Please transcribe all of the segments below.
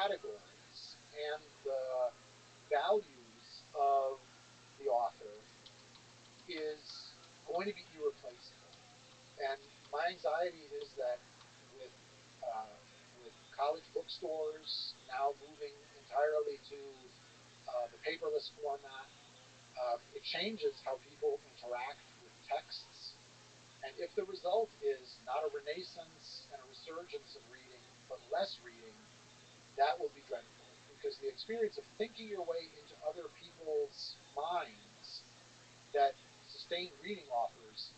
categories and the values of the author is going to be irreplaceable. And my anxiety is that with uh, with college bookstores now moving entirely to the paperless format, it changes how people interact with texts. And if the result is not a renaissance and a resurgence of reading, but less reading, that will be dreadful, because the experience of thinking your way into other people's minds that sustained reading offers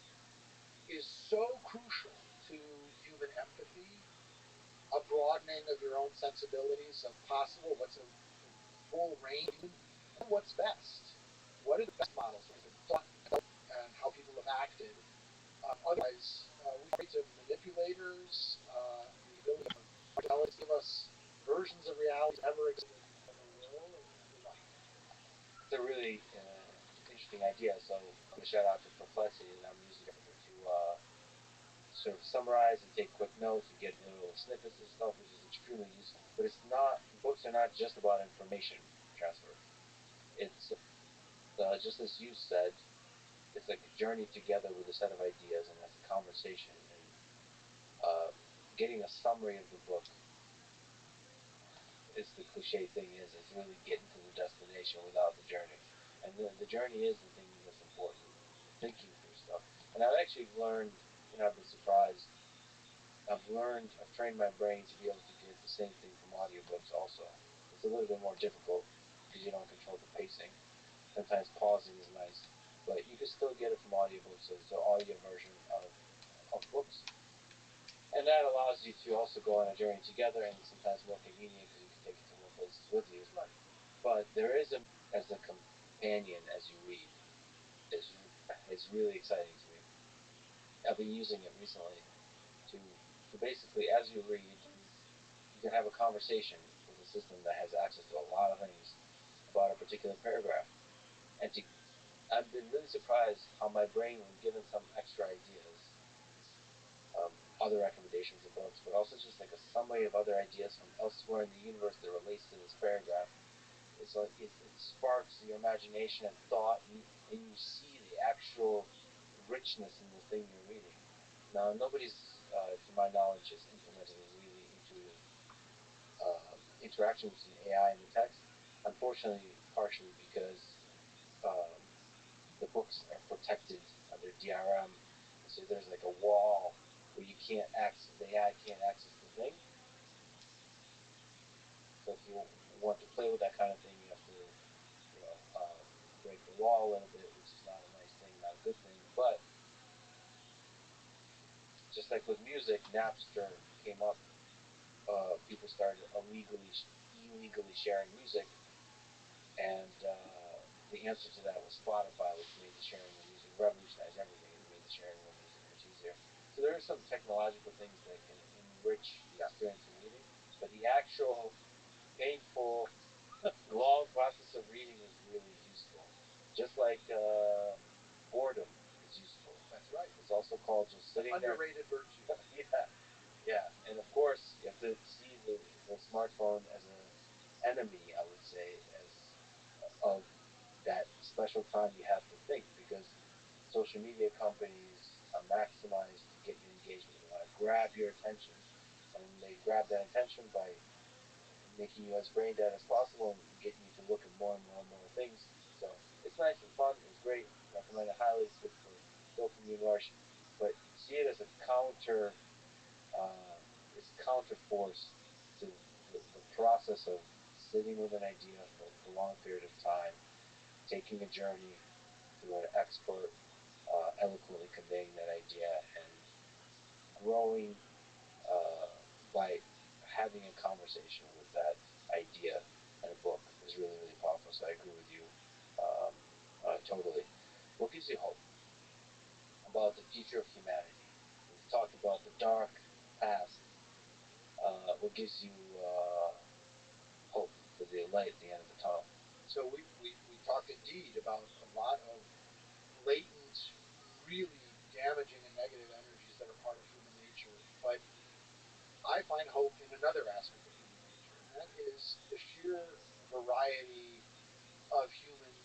is so crucial to human empathy, a broadening of your own sensibilities of possible, what's a full range, and what's best. What are the best models of thought and how people have acted? Otherwise, we create manipulators, the ability to give us versions of reality that never existed and never will. It's a really interesting idea. So I'm a shout out to Perplexity, and I'm using it to sort of summarize and take quick notes and get little snippets and stuff, which is extremely useful. But it's not, books are not just about information transfer. It's just as you said, it's like a journey together with a set of ideas, and that's a conversation. And getting a summary of the book is the cliche thing is really getting to the destination without the journey. And the journey is the thing that's important, thinking through stuff. And I've actually learned, I've been surprised, I've trained my brain to be able to get the same thing from audiobooks also. It's a little bit more difficult because you don't control the pacing. Sometimes pausing is nice, but you can still get it from audiobooks as the audio version of books. And that allows you to also go on a journey together, and it's sometimes more convenient because you can take it to more places with you. Right. But there is as a companion as you read. It's really exciting to me. I've been using it recently to basically, as you read, you can have a conversation with a system that has access to a lot of things about a particular paragraph. And I've been really surprised how my brain, when given some extra ideas, other recommendations of books, but also just like a summary of other ideas from elsewhere in the universe that relates to this paragraph. It's like it sparks your imagination and thought, and you see the actual richness in the thing you're reading. Now, nobody's, to my knowledge, has implemented a really intuitive interaction between AI and the text. Unfortunately, partially because the books are protected under DRM, so there's like a wall where you can't access, the AI can't access the thing. So if you want to play with that kind of thing, you have to, break the wall a little bit, which is not a nice thing, not a good thing. But just like with music, Napster came up. People started illegally sharing music, and the answer to that was Spotify, which made the sharing of music revolutionize everything, and made the sharing of music much easier. So there are some technological things that can enrich the experience of reading, but the actual painful, long process of reading is really useful. Just like boredom is useful. That's right. It's also called just sitting there. Underrated virtue. Yeah. And of course, you have to see the smartphone as an enemy, I would say, of that special time you have to think, because social media companies are maximized to get your engagement. They want to grab your attention, and they grab that attention by making you as brain dead as possible and getting you to look at more and more and more things. So it's nice and fun. It's great. Recommend it highly. It's good for dopamine rush. But see it as a counter force to the process of sitting with an idea for a long period of time, taking a journey through an expert, eloquently conveying that idea, and growing by having a conversation with that idea in a book is really, really powerful. So I agree with you totally. What gives you hope about the future of humanity? We've talked about the dark past. What gives you hope for the light at the end of the tunnel? So we talked indeed about a lot of latent, really damaging and negative energies that are part of human nature. But I find hope in another aspect of human nature, and that is the sheer variety of human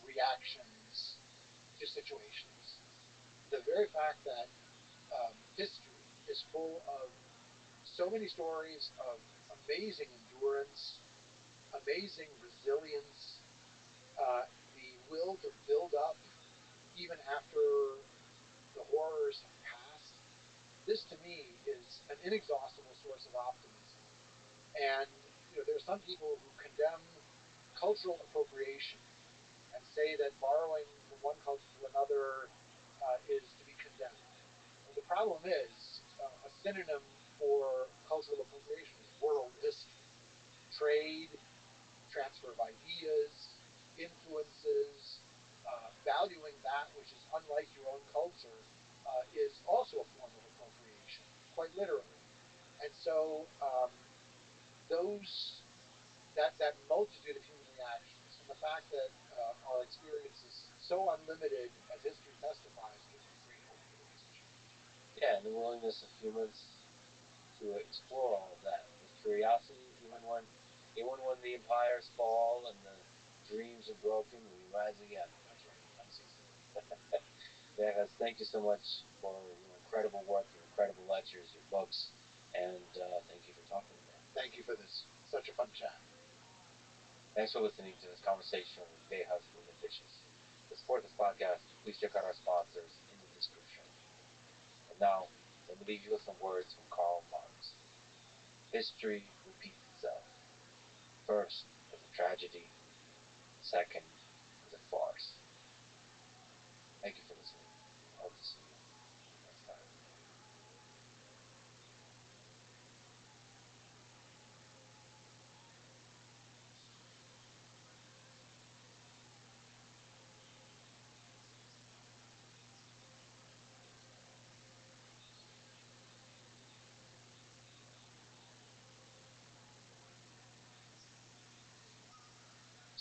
reactions to situations. The very fact that history is full of so many stories of amazing endurance, amazing resilience, the will to build up even after the horrors have passed. This to me is an inexhaustible source of optimism. And there are some people who condemn cultural appropriation and say that borrowing from one culture to another is to be condemned. The problem is a synonym for cultural appropriation is world history, trade, transfer of ideas, influences, valuing that which is unlike your own culture is also a form of appropriation, quite literally. And so those that multitude of human reactions and the fact that our experience is so unlimited as history testifies gives me great hope for the future. Yeah, and the willingness of humans to explore all of that with curiosity, even when the empires fall and the dreams are broken, we rise again. That's right, unceasingly. Yeah, guys, thank you so much for your incredible work, your incredible lectures, your books, and thank you for talking today. Thank you for this. Such a fun chat. Thanks for listening to this conversation with Tejas Food and Dishes. To support this podcast, please check out our sponsors in the description. And now, let me leave you with some words from Karl Marx. History repeats itself. First, as a tragedy. Second, as a farce. Thank you for listening. I hope to see you next time.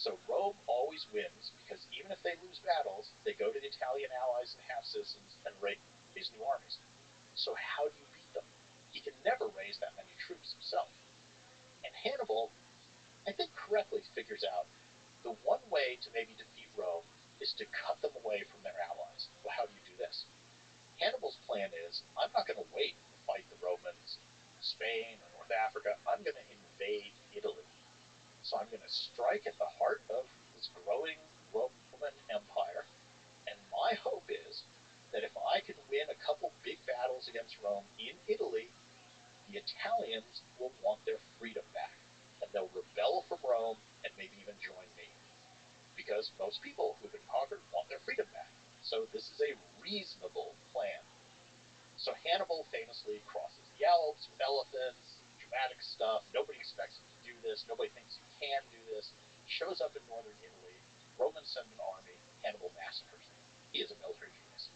So Rome always wins because even if they lose battles, they go to the Italian allies and half citizens and raise new armies. So how do you beat them? He can never raise that many troops himself. And Hannibal, I think correctly, figures out the one way to maybe defeat Rome is to cut them away from their allies. Well, how do you do this? Hannibal's plan is, I'm not going to wait to fight the Romans in Spain or North Africa. I'm going to invade Italy. So I'm going to strike at the heart of this growing Roman Empire. And my hope is that if I can win a couple big battles against Rome in Italy, the Italians will want their freedom back. And they'll rebel from Rome and maybe even join me. Because most people who've been conquered want their freedom back. So this is a reasonable plan. So Hannibal famously crosses the Alps with elephants, dramatic stuff. Nobody expects him to do this. Nobody thinks he can do this. Shows up in northern Italy. Romans send an army. Hannibal massacres them. He is a military genius.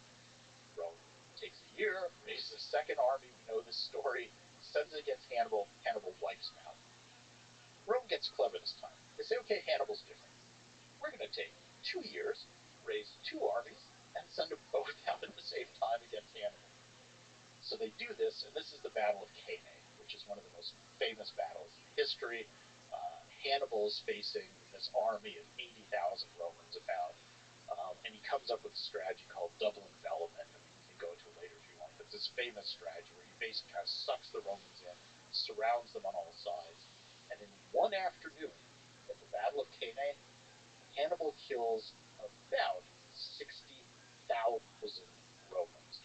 Rome takes a year, raises a second army. We know this story. Sends it against Hannibal. Hannibal wipes him out. Rome gets clever this time. They say, okay, Hannibal's different. We're going to take 2 years, raise 2 armies, and send them both out at the same time against Hannibal. So they do this, and this is the Battle of Cannae, which is one of the most famous battles in history. Hannibal is facing this army of 80,000 Romans about, and he comes up with a strategy called double envelopment. I mean, we can go into it later if you want, but this famous strategy where he basically kind of sucks the Romans in, surrounds them on all sides, and in one afternoon, at the Battle of Cannae, Hannibal kills about 60,000 Romans.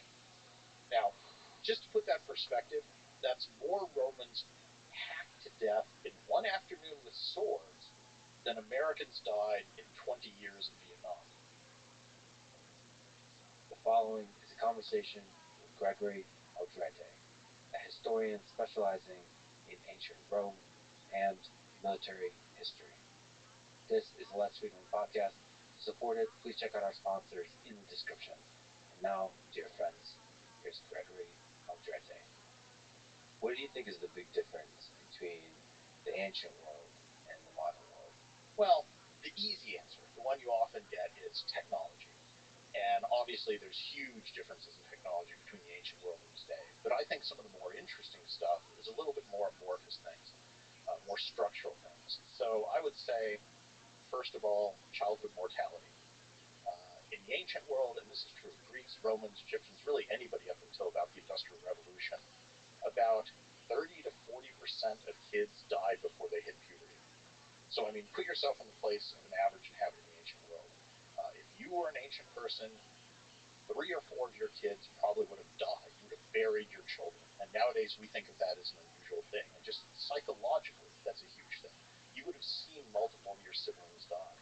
Now, just to put that in perspective, that's more Romans hacked to death in one afternoon with swords than Americans died in 20 years in Vietnam. The following is a conversation with Gregory Aldrete, a historian specializing in ancient Rome and military history. This is a Let's Read One podcast. To support it, please check out our sponsors in the description. And now, dear friends, here's Gregory Aldrete. What do you think is the big difference between the ancient world and the modern world? Well, the easy answer, the one you often get, is technology. And obviously, there's huge differences in technology between the ancient world and today. But I think some of the more interesting stuff is a little bit more amorphous things, more more structural things. So I would say, first of all, childhood mortality. In the ancient world, and this is true of Greeks, Romans, Egyptians, really anybody up until about the Industrial Revolution, about 30 to 40% of kids died before they hit puberty. So, I mean, put yourself in the place of an average inhabitant of the ancient world. If you were an ancient person, 3 or 4 of your kids probably would have died. You would have buried your children. And nowadays we think of that as an unusual thing. And just psychologically, that's a huge thing. You would have seen multiple of your siblings die.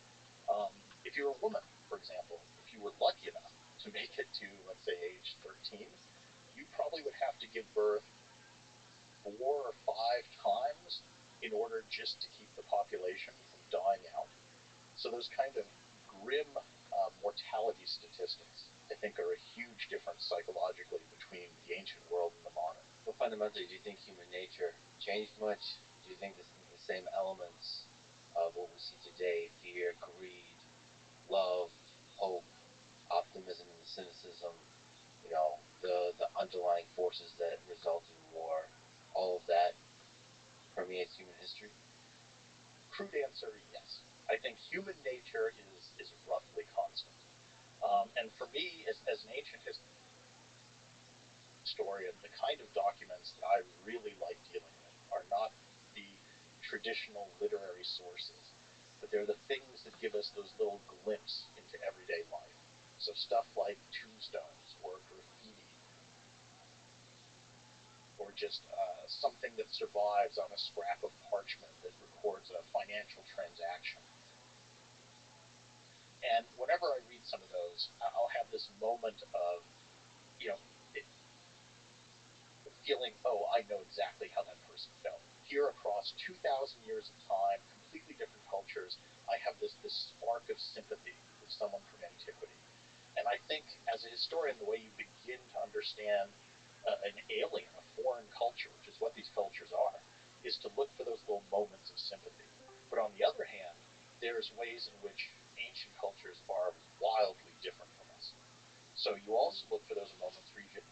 If you're a woman, for example, if you were lucky enough to make it to, let's say, age 13, you probably would have to give birth 4 or 5 times in order just to keep the population from dying out. So those kind of grim mortality statistics, I think, are a huge difference psychologically between the ancient world and the modern. Well, fundamentally, do you think human nature changed much? Do you think the same elements of what we see today, fear, greed, love, hope, optimism, and cynicism, the underlying forces that result in war, all of that permeates human history? Crude answer, yes. I think human nature is roughly constant. And for me, as an ancient historian, the kind of documents that I really like dealing with are not the traditional literary sources, but they're the things that give us those little glimpses into everyday life. So stuff like tombstones or graffiti, or just something that survives on a scrap of parchment that records a financial transaction. And whenever I read some of those, I'll have this moment of, feeling, oh, I know exactly how that person felt. Here across 2,000 years of time, completely different cultures, I have this spark of sympathy with someone from antiquity. And I think, as a historian, the way you begin to understand an alien, a foreign culture, which is what these cultures are, is to look for those little moments of sympathy. But on the other hand, there's ways in which ancient cultures are wildly different from us. So you also look for those moments where you just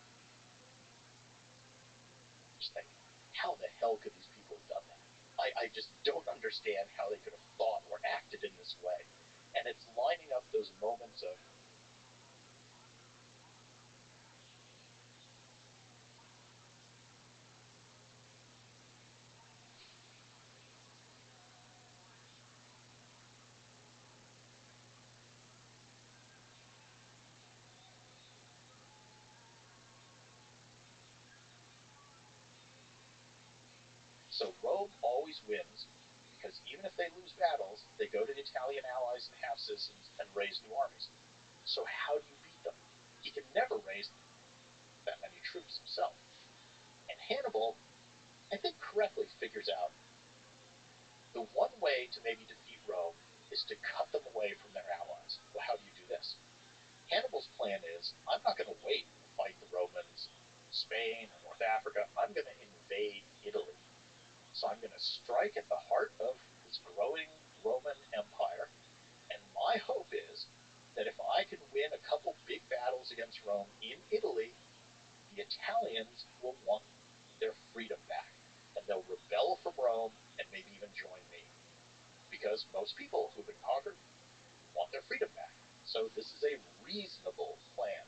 think, how the hell could these people have done that? I just don't understand how they could have thought or acted in this way. And it's lining up those moments of So Rome always wins, because even if they lose battles, they go to the Italian allies and half-citizens and raise new armies. So how do you beat them? He can never raise that many troops himself. And Hannibal, I think correctly, figures out the one way to maybe defeat Rome is to cut them away from their allies. Well, how do you do this? Hannibal's plan is, I'm not going to wait to fight the Romans in Spain or North Africa. I'm going to invade Italy. So I'm going to strike at the heart of this growing Roman Empire, and my hope is that if I can win a couple big battles against Rome in Italy, the Italians will want their freedom back, and they'll rebel from Rome and maybe even join me, because most people who've been conquered want their freedom back. So this is a reasonable plan.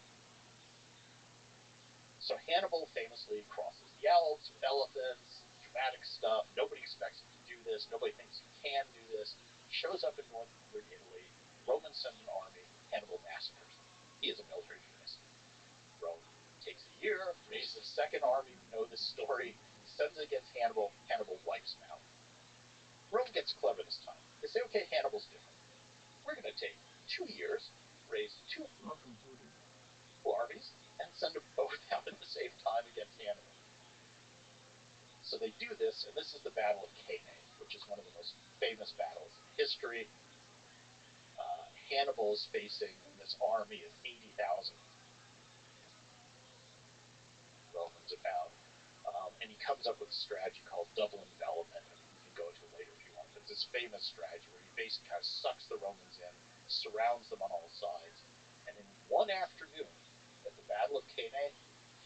So Hannibal famously crosses the Alps with elephants, dramatic stuff. Nobody expects him to do this. Nobody thinks he can do this. He shows up in northern Italy. Romans send an army. Hannibal massacres them. He is a military genius. Rome takes a year, raises a second army. We know this story. Sends it against Hannibal. Hannibal wipes him out. Rome gets clever this time. They say, okay, Hannibal's different. We're going to take 2 years, raise 2 armies, and send them both out at the same time against Hannibal. So they do this, and this is the Battle of Cannae, which is one of the most famous battles in history. Hannibal is facing this army of 80,000 Romans about, and he comes up with a strategy called double envelopment. I mean, we can go into it later if you want, but it's this famous strategy where he basically kind of sucks the Romans in, surrounds them on all sides, and in one afternoon, at the Battle of Cannae,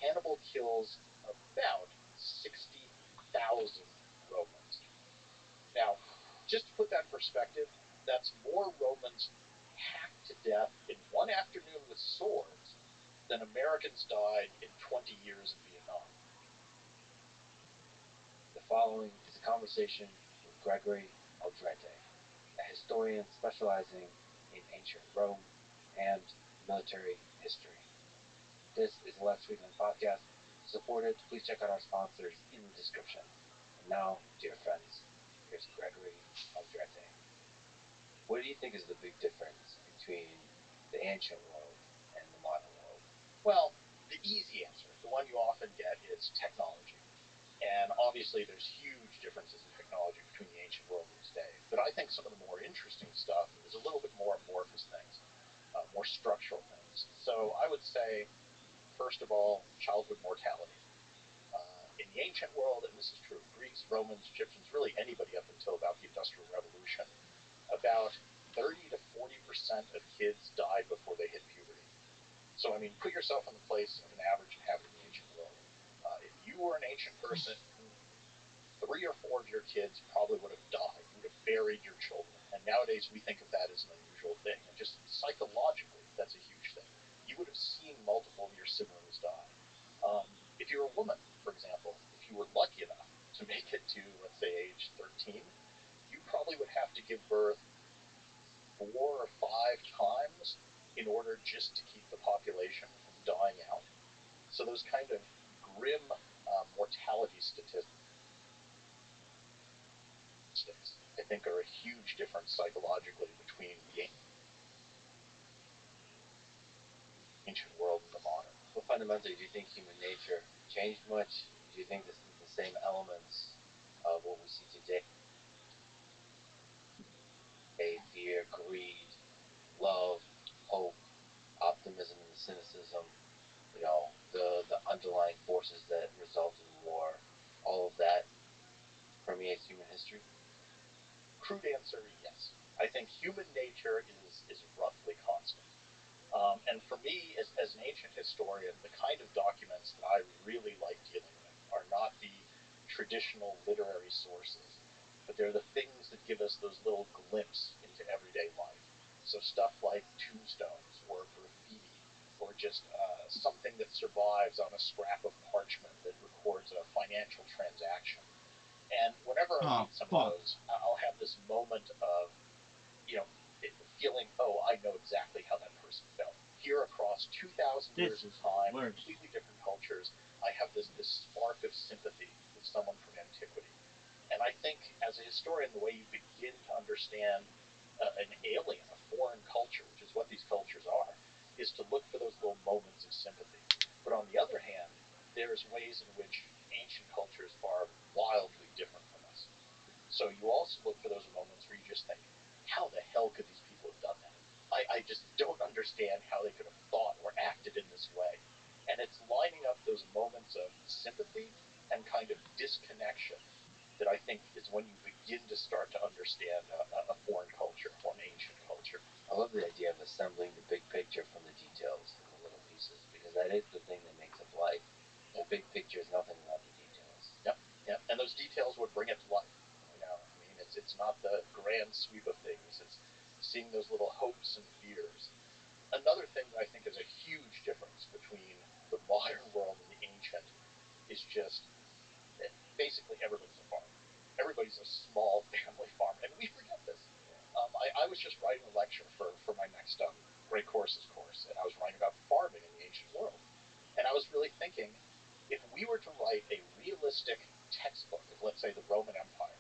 Hannibal kills about 60,000 Romans. perspective, that's more Romans hacked to death in one afternoon with swords than Americans died in 20 years in Vietnam. The following is a conversation with Gregory Aldrete, a historian specializing in ancient Rome and military history. This is the Left Sweetland podcast. To support it, please check out our sponsors in the description. And now, dear friends, here's Gregory Aldrete. What do you think is the big difference between the ancient world and the modern world? Well, the easy answer, the one you often get, is technology. And obviously there's huge differences in technology between the ancient world and today. But I think some of the more interesting stuff is a little bit more amorphous things, more structural things. So I would say, first of all, childhood mortality. In the ancient world, and this is true of Greeks, Romans, Egyptians, really anybody up until about the Industrial Revolution, about 30 to 40% of kids died before they hit puberty. So, I mean, put yourself in the place of an average inhabitant in the ancient world. If you were an ancient person, 3 or 4 of your kids probably would have died. You would have buried your children. And nowadays we think of that as an unusual thing. And just psychologically, that's a huge thing. You would have seen multiple of your siblings die. If you're a woman, for example, if you were lucky enough to make it to, let's say, age 13, you probably would have to give birth 4 or 5 times in order just to keep the population from dying out. So those kind of grim mortality statistics, I think, are a huge difference psychologically between the ancient world and the modern. Well, fundamentally, do you think human nature changed much? Do you think this is the same elements of what we see today? Fear, greed, love, hope, optimism, and cynicism, the underlying forces that result in war, all of that permeates human history? Crude answer, yes. I think human nature is roughly constant. And for me, as an ancient historian, the kind of documents that I really like dealing with are not the traditional literary sources, but they're the things that give us those little glimpses into everyday life. So stuff like tombstones or graffiti, or just something that survives on a scrap of parchment that records a financial transaction. And whenever I read some of those, I'll have this moment of, feeling, I know exactly how that person felt. Here across 2,000 years of time, completely different cultures, I have this spark of sympathy with someone from antiquity. And I think, as a historian, the way you begin to understand an alien, a foreign culture, which is what these cultures are, is to look for those little moments of sympathy. But on the other hand, there's ways in which ancient cultures are wildly different from us. So you also look for those moments where you just think, how the hell could these people have done that? I just don't understand how they could have thought or acted in this way. And it's lining up those moments of sympathy and kind of disconnection that I think is when you begin to start to understand a foreign culture or an ancient culture. I love the idea of assembling the big picture from the details and the little pieces, because that is the thing that makes up life. The big picture is nothing without the details. Yep. And those details would bring it to life. It's not the grand sweep of things. It's seeing those little hopes and fears. Another thing that I think is a huge difference between the modern world and the ancient is just that basically everybody's a farmer. Everybody's a small family farm, and we forget this. I was just writing a lecture for my next Great Courses course, and I was writing about farming in the ancient world. And I was really thinking, if we were to write a realistic textbook of, let's say, the Roman Empire,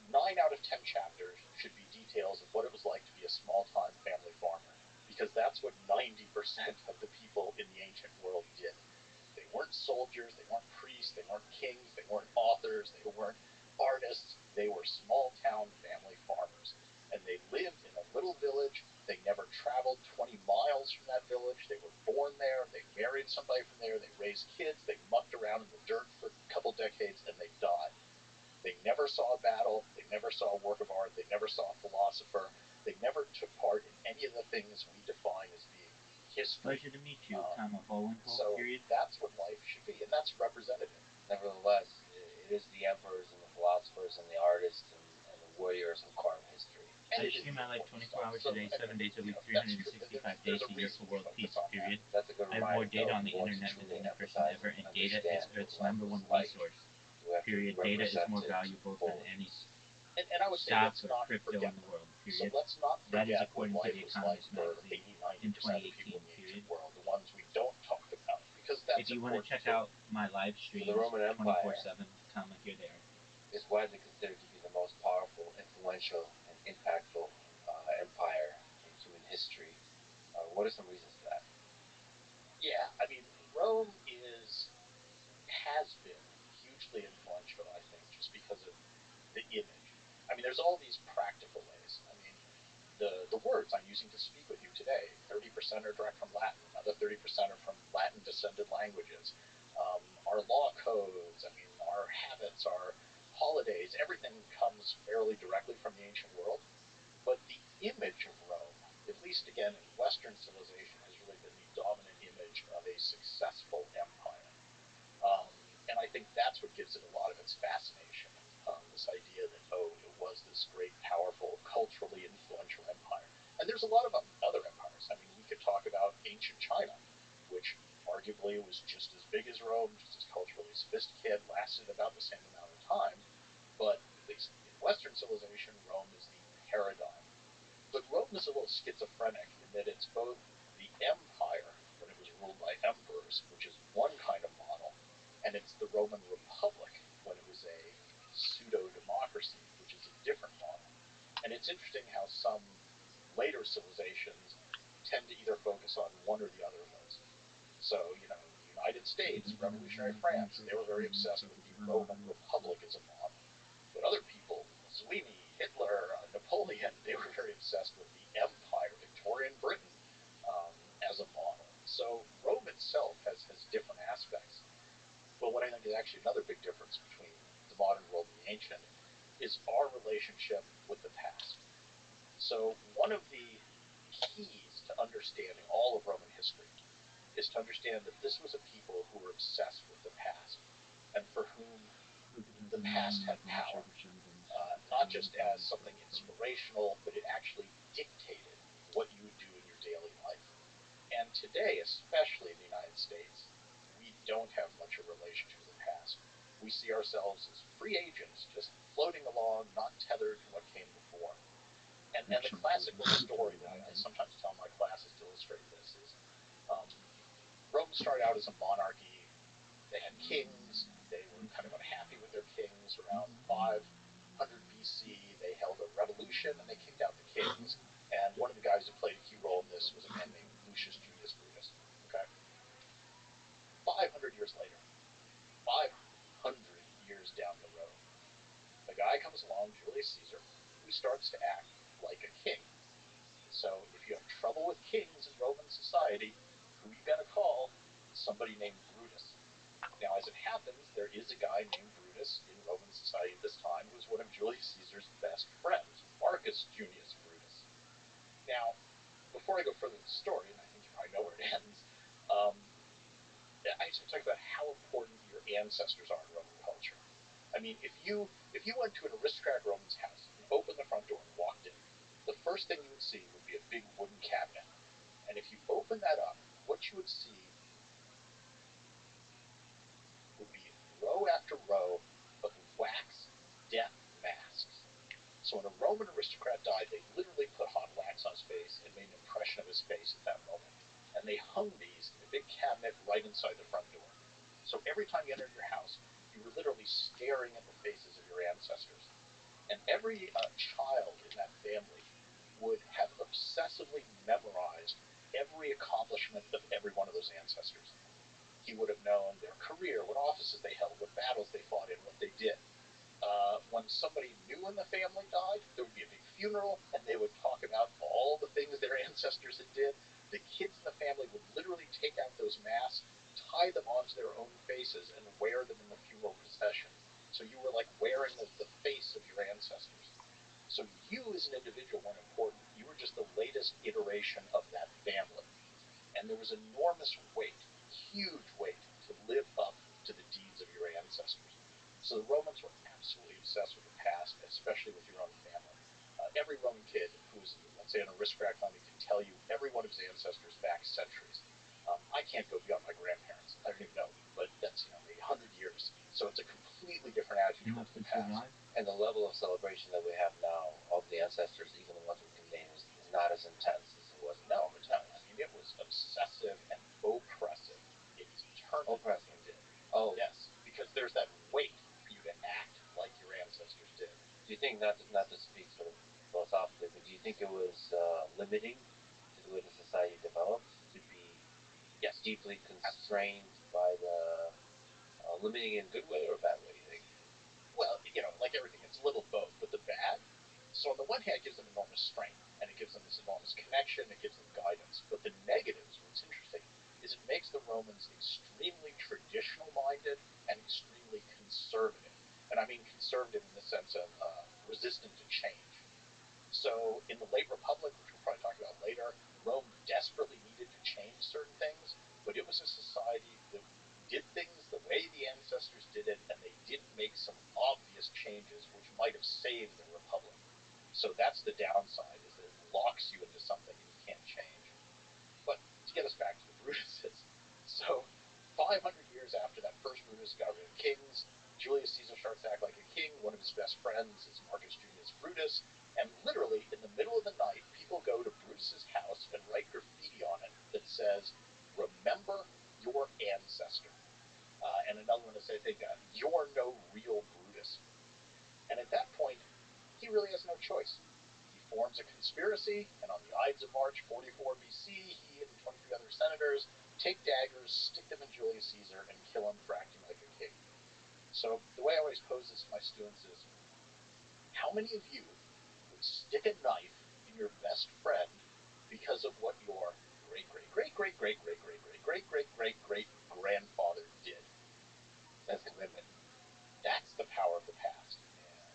9 out of 10 chapters should be details of what it was like to be a small-time family farmer, because that's what 90% of the people in the ancient world did. They weren't soldiers, they weren't priests, they weren't kings, they weren't authors, they weren't artists, they were small-town family farmers. And they lived in a little village. They never traveled 20 miles from that village. They were born there, they married somebody from there, they raised kids, they mucked around in the dirt for a couple decades, and they died. They never saw a battle, they never saw a work of art, they never saw a philosopher, they never took part in any of the things we define as being history. Pleasure to meet you, Tom of Bowenthal, so period. That's what life should be, and that's representative. Nevertheless, it is the emperors and the philosophers and the artists and the warriors who carve history. And I it is stream the my life important 24 stuff. hours a So day, I 7 mean, days a week, that's true. 365 There's days a a year reason for we world focus peace, on that. period. That's a good I have more reminder, data though, on if the you want to internet than truly any person empathize ever, and and data is understand what Earth's life number was one like, resource, you have to period. Data is represent more it valuable than fully. any And I would say stock let's or not crypto forget in the that. world, So period. let's not That is forget what according to life The was like Economist for magazine 80, in 90% of the people 2018, in the period. ancient world, the ones we don't talk about, because If that's you want to important check too. out my live So streams the Roman Empire 24/7, comment here, there. is widely considered to be the most powerful, influential, and impactful empire in human history. What are some reasons for that? Yeah, I mean, Rome has been hugely influential, I think, just because of the image. I mean, there's all these practical ways. I mean, the words I'm using to speak with you today, 30% are direct from Latin, another 30% are from Latin descended languages. Our law codes, I mean, our habits, our holidays, everything comes fairly directly from the ancient world. But the image of Rome, at least again in Western civilization, has really been the dominant image of a successful empire. And I think that's what gives it a lot of its fascination. This idea that, oh, it was this great, powerful, culturally influential empire. And there's a lot of other empires. I mean, we could talk about ancient China, which arguably was just as big as Rome, just as culturally sophisticated, lasted about the same amount of time. But at least in Western civilization, Rome is the paradigm. But Rome is a little schizophrenic in that it's both the empire, when it was ruled by emperors, which is one kind of model, and it's the Roman Republic, when it was a pseudo-democracy, which is a different model. And it's interesting how some later civilizations tend to either focus on one or the other of those. So, you know, the United States, Revolutionary France, they were very obsessed with the Roman Republic as a model. But other people, Mussolini, Hitler, Napoleon, they were very obsessed with the empire, Victorian Britain, as a model. So Rome itself has different aspects. But what I think is actually another big difference between the modern world and the ancient is our relationship with the past. So one of the keys to understanding all of Roman history is to understand that this was a people who were obsessed with the past and for whom the past had power, not just as something inspirational, but it actually dictated what you would do in your daily life. And today, especially in the United States, we don't have much of a relationship with the past. We see ourselves as free agents, just floating along, not tethered to what came before. And the classic little story that I sometimes tell my classes to illustrate this is Rome started out as a monarchy. They had kings. They were kind of unhappy with their kings. Around 500 BC, they held a revolution and they kicked out the kings. And one of the guys who played a key role in this was a man named Lucius Junius Brutus. Okay, 500 years later, 500 years down the road, a guy comes along, Julius Caesar, who starts to act like a king. So if you have trouble with kings in Roman society, who you gotta call? Somebody named Brutus. Now, as it happens, there is a guy named Brutus in Roman society at this time who was one of Julius Caesar's best friends, Marcus Junius Brutus. Now, before I go further in the story, and I think you probably know where it ends, I just want to talk about how important your ancestors are in Roman culture. I mean, if you went to an aristocratic Roman's house and opened the front door and walked in, the first thing you would see would be a big wooden cabinet. And if you open that up, what you would see would be row after row of wax death masks. So when a Roman aristocrat died, they literally put hot wax on his face and made an impression of his face at that moment. And they hung these in a big cabinet right inside the front door. So every time you entered your house, you were literally staring at the faces of your ancestors. And every child in that family would have obsessively memorized every accomplishment of every one of those ancestors. He would have known their career, what offices they held, what battles they fought in, what they did. When somebody new in the family died, there would be a big funeral, and they would talk about all the things their ancestors had did. The kids in the family would literally take out those masks, tie them onto their own faces, and wear them in the funeral procession. So you were like wearing the face of your ancestors. So you as an individual weren't important. You were just the latest iteration of that family. And there was enormous weight, huge weight, to live up to the deeds of your ancestors. So the Romans were absolutely obsessed with the past, especially with your own family. every Roman kid who's, let's say, an aristocratic family can tell you every one of his ancestors back centuries. I can't go beyond my grandparents. I don't even know, but that's maybe 100 years. So it's a completely different attitude towards the past. And the level of celebration that we have now of the ancestors, even the ones we can name, is not as intense as it was. No, it's not. I mean, it was obsessive and oppressive. It turned Oppressive. did. Oh, Yes, because there's that weight for you to act like your ancestors did. Do you think, not to speak sort of philosophically, but do you think it was limiting to the way the society developed to be deeply constrained by the limiting in a good way or a bad way, you think? Well, like everything, it's a little both. But the bad, so on the one hand, it gives them enormous strength, and it gives them this enormous connection, it gives them guidance. But the negatives, what's interesting, is it makes the Romans extremely traditional-minded and extremely conservative. And I mean conservative in the sense of resistant to change. So in the late Republic, which we'll probably talk about later, Rome desperately needed to change certain things, but it was a society that did things the way the ancestors did it, and they didn't make some obvious changes which might have saved the Republic. So that's the downside, is that it locks you into something that you can't change. But to get us back to the Brutuses, so 500 years after that first Brutus got rid of kings, Julius Caesar starts to act like a king. One of his best friends is Marcus Junius Brutus, and literally in the middle of the night, people go to Brutus's house and write graffiti on it that says, "Remember your ancestor." And another one that says, "You're no real Brutus." And at that point, he really has no choice. He forms a conspiracy, and on the Ides of March 44 BC, he and 23 other senators take daggers, stick them in Julius Caesar, and kill him for acting like a king. So the way I always pose this to my students is, how many of you would stick a knife in your best friend because of what your great-great-great-great-great-great-great-great-great-great-grandfather did? That's commitment. That's the power of the past.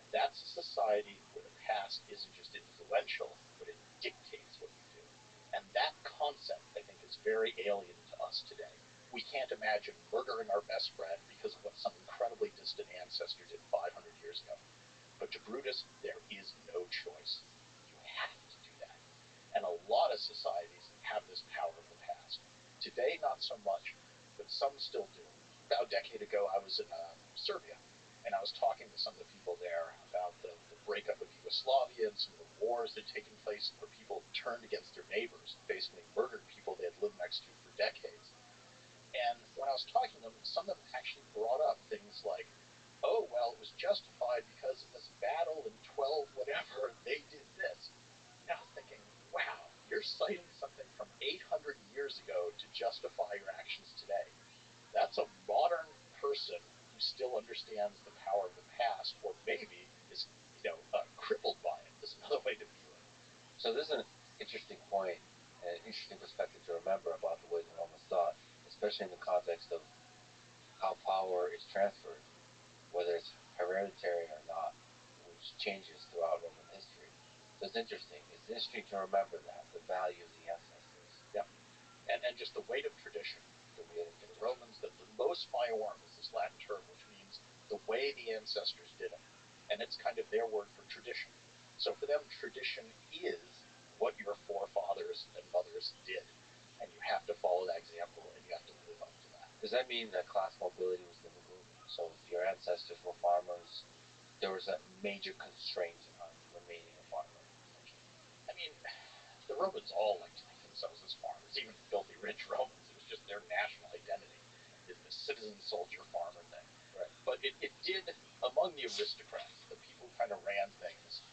That's a society where the past isn't just influential, but it dictates what you do. And that concept, I think, is very alien to us today. We can't imagine murdering our best friend because of what some incredibly distant ancestor did 500 years ago. But to Brutus, there is no choice. You have to do that. And a lot of societies have this power of the past. Today, not so much, but some still do. About a decade ago, I was in Serbia, and I was talking to some of the people there about the breakup of Yugoslavia and some of the wars that had taken place where people turned against their neighbors, basically murdered people they had lived next to for decades. And when I was talking to them, some of them actually brought up things like, "Oh, well, it was justified because in this battle in 12 whatever, they did this." And I was thinking, wow, you're citing something from 800 years ago to justify your actions today. That's a modern person who still understands the power of the past, or maybe is, crippled by it. Is another way to view it. So this is an interesting point, an interesting perspective to remember about the way the Romans thought, especially in the context of how power is transferred, whether it's hereditary or not, which changes throughout Roman history. So it's interesting. It's interesting to remember that, the value of the ancestors. Yep. And just the weight of tradition. The Romans, the mos maiorum is this Latin term which means the way the ancestors did it. And it's kind of their word for tradition. So for them, tradition is what your forefathers and mothers did. And you have to follow that example, and you have to live up to that. Does that mean that class mobility was limited? So if your ancestors were farmers, there was a major constraint on remaining a farmer, essentially? I mean, the Romans all liked to think of themselves as farmers, even filthy rich Romans. It was just their national identity, is the citizen soldier farmer thing. Right. But it did, among the aristocrats, the people who kind of ran things,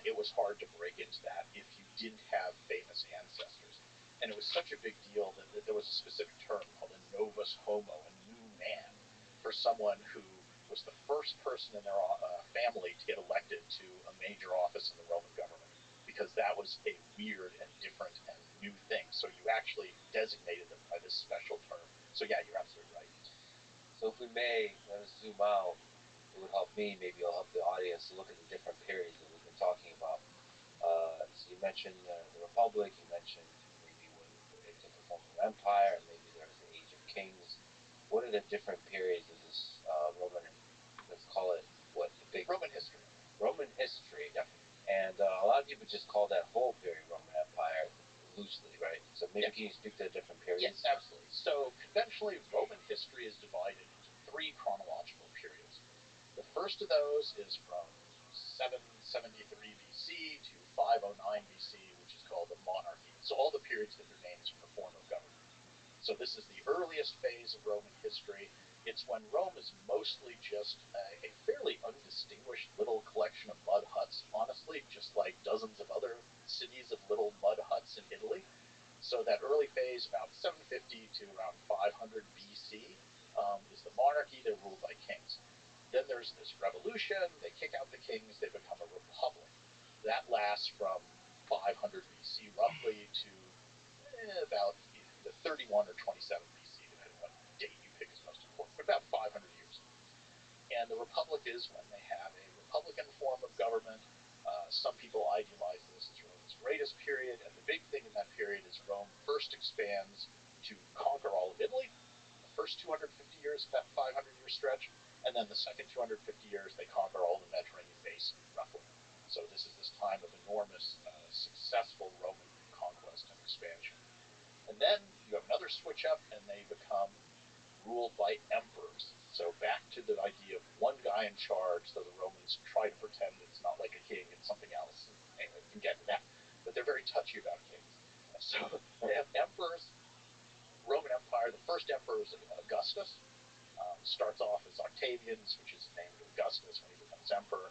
it was hard to break into that if you didn't have famous ancestors. And it was such a big deal that there was a specific term called a novus homo, a new man, for someone who was the first person in their family to get elected to a major office in the Roman government, because that was a weird and different and new thing. So you actually designated them by this special term. So yeah, you're absolutely right. So if we may, let us zoom out. It would help me, maybe it'll help the audience to look at the different periods that we've been talking about. So you mentioned the Republic, you mentioned maybe when it took the form of empire, and maybe there was the Age of Kings. What are the different periods of this Roman, let's call it, what, the big... Roman history. Roman history. Yep. people just call that whole period Roman Empire loosely, right? So maybe can you speak to different periods? Yes, absolutely. So conventionally, Roman history is divided into 3 chronological periods. The first of those is from 773 BC to 509 BC, which is called the monarchy. So all the periods that their names from the form of government. So this is the earliest phase of Roman history. It's when Rome is mostly just a fairly undistinguished little collection of mud huts, honestly, just like dozens of other cities of little mud huts in Italy. So that early phase, about 750 to around 500 BC, is the monarchy. They're ruled by kings. Then there's this revolution. They kick out the kings. They become a republic. That lasts from 500 BC roughly to about either 31 or 27 BC, depending on what date you pick is most important, but about 500 years. And the republic is when they have a republican form of government. Some people idealize this as Rome's greatest period, and the big thing in that period is Rome first expands to conquer all of Italy. The first 250 years of that 500-year stretch, and then the second 250 years they conquer all the Mediterranean basin, roughly. So this is this time of enormous, successful Roman conquest and expansion. And then you have another switch up, and they become ruled by emperors. So back to the idea of one guy in charge, though the Romans try to pretend it's not like a king, it's something else. Anyway, we can get to that. But they're very touchy about kings. So they have emperors. Roman Empire, the first emperor is Augustus. Starts off as Octavian's, which is named Augustus when he becomes emperor.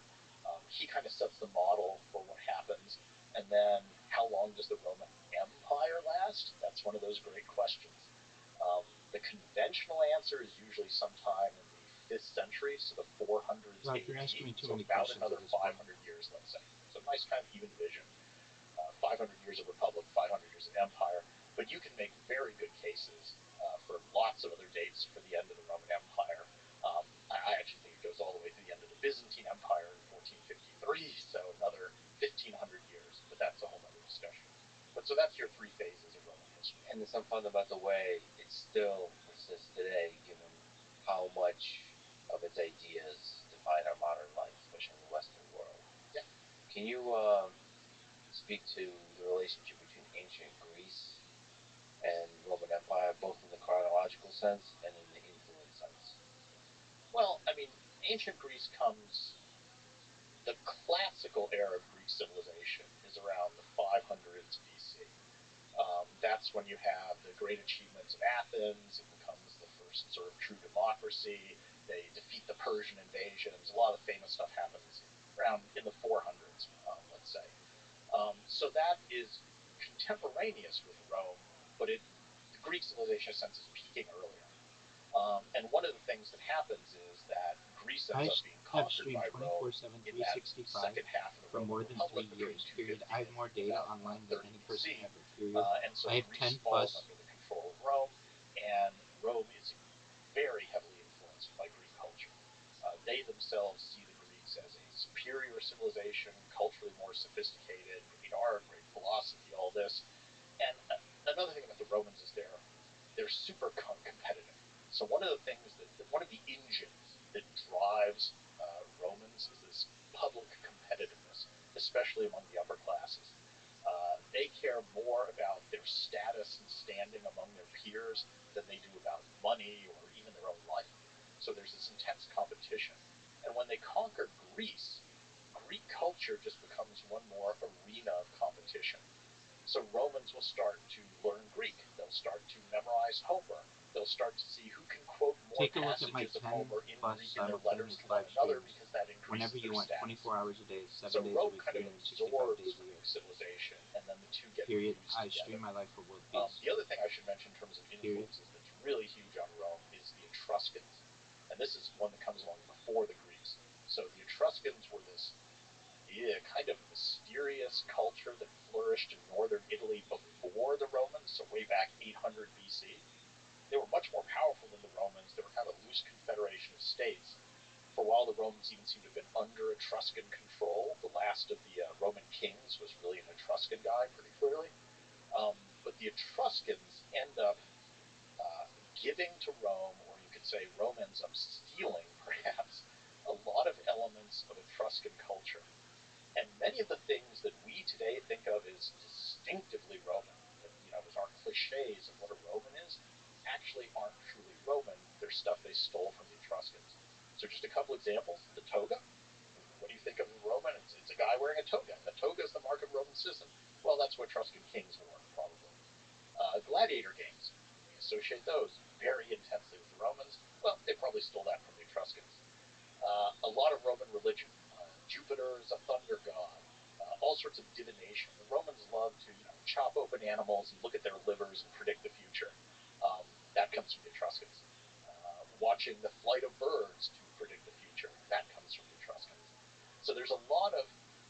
He kind of sets the model for what happens. And then how long does the Roman Empire last? That's one of those great questions. The conventional answer is usually sometime in the 5th century, so the 400s Rob, AD, you're asking me too so many about questions another at this 500 point. years, let's say. So nice kind of even division. 500 years of republic, 500 years of empire. But you can make very good cases for lots of other dates for the end of the Roman Empire. I actually think it goes all the way to the end of the Byzantine Empire in 1453, so another 1,500 years. But that's a whole other discussion. But so that's your 3 phases of Roman history. And there's some fundamental way it still persists today, given how much of its ideas define our modern life, especially in the Western world. Yeah. Can you speak to the relationship between ancient Greece and Roman Empire, both in the chronological sense and in the influence sense? Well, I mean, ancient Greece comes. The classical era of Greek civilization is around the 500s BC. That's when you have the great achievements of Athens. It becomes the first sort of true democracy. They defeat the Persian invasions. A lot of famous stuff happens around in the 400s, let's say. So that is contemporaneous with Rome, but the Greek civilization sense is peaking earlier. And one of the things that happens is that Greece ends up being conquered by Rome in that second half of the for Roman more than Republic 3 between years. Period. 250 I have more data and online than 30 any person BC. ever. Period. And so I have Greece 10 falls plus. under the control of Rome, and Rome is very heavily influenced by Greek culture. They themselves see the Greeks as a superior civilization, culturally more sophisticated, great art, great philosophy, all this. And another thing about the Romans is they're super competitive. So one of the things one of the engines that drives Romans is this public competitiveness, especially among the upper classes. They care more about their status and standing among their peers than they do about money or even their own life. So there's this intense competition. And when they conquer Greece, Greek culture just becomes one more arena of competition. So Romans will start to learn Greek. They'll start to memorize Homer. They'll start to see who can quote more passages of Homer in Greek in their letters to one another, because that increases whenever you their want, status. 24 hours a day, 7 So days a Rome week, kind of 365 absorbs days a Greek year. civilization, and then the two get Period. fused I together. stream my life for World Peace. The other thing I should mention in terms of influences that's really huge on Rome is the Etruscans. And this is one that comes along before the Greeks. So the Etruscans were this kind of mysterious culture that flourished in northern Italy before the Romans, so way back 800 BC. They were much more powerful than the Romans. They were kind of a loose confederation of states. For a while, the Romans even seemed to have been under Etruscan control. The last of the Roman kings was really an Etruscan guy, pretty clearly. But the Etruscans end up giving to Rome, or you could say Rome ends up stealing, perhaps, a lot of elements of Etruscan culture. And many of the things that we toga. A toga is the mark of Roman citizen. Well, that's what Etruscan kings wore, probably. Gladiator games, we associate those very intensely with the Romans. Well, they probably stole that from the Etruscans. A lot of Roman religion. Jupiter is a thunder god. All sorts of divination. The Romans loved to chop open animals and look at their livers and predict the future. That comes from the Etruscans. Watching the flight of birds to predict the future. That comes from the Etruscans. So there's a lot of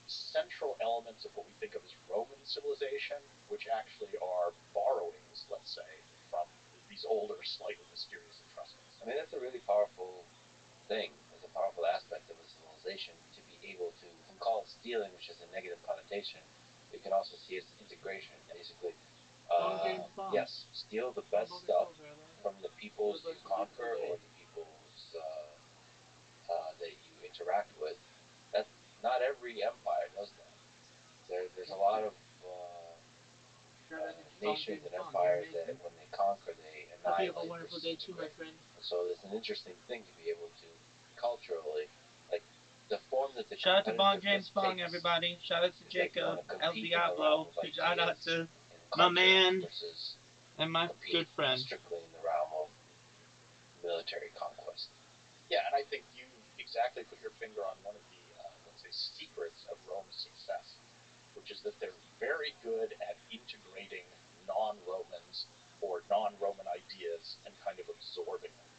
central elements of what we think of as Roman civilization, which actually are borrowings, let's say, from these older, slightly mysterious Etruscans. I mean, that's a really powerful thing. It's a powerful aspect of a civilization to be able to, we call it stealing, which is a negative connotation. You can also see its integration, basically. Yes, steal the best stuff from the peoples you conquer or the peoples that you interact with. That not every empire does that. There's a lot of nations and empires that when they conquer, they annihilate. Hope you have a wonderful day too, my friend. So it's an interesting thing to be able to culturally, like the form that the shout out to Bong competitiveness James Bong, takes everybody. Shout out to is that you Jacob, wanna El compete in the Diablo. realm of Shout out ideas to and my culture man versus and my competing good friend. strictly in the realm of military conquest. Yeah, and I think you exactly put your finger on one of the, let's say, secrets of Rome's success, which is that they're very good at integrating non-Romans or non-Roman ideas and kind of absorbing them.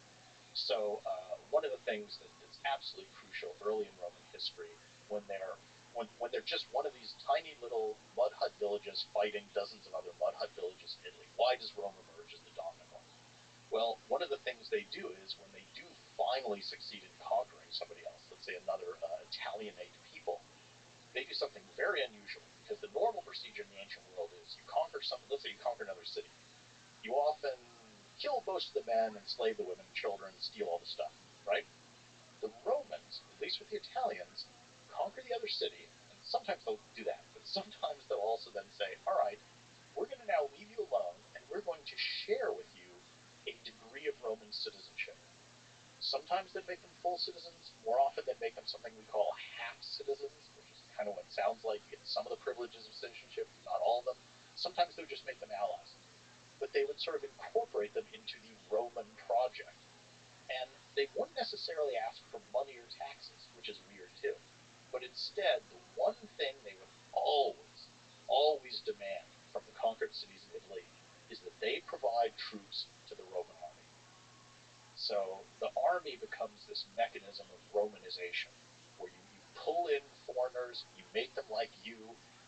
So one of the things that's absolutely crucial early in Roman history, when they're just one of these tiny little mud hut villages fighting dozens of other mud hut villages in Italy. Why does Rome emerge as the dominant one? Well, one of the things they do is when they do finally succeed in conquering somebody else, let's say another Italianate people, they do something very unusual, because the normal procedure in the ancient world is you conquer something, let's say you conquer another city. You often kill most of the men, enslave the women and children, steal all the stuff, right? The Romans, at least with the Italians, conquer the other city, and sometimes they'll do that, but sometimes they'll also then say, all right, we're going to now leave you alone, and we're going to share with you a degree of Roman citizenship. Sometimes they make them full citizens. More often they make them something we call half citizens, which is kind of what it sounds like. You get some of the privileges of citizenship, not all of them. Sometimes they would just make them allies. But they would sort of incorporate them into the Roman project. And they wouldn't necessarily ask for money or taxes, which is weird too. But instead, the one thing they would always demand from the conquered cities in Italy is that they provide troops to the Roman army. So the army becomes this mechanism of Romanization, where you pull in foreigners, you make them like you,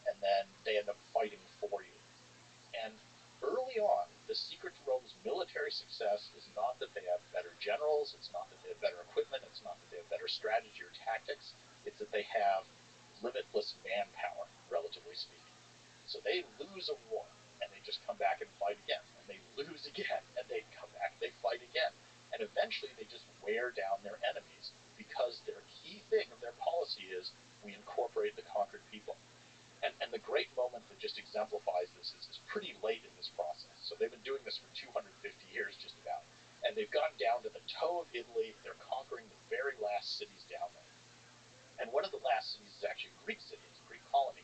and then they end up fighting for you. And early on, the secret to Rome's military success is not that they have better generals, it's not that they have better equipment, it's not that they have better strategy or tactics, it's that they have limitless manpower, relatively speaking. So they lose a war, and they just come back and fight again, and they lose again, and they come back, they fight again. And eventually they just wear down their enemies, because their key thing of their policy is, we incorporate the conquered people. And the great moment that just exemplifies this is pretty late in this process. So they've been doing this for 250 years, just about. And they've gotten down to the toe of Italy. They're conquering the very last cities down there. And one of the last cities is actually a Greek city. It's a Greek colony.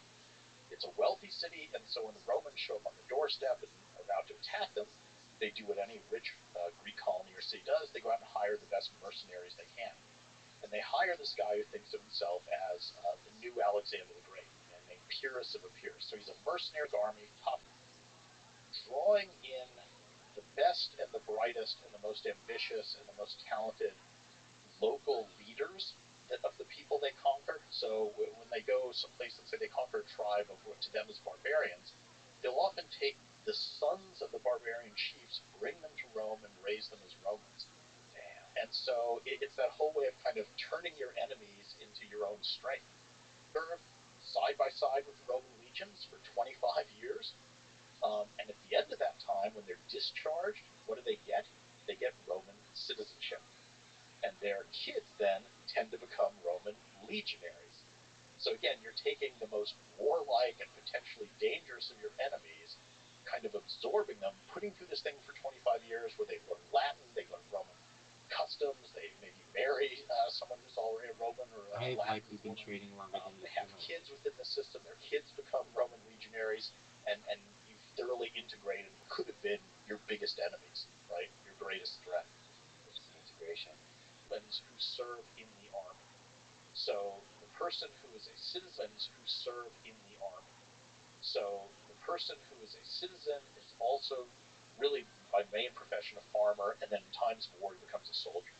It's a wealthy city, and so when the Romans show up on the doorstep and are about to attack them, they do what any rich Greek colony or city does. They go out and hire the best mercenaries they can. And they hire this guy who thinks of himself as the new Alexander the Great, named Pyrrhus of Epirus. So he's a mercenary army, tough, drawing in the best and the brightest and the most ambitious and the most talented local leaders of the people they conquer. So when they go someplace, let's say they conquer a tribe of what to them is barbarians, they'll often take the sons of the barbarian chiefs, bring them to Rome, and raise them as Romans. And so it's that whole way of kind of turning your enemies into your own strength. They're side by side with the Roman legions for 25 years. And at the end of that time, when they're discharged, what do they get? They get Roman citizenship. And their kids then tend to become Roman legionaries. So again, you're taking the most warlike and potentially dangerous of your enemies, kind of absorbing them, putting through this thing for 25 years where they learn Latin, they learn Roman customs. They maybe marry someone who's already a Roman or a I've Latin likely been woman. trading longer than They you have know. kids within the system. Their kids become Roman legionaries, and you've thoroughly integrated what could have been your biggest enemies, right? Your greatest threat. Integration. Who serve in the army. So the person who is a citizen who serve in the army. So the person who is a citizen is also really by main profession a farmer, and then in times of war he becomes a soldier.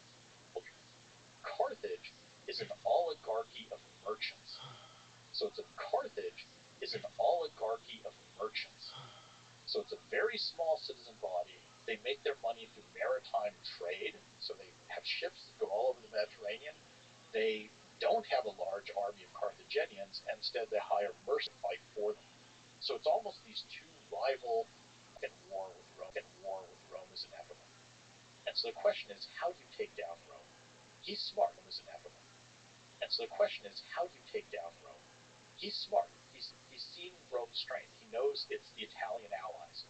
Carthage is an oligarchy of merchants. So it's Carthage is an oligarchy of merchants. So it's a very small citizen body. They make their money through maritime trade. So they have ships that go all over the Mediterranean. They don't have a large army of Carthaginians, and instead they hire mercenaries to fight for them. So it's almost these two rival and war with Rome is inevitable. And so the question is, how do you take down Rome? He's smart, Rome is inevitable. And so the question is, how do you take down Rome? He's smart. He's seen Rome's strength. He knows it's the Italian allies.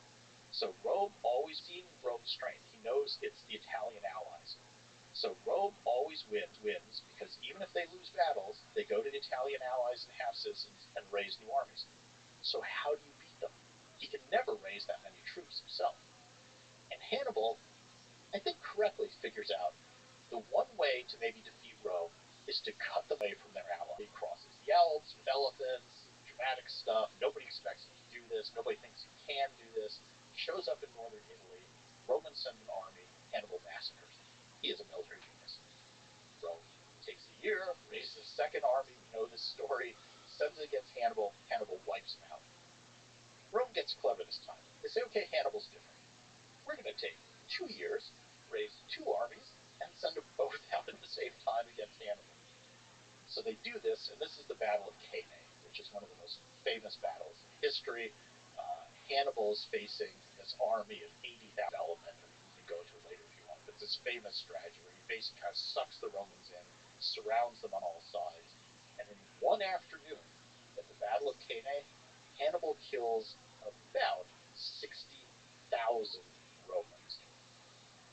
So Rome always seen Rome's strength. He knows it's the Italian allies. So Rome always wins because even if they lose battles, they go to the Italian allies and half-citizens and raise new armies. So how do you beat them? He can never raise that many troops himself. And Hannibal, I think correctly, figures out the one way to maybe defeat Rome is to cut them away from their ally. He crosses the Alps with elephants, dramatic stuff. Nobody expects him to do this. Nobody thinks he can do this. He shows up in northern Italy. Romans send an army. Hannibal massacres them. He is a military genius. Rome takes a year, raises a second army. We know this story. Sends it against Hannibal. Hannibal wipes him out. Rome gets clever this time. They say, okay, Hannibal's different. We're going to take 2 years, raise 2 armies, and send them both out at the same time against Hannibal. So they do this, and this is the Battle of Cannae, which is one of the most famous battles in history. Hannibal is facing this army of 80,000 element. We can go into it later if you want, but this famous strategy where he basically kind of sucks the Romans in, surrounds them on all sides, and in one afternoon, at the Battle of Cannae, Hannibal kills about 60,000 Romans.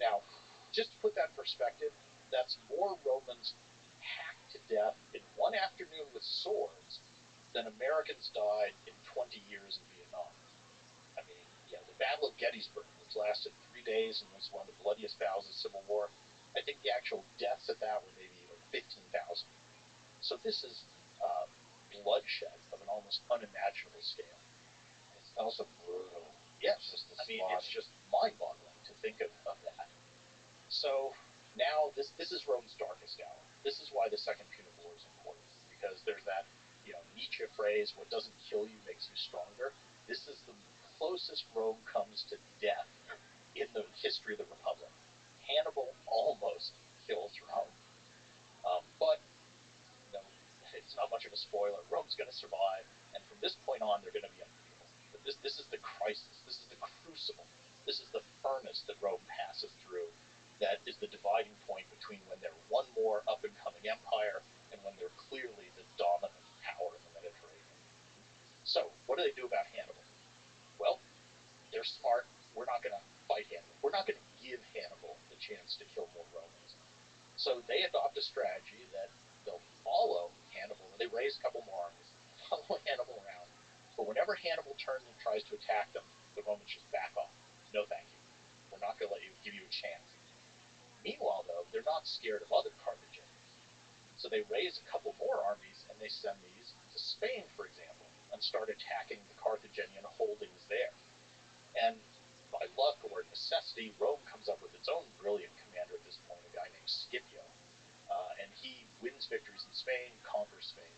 Now, just to put that in perspective, that's more Romans hacked to death in one afternoon with swords than Americans died in 20 years in Vietnam. I mean, the Battle of Gettysburg, which lasted 3 days and was one of the bloodiest battles of the Civil War, I think the actual deaths at that were maybe 15,000. So this is bloodshed of an almost unimaginable scale. It's also brutal. Yes, it's just mind-boggling to think of that. So now this is Rome's darkest hour. This is why the Second Punic War is important, because there's that Nietzsche phrase, what doesn't kill you makes you stronger. This is the closest Rome comes to death in the history of the Republic. Hannibal almost kills Rome. But it's not much of a spoiler. Rome's going to survive, and from this point on, they're going to be unbeatable. But this is the crisis. This is the crucible. This is the furnace that Rome passes through. That is the dividing point between when they're one more up-and-coming empire and when they're clearly the dominant power in the Mediterranean. So, what do they do about Hannibal? Well, they're smart. We're not going to fight Hannibal. We're not going to give Hannibal the chance to kill more Romans. So they adopt a strategy that they'll follow Hannibal. They raise a couple more armies, follow Hannibal around. But whenever Hannibal turns and tries to attack them, the Romans just back off. No, thank you. We're not going to give you a chance. Meanwhile, though, they're not scared of other Carthaginians. So they raise a couple more armies, and they send these to Spain, for example, and start attacking the Carthaginian holdings there. And by luck or necessity, Rome comes up with its own brilliant commander at this point, a guy named Scipio. And he wins victories in Spain, conquers Spain.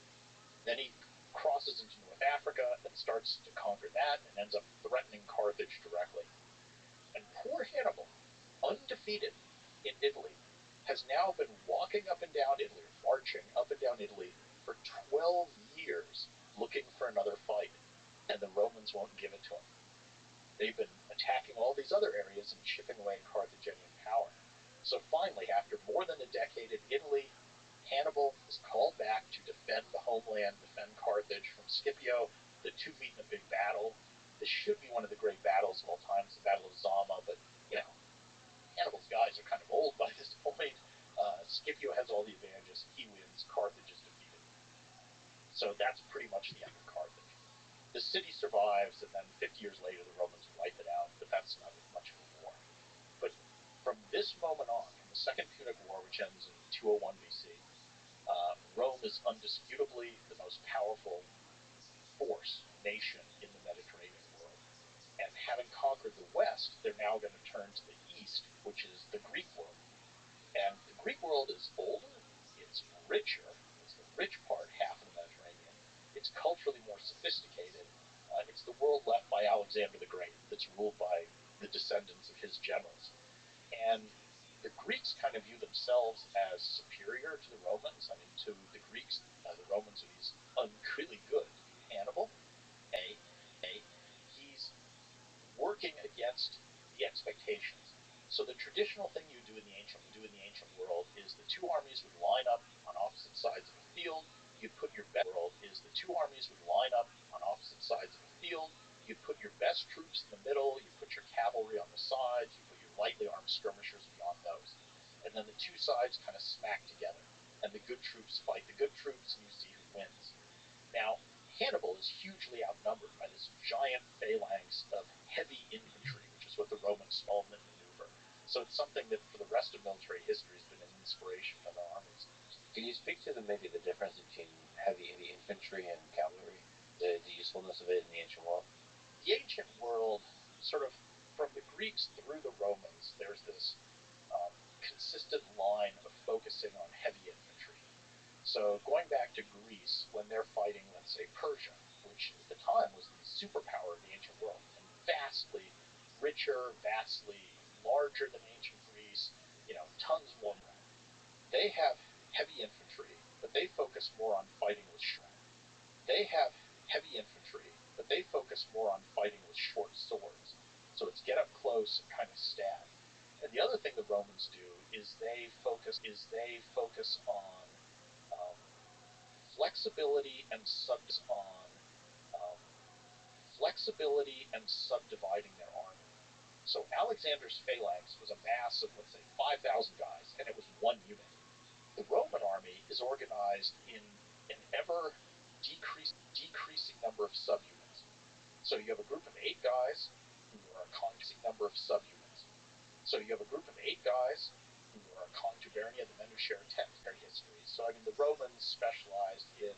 Then he crosses into North Africa and starts to conquer that and ends up threatening Carthage directly. And poor Hannibal, undefeated in Italy, has now been walking up and down Italy, marching up and down Italy for 12 years looking for another fight, and the Romans won't give it to him. They've been attacking all these other areas and chipping away Carthaginian power. So finally, after more than a decade in Italy, Hannibal is called back to defend the homeland, defend Carthage from Scipio. The two meet in a big battle. This should be one of the great battles of all time. It's the Battle of Zama, but Hannibal's guys are kind of old by this point. Scipio has all the advantages. He wins. Carthage is defeated. So that's pretty much the end of Carthage. The city survives, and then 50 years later, the Romans wipe it out. But that's not much of a war. But from this moment on, from the Second Punic War, which ends in 201 BC, Rome is undisputably the most powerful nation in the Mediterranean world. And having conquered the West, they're now going to turn to the East, which is the Greek world. And the Greek world is older, it's richer, it's the rich part, half of the Mediterranean, it's culturally more sophisticated, it's the world left by Alexander the Great that's ruled by the descendants of his generals. And the Greeks kind of view themselves as superior to the Romans. I mean, to the Greeks, the Romans are these really good. Hannibal, he's working against the expectations. So the traditional thing you do in the ancient world is the two armies would line up on opposite sides of the field. You'd put your best You'd put your best troops in the middle. You put your cavalry on the sides. You put your lightly armed skirmishers beyond those. And then the two sides kind of smack together. And the good troops fight the good troops, and you see who wins. Now, Hannibal is hugely outnumbered by this giant phalanx of heavy infantry, which is what the Romans call the maneuver. So it's something that for the rest of military history has been an inspiration for their armies. Can you speak to maybe the difference between heavy infantry and cavalry, the usefulness of it in the ancient world? The ancient world, sort of from the Greeks through the Romans, there's this consistent line of focusing on heavy infantry. So going back to Greece, when they're fighting, let's say, Persia, which at the time was the superpower of the ancient world, and vastly richer, vastly larger than ancient Greece, tons more. They have heavy infantry, but they focus more on fighting with short swords. So it's get up close and kind of stab. And the other thing the Romans do is they focus on flexibility and subdividing their army. So Alexander's phalanx was a mass of, let's say, 5,000 guys, and it was one unit. The Roman army is organized in an ever decreasing number of subunits. So you have a group of 8 guys who are a decreasing number of subunits. So you have a group of 8 guys who are Hibernia, the men who share text, their history. So I mean, the Romans specialized in.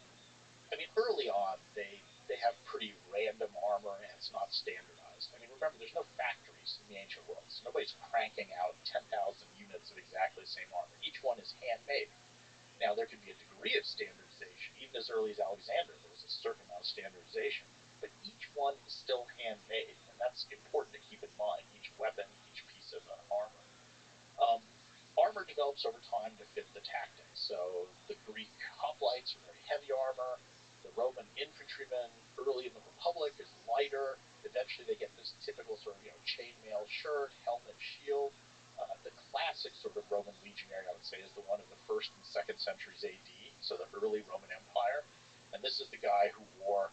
I mean, early on they have pretty random armor and it's not standardized. I mean, remember, there's no factories in the ancient world, so nobody's cranking out 10,000 units of exactly the same armor. Each one is handmade. Now, there could be a degree of standardization. Even as early as Alexander, there was a certain amount of standardization. But each one is still handmade, and that's important to keep in mind, each weapon, each piece of armor. Armor develops over time to fit the tactics. So the Greek hoplites are very heavy armor. The Roman infantrymen early in the Republic is lighter. Eventually they get this typical sort of chainmail shirt, helmet, shield. The classic sort of Roman legionary, I would say, is the one of the 1st and 2nd centuries AD, so the early Roman Empire. And this is the guy who wore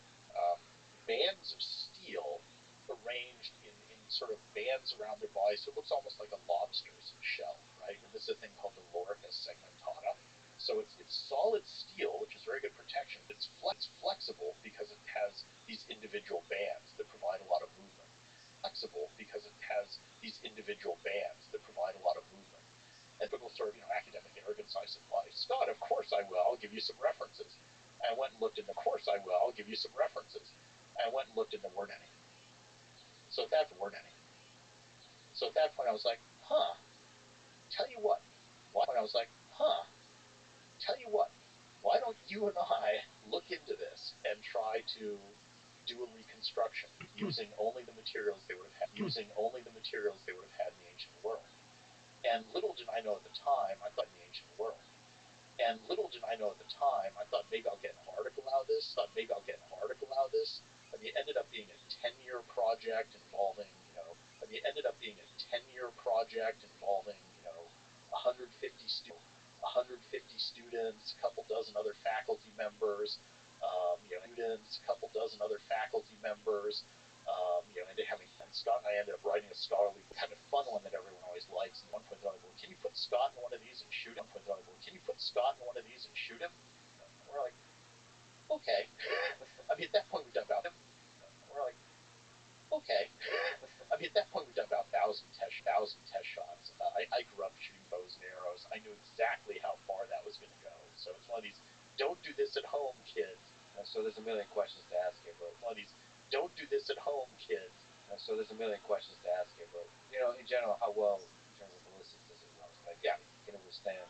bands of steel arranged in sort of bands around their body, so it looks almost like a lobster's shell, right? And this is a thing called the lorica segmentata. So it's solid steel, which is very good protection. It's flexible because it has these individual bands that provide a lot of movement. And typical sort of academic arrogance, I said, "Why, Scott? Of course I will. I'll give you some references." And I went and looked in the course I will. I'll give you some references. And I went and looked in the word any. So at that point, I was like, tell you what. Why don't you and I look into this and try to do a reconstruction using only the materials they would have had in the ancient world? And little did I know at the time, I thought maybe I'll get an article out of this. And it ended up being a 10-year project involving 150 students, a couple dozen other faculty members, ended having Scott and I ended up writing a scholarly, kind of fun one that everyone always likes. And at one point they're like, well, can you put Scott in one of these and shoot him? And we're like, okay. I mean, at that point we've done about him. And we're like, okay. I mean, at that point we've done about 1,000 test shots. I grew up shooting bows and arrows. I knew exactly how far that was going to go. So it's one of these, don't do this at home, kids. So there's a million questions to ask here, but One of these, don't do this at home, kids. so there's a million questions to ask here, but in general, how well, in terms of ballistics, does it work? Like, Yeah. can it withstand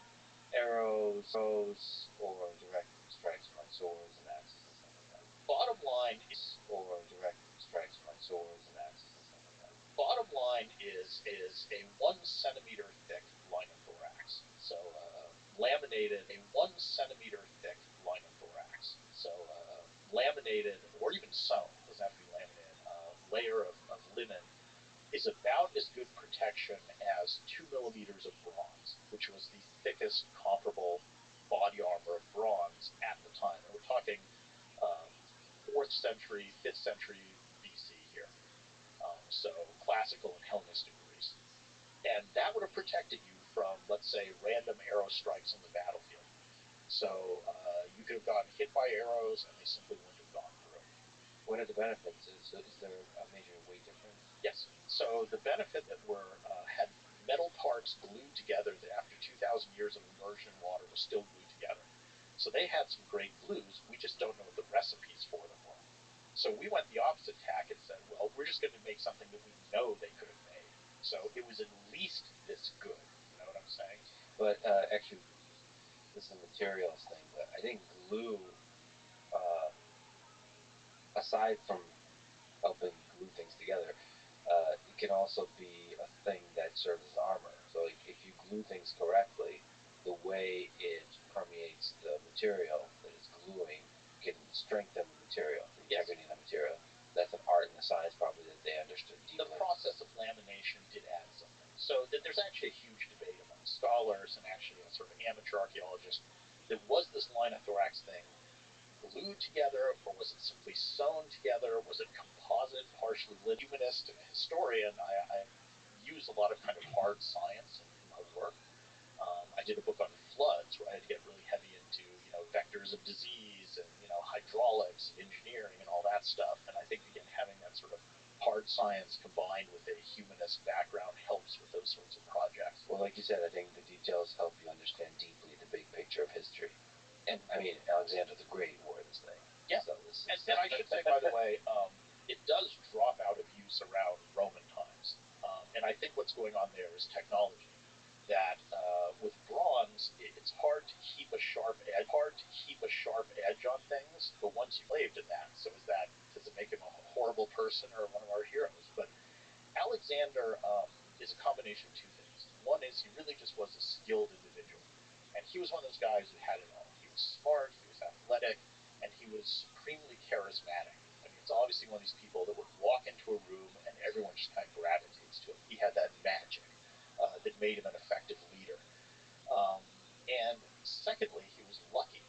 arrows, or direct strikes from swords and axes and stuff like that? Bottom line is, Or direct strikes from swords and axes and stuff like that. bottom line is a 1 centimeter thick line of thorax. So laminated, a 1 centimeter thick line of thorax. So laminated, or even sewn, doesn't have to be laminated, layer of linen is about as good protection as 2 millimeters of bronze, which was the thickest comparable body armor of bronze at the time. And we're talking 4th century, 5th century BC here. So classical and Hellenistic Greece. And that would have protected you from, let's say, random arrow strikes on the battlefield. So you could have gotten hit by arrows and they simply wouldn't have gone through. What are the benefits? Is there a major weight difference? Yes. So the benefit that had metal parts glued together that after 2,000 years of immersion in water were still glued together. So they had some great glues. We just don't know what the recipes for them were. So we went the opposite tack and said, well, we're just going to make something that we know they could have made. So it was at least this good. You know what I'm saying? But actually, this is a materials thing, but I think glue, aside from helping glue things together, it can also be a thing that serves as armor. So like, if you glue things correctly, the way it permeates the material that it's gluing can strengthen the material, the integrity of the material. That's an art and a science probably that they understood deeply. The process of lamination did add something. So there's actually a huge debate among scholars and actually a sort of amateur archaeologist that was this line of thorax thing glued together, or was it simply sewn together? Was it composite, partially lit? Humanist and historian, I use a lot of kind of hard science in my work. I did a book on floods where I had to get really heavy into, vectors of disease and, hydraulics and engineering and all that stuff. And I think, again, having that sort of hard science combined with a humanist background helps with those sorts of projects. Well, like you said, I think the details help you understand deeply the big picture of history. And, I mean, Alexander the Great wore this thing. Yeah. So And I should say, by the way, it does drop out of use around Roman times. And I think what's going on there is technology. That with bronze, it's hard to keep a sharp edge on things. But once you've slaved at that, so does it make him a horrible person or one of our heroes? But Alexander is a combination of two things. One is he really just was a skilled individual. And he was one of those guys who had it all. He was smart, he was athletic, and he was supremely charismatic. I mean, it's obviously one of these people that would walk into a room and everyone just kind of gravitates to him. He had that magic that made him an effective leader. And secondly, he was lucky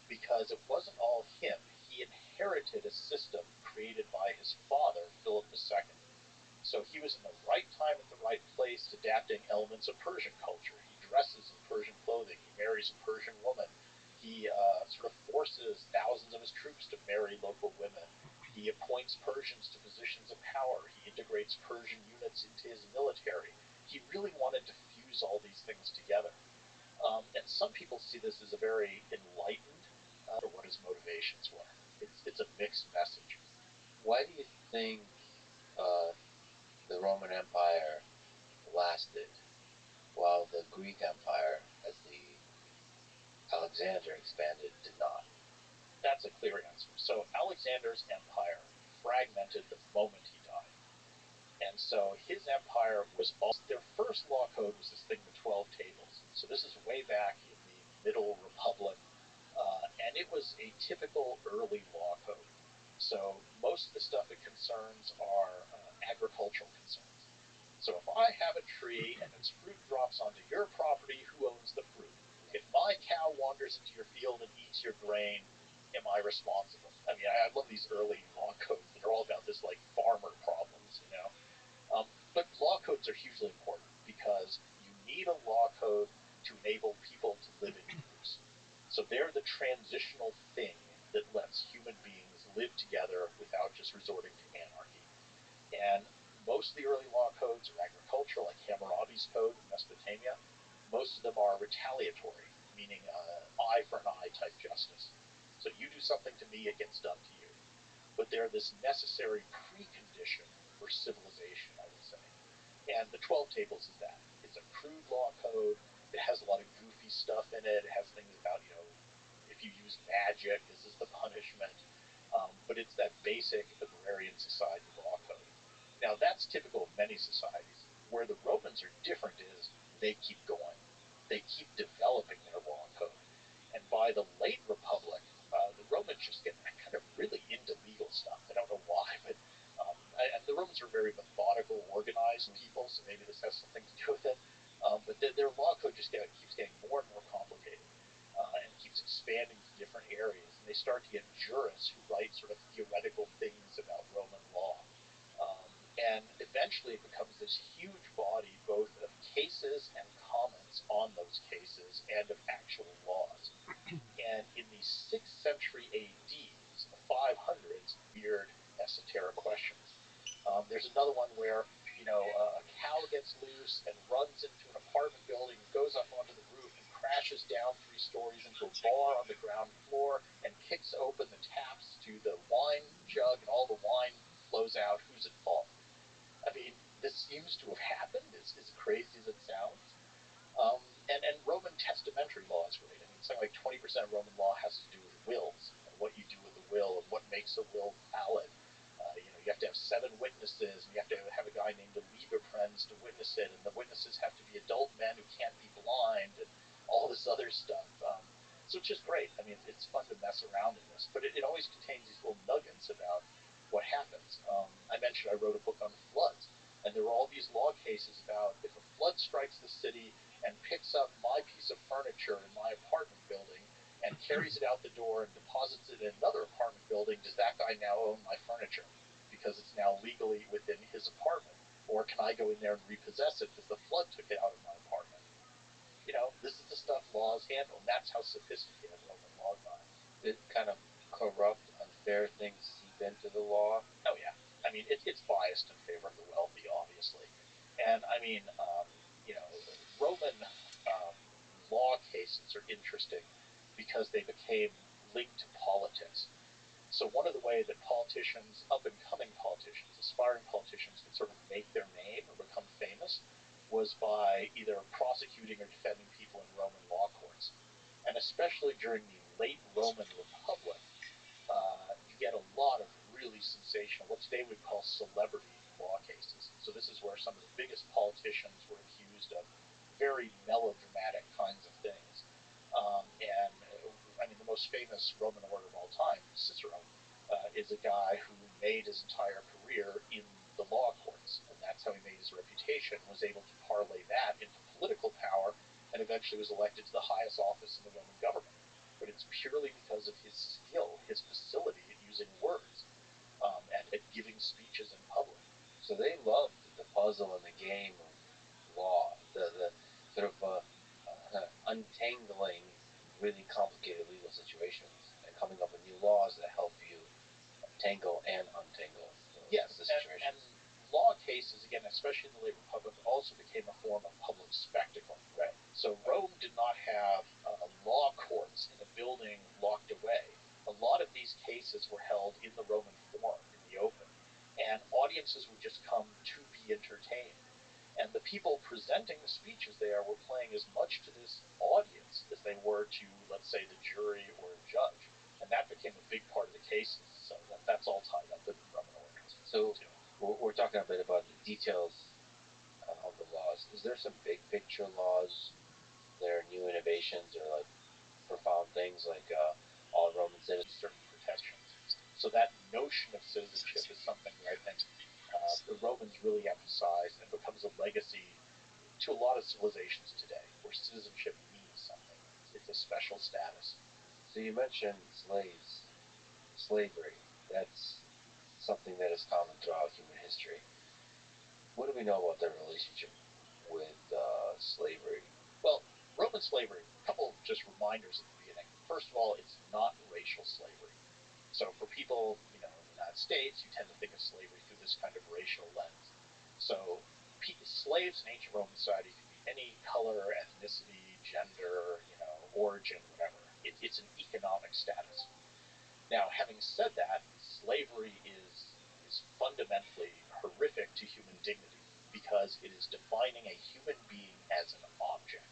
because it wasn't all him. He inherited a system created by his father, Philip II. So he was in the right time at the right place, adapting elements of Persian culture. He dresses in Persian clothing. He marries a Persian woman. He sort of forces thousands of his troops to marry local women. He appoints Persians to positions of power. He integrates Persian units into his military. He really wanted to fuse all these things together. And some people see this as a very enlightened, or what his motivations were. It's a mixed message. why do you think the Roman Empire lasted while the Greek Empire, as the Alexander expanded, did not? That's a clear answer. So Alexander's empire fragmented the moment he died. And so his empire was their first law code was this thing, the 12 tables. So this is way back in the Middle Republic, and it was a typical early law code. So most of the stuff it concerns are agricultural concerns. So if I have a tree and its fruit drops onto your property, who owns the fruit? If my cow wanders into your field and eats your grain, am I responsible? I mean, I love these early law codes that are all about this, like, farmer problems, resorting to anarchy. And most of the early law codes are agricultural, like Hammurabi's code in Mesopotamia. Most of them are retaliatory, meaning eye for an eye type justice. So you do something to me, it gets done to you. But they're this necessary precondition for civilization, I would say. And the 12 Tables is that. It's a crude law code. It has a lot of goofy stuff in it. It has things about, if you use magic, this is the punishment. But it's that basic agrarian society law code. Now, that's typical of many societies. Where the Romans are different is they keep going. They keep developing their law code. And by the late Republic, the Romans just get kind of really into legal stuff. I don't know why, but and the Romans are very methodical, organized people, so maybe this has something to do with it. But their law code just keeps getting more and more complicated, and keeps expanding to different areas. And they start to get jurists who write sort of theoretical things about Roman law. And eventually it becomes this huge body both of cases and comments on those cases and of actual laws. And in the 6th century AD, so the 500s, weird esoteric questions. There's another one where, a cow gets loose and runs into an apartment building, goes up onto the roof and crashes down 3 stories into a bar on the ground floor and kicks open the taps to the wine jug and all the wine flows out. Who's at fault? I mean, this seems to have happened, as crazy as it sounds. And Roman testamentary law is great. I mean, something like 20% of Roman law has to do with wills and what you do with the will and what makes a will valid. You have to have 7 witnesses, and you have to have a guy named a Lieberprinz to witness it, and the witnesses have to be adult men who can't be blind, and all this other stuff. So it's just great. I mean, it's fun to mess around in this, but it always contains these little nuggets about what happens. I mentioned I wrote a book on floods, and there were all these law cases about if a flood strikes the city and picks up my piece of furniture in my apartment building and carries it out the door and deposits it in another apartment building, does that guy now own my furniture because it's now legally within his apartment? Or can I go in there and repossess it because the flood took it out of my apartment? This is the stuff laws handle, and that's how sophisticated Roman law got. It kind of corrupt, unfair things seep into the law. Oh, yeah. I mean, it's biased in favor of the wealthy, obviously. And, I mean, Roman law cases are interesting because they became linked to politics. So one of the ways that politicians, up-and-coming politicians, aspiring politicians, could sort of make their name or become famous was by either prosecuting or defending people in Roman law courts. And especially during the late Roman Republic, you get a lot of really sensational, what today we'd call celebrity law cases. So this is where some of the biggest politicians were accused of very melodramatic kinds of things. I mean, the most famous Roman orator of all time, Cicero, is a guy who made his entire career in the law courts, and that's how he made his reputation, was able to parlay that into political power, and eventually was elected to the highest office in the Roman government. But it's purely because of his skill, his facility at using words, at giving speeches in public. So they loved the puzzle and the game of law, the sort of untangling really complicated legal situations and coming up with new laws that help you tangle and untangle the situations. And law cases, again, especially in the late Republic, also became a form of public spectacle. Right. So Rome did not have law courts in a building locked away. A lot of these cases were held in the Roman Forum, in the open, and audiences would just come to be entertained. And the people presenting the speeches there were playing as much to this audience as they were to, let's say, the jury or a judge. And that became a big part of the cases. So that's all tied up in the Roman ordinance. So we're talking a bit about the details of the laws. Is there some big picture laws? There are new innovations or like profound things like all Roman citizens? Certain protections. So that notion of citizenship is something that I think the Romans really emphasized and becomes a legacy to a lot of civilizations today, where citizenship means something. It's a special status. So you mentioned slavery. That's something that is common throughout human history. What do we know about their relationship with slavery? Well, Roman slavery, a couple of just reminders at the beginning. First of all, it's not racial slavery. So for people, United States, you tend to think of slavery through this kind of racial lens. So slaves in ancient Roman society could be any color, ethnicity, gender, origin, whatever. It's an economic status. Now, having said that, slavery is fundamentally horrific to human dignity because it is defining a human being as an object.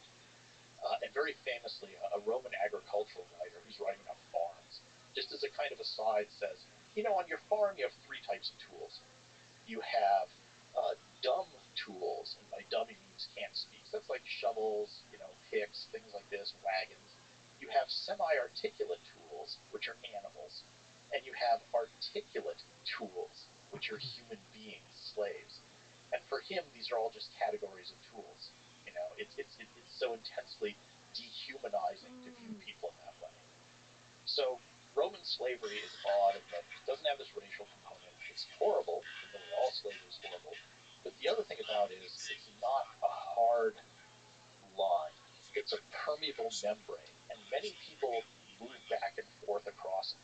And very famously, a Roman agricultural writer who's writing about farms, just as a kind of aside, says, on your farm you have three types of tools. You have dumb tools, and by dumb he means can't speak. So that's like shovels, picks, things like this, wagons. You have semi-articulate tools, which are animals, and you have articulate tools, which are human beings, slaves. And for him, these are all just categories of tools. It's so intensely dehumanizing to view people in that way. So Roman slavery is odd in that it doesn't have this racial component. It's horrible, really all slavery is horrible. But the other thing about it is it's not a hard line. It's a permeable membrane, and many people move back and forth across it.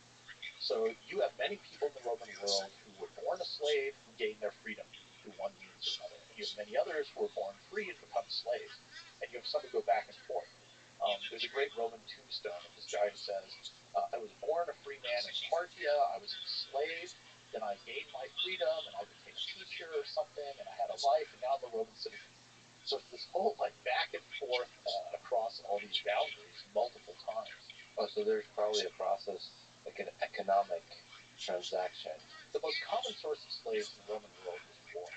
So you have many people in the Roman world who were born a slave who gained their freedom through one means or another. And you have many others who were born free and become slaves. And you have some who go back and forth. There's a great Roman tombstone of this guy who says, I was born a free man in Parthia, I was enslaved, then I gained my freedom, and I became a teacher or something, and I had a life, and now I'm a Roman citizen. So it's this whole back and forth across all these boundaries multiple times. Oh, so there's probably a process, like an economic transaction. The most common source of slaves in the Roman world was war.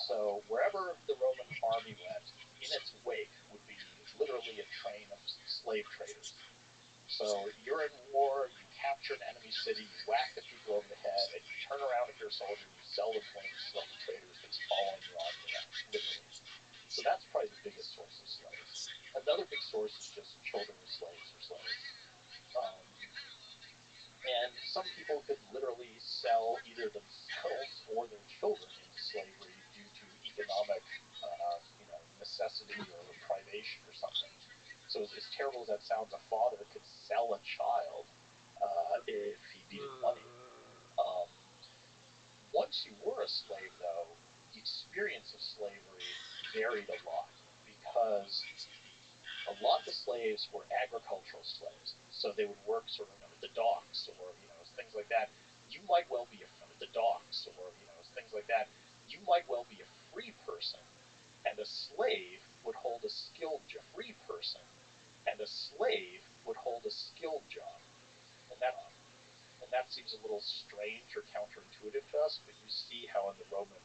So wherever the Roman army went, in its wake would be literally a train of slave traders. So you're in war, you capture an enemy city, you whack the people over the head, and you turn around if you're a soldier and you sell them to one of these slave traders that's following your army around, literally. So that's probably the biggest source of slaves. Another big source is just children of slaves or slaves. And some people could literally sell either themselves or their children into slavery due to economic, necessity or privation or something. So as terrible as that sounds, a father could sell a child if he needed money. Once you were a slave, though, the experience of slavery varied a lot because a lot of the slaves were agricultural slaves, so they would work sort of at the docks or things like that. You might well be at the docks or things like that. You might well be a free person, and a slave would hold a skilled job. Free person, and a slave would hold a skilled job, and that seems a little strange or counterintuitive to us, but you see how in the Roman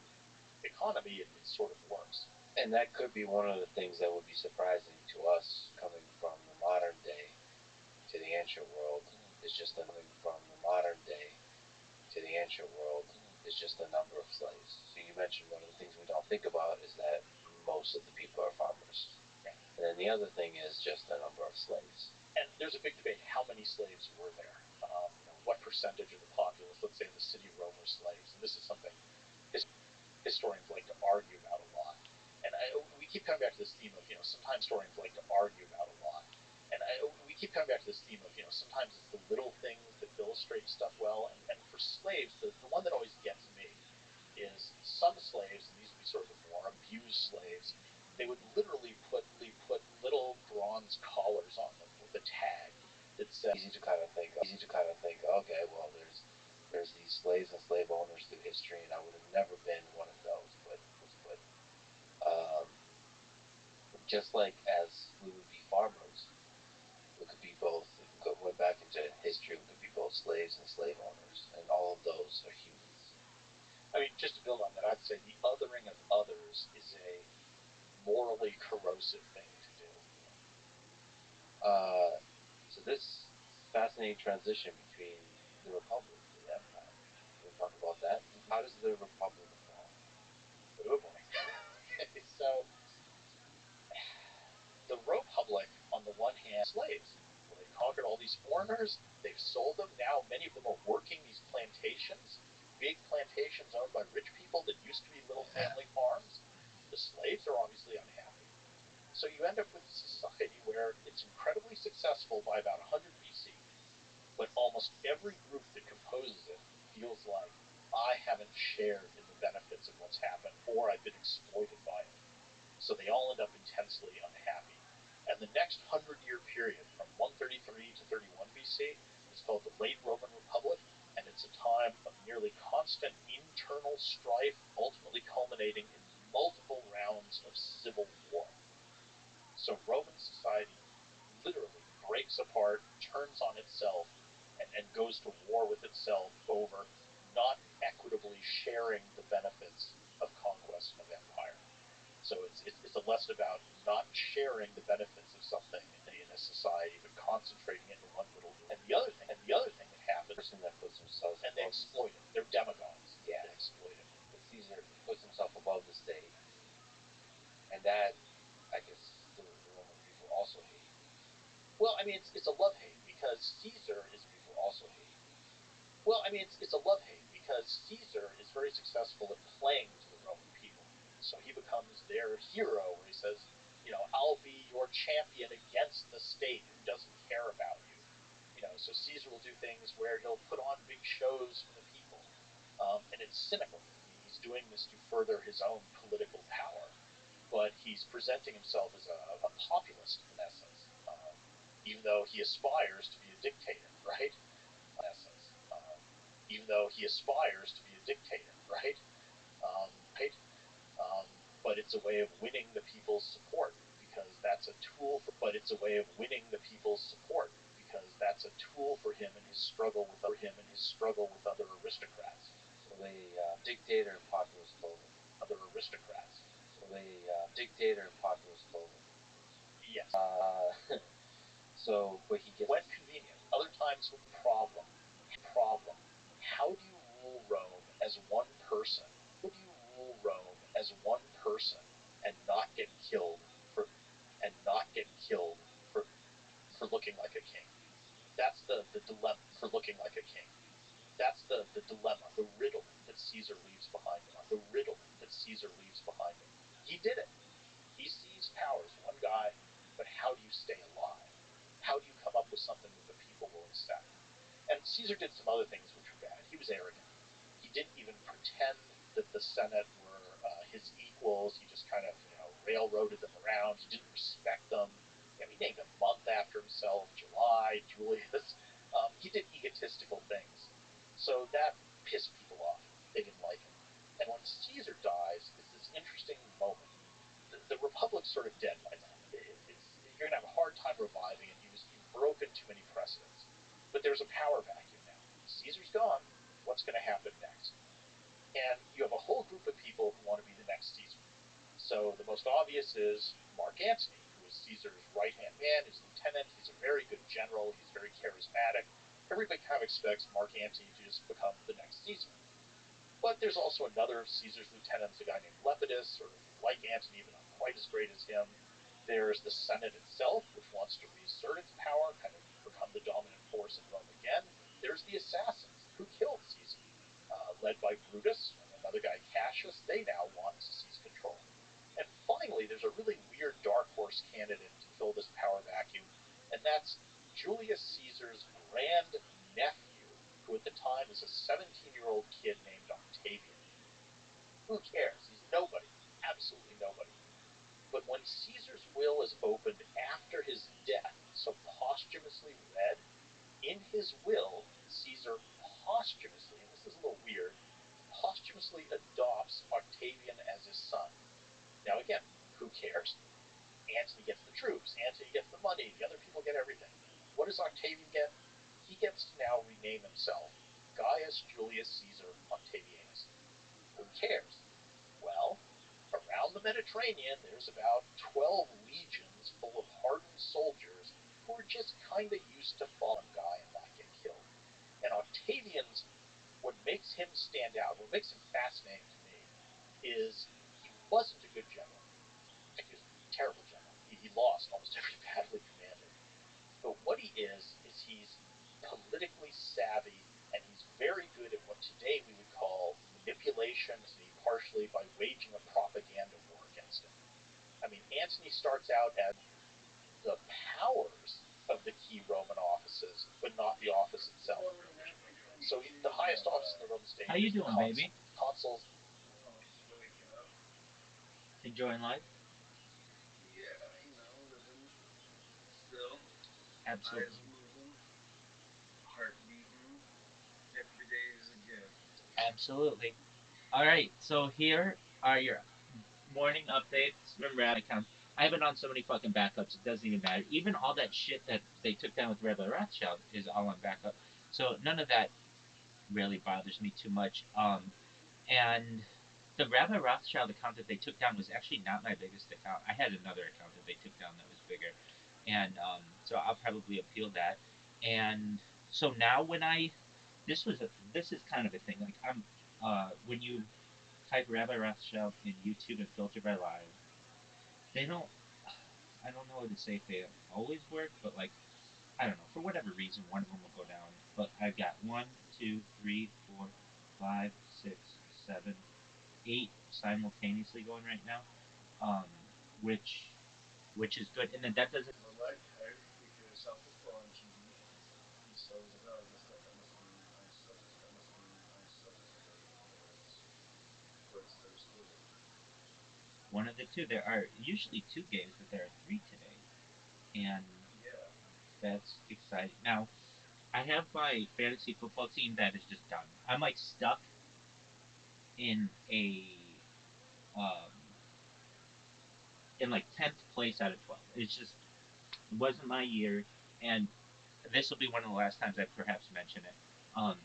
economy it sort of works. And that could be one of the things that would be surprising to us coming from the modern day to the ancient world is just the number of slaves. So you mentioned one of the things we don't think about is that most of the people are farmers. Yeah. And then the other thing is just the number of slaves. And there's a big debate how many slaves were there. What percentage of the populace, let's say in the city of Rome, were slaves. And this is something historians like to argue about a lot. And we keep coming back to this theme of, sometimes historians like to argue about a lot. And we keep coming back to this theme of, sometimes it's the little things that illustrate stuff well. And for slaves, the one that always gets me is some slaves, and these would be sort of the more abused slaves, they would literally put little bronze collars on them with a tag that says, easy to kind of think, okay, well, there's these slaves and slave owners through history, and I would have never been one of those, but just like as we would be farmers, we could be both. If we went back into history, we could be both slaves and slave owners, and all of those are humans. I mean, just to build on that, I'd say the othering of others is a morally corrosive thing to do. So this fascinating transition between the Republic and the Empire. Can we talk about that? How does the Republic fall? Oh boy. So, the Republic, on the one hand, slaves. Well, they've conquered all these foreigners, they've sold them, now many of them are working these plantations, big plantations owned by rich people that used to be little family farms. The slaves are obviously unhappy. So you end up with a society where it's incredibly successful by about 100 BC, but almost every group that composes shared in the benefits of what's happened, or I've been exploited by it. So they all end up intensely unhappy. And the next 100-year period, from 133 to 31 BC, is called the Late Roman Republic, and it's a time of nearly constant internal strife, ultimately culminating in multiple rounds of civil war. So Roman society literally breaks apart, turns on itself, and goes to war with itself over not equitably sharing the benefits of conquest and of empire. So it's a lesson about not sharing the benefits of something in a society, but concentrating it in one little group. And the other thing that happens, The person that puts themselves and they exploit it. They're demagogues. Yeah. They exploit it. But Caesar puts himself above the state, and that, I guess, the Roman people also hate. Well, I mean, it's a love-hate, because Caesar is People also hate. Well, I mean, it's a love-hate, because Caesar is very successful at playing to the Roman people. So he becomes their hero, where he says, I'll be your champion against the state who doesn't care about you. So Caesar will do things where he'll put on big shows for the people. And it's cynical. I mean, he's doing this to further his own political power, but he's presenting himself as a populist, in essence, even though he aspires to be a dictator, right? Even though he aspires to be a dictator, right? But it's a way of winning the people's support, because that's a tool for. But it's a way of winning the people's support, because that's a tool for him in his struggle with other aristocrats. So the dictator and populist told him. Other aristocrats. So the dictator and populist told him. Yes. But he gets. When convenient. Other times, problem. How do you rule Rome as one person? How do you rule Rome as one person and not get killed for looking like a king? That's the dilemma for looking like a king. That's the dilemma, the riddle that Caesar leaves behind him. He did it. He seized power as one guy, but how do you stay alive? How do you come up with something that the people will accept? And Caesar did some other things which were bad. He was arrogant. He didn't even pretend that the Senate were his equals. He just kind of, railroaded them around. He didn't respect them. He named a month after himself, July, Julius. He did egotistical things. So that pissed people off. They didn't like him. And when Caesar dies, it's this interesting moment. The Republic's sort of dead by then. You're going to have a hard time reviving it. You've broken too many precedents. But there's a power vacuum now. Caesar's gone. What's going to happen next? And you have a whole group of people who want to be the next Caesar. So the most obvious is Mark Antony, who is Caesar's right-hand man, his lieutenant. He's a very good general. He's very charismatic. Everybody kind of expects Mark Antony to just become the next Caesar. But there's also another of Caesar's lieutenants, a guy named Lepidus, sort of like Antony, but not quite as great as him. There's the Senate itself, which wants to reassert its power, kind of become the dominant force in Rome again. There's the assassins who killed Caesar, led by Brutus and another guy, Cassius. They now want to seize control. And finally, there's a really weird dark horse candidate to fill this power vacuum, and that's Julius Caesar's grand nephew, who at the time was a 17-year-old kid named Octavian. Who cares? He's nobody. Absolutely nobody. But when Caesar's will is opened after his death, so posthumously read, in his will, Caesar posthumously, and this is a little weird, posthumously adopts Octavian as his son. Now again, who cares? Antony gets the troops, Antony gets the money, the other people get everything. What does Octavian get? He gets to now rename himself Gaius Julius Caesar Octavianus. Who cares? Well, around the Mediterranean, there's about 12 legions full of hardened soldiers who are just kind of used to following a guy and not get killed. And Octavian's, what makes him stand out, what makes him fascinating to me, is he wasn't a good general. He was a terrible general. He lost almost every battle he commanded. But what he is he's politically savvy, and he's very good at what today we would call manipulation, partially by waging a propaganda war against him. I mean, Antony starts out as the powers of the key Roman offices, but not the office itself. So the highest office in the Roman state. How you doing, baby? consoles. Oh, just waking up. Enjoying life? Yeah, living still. Absolutely. Eyes moving, heart beating. Every day is a gift. Absolutely. All right. So here are your morning updates from Radicom. I have it on so many fucking backups, it doesn't even matter. Even all that shit that they took down with Rabbi Rothschild is all on backup. So none of that really bothers me too much. And the Rabbi Rothschild account that they took down was actually not my biggest account. I had another account that they took down that was bigger, and so I'll probably appeal that. And so now when I this is kind of a thing. Like when you type Rabbi Rothschild in YouTube and filter by live, they don't. I don't know what to say if they always work, but like I don't know, for whatever reason, one of them will go down. But I've got one, two, three, four, five, six, seven, eight simultaneously going right now, um, which which is good. And then that doesn't. The like, how do you keep yourself before on TV? And so I was like, oh, I guess that must mean that must mean I suck today, or it's Thanksgiving. One of the two. There are usually two games, but there are three today, and Yeah. that's exciting. Now I have my fantasy football team that is just done. I'm like stuck in a um, in like 10th place out of 12. It's just it wasn't my year, and this will be one of the last times I perhaps mention it. Um,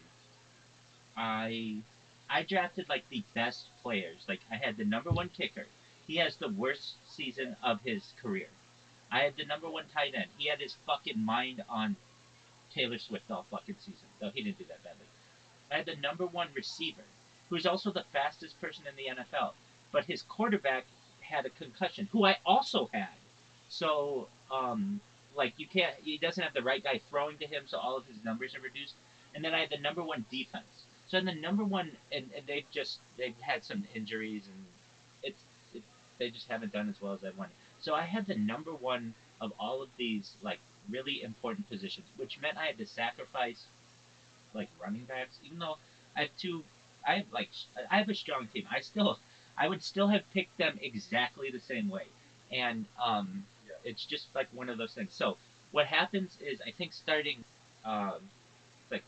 I I drafted like the best players. Like I had the number one kicker. He has the worst season of his career. I had the number one tight end. He had his fucking mind on Taylor Swift all fucking season, though he didn't do that badly. I had the number one receiver, who's also the fastest person in the NFL, but his quarterback had a concussion, who I also had. So, like you can't, he doesn't have the right guy throwing to him, so all of his numbers are reduced. And then I had the number one defense. So in the number one, and they've had some injuries, and it's it, they just haven't done as well as I wanted. So I had the number one of all of these like really important positions, which meant I had to sacrifice like running backs, even though I have two, I have like I have a strong team. I would still have picked them exactly the same way, and Yeah. it's just like one of those things. So what happens is I think starting like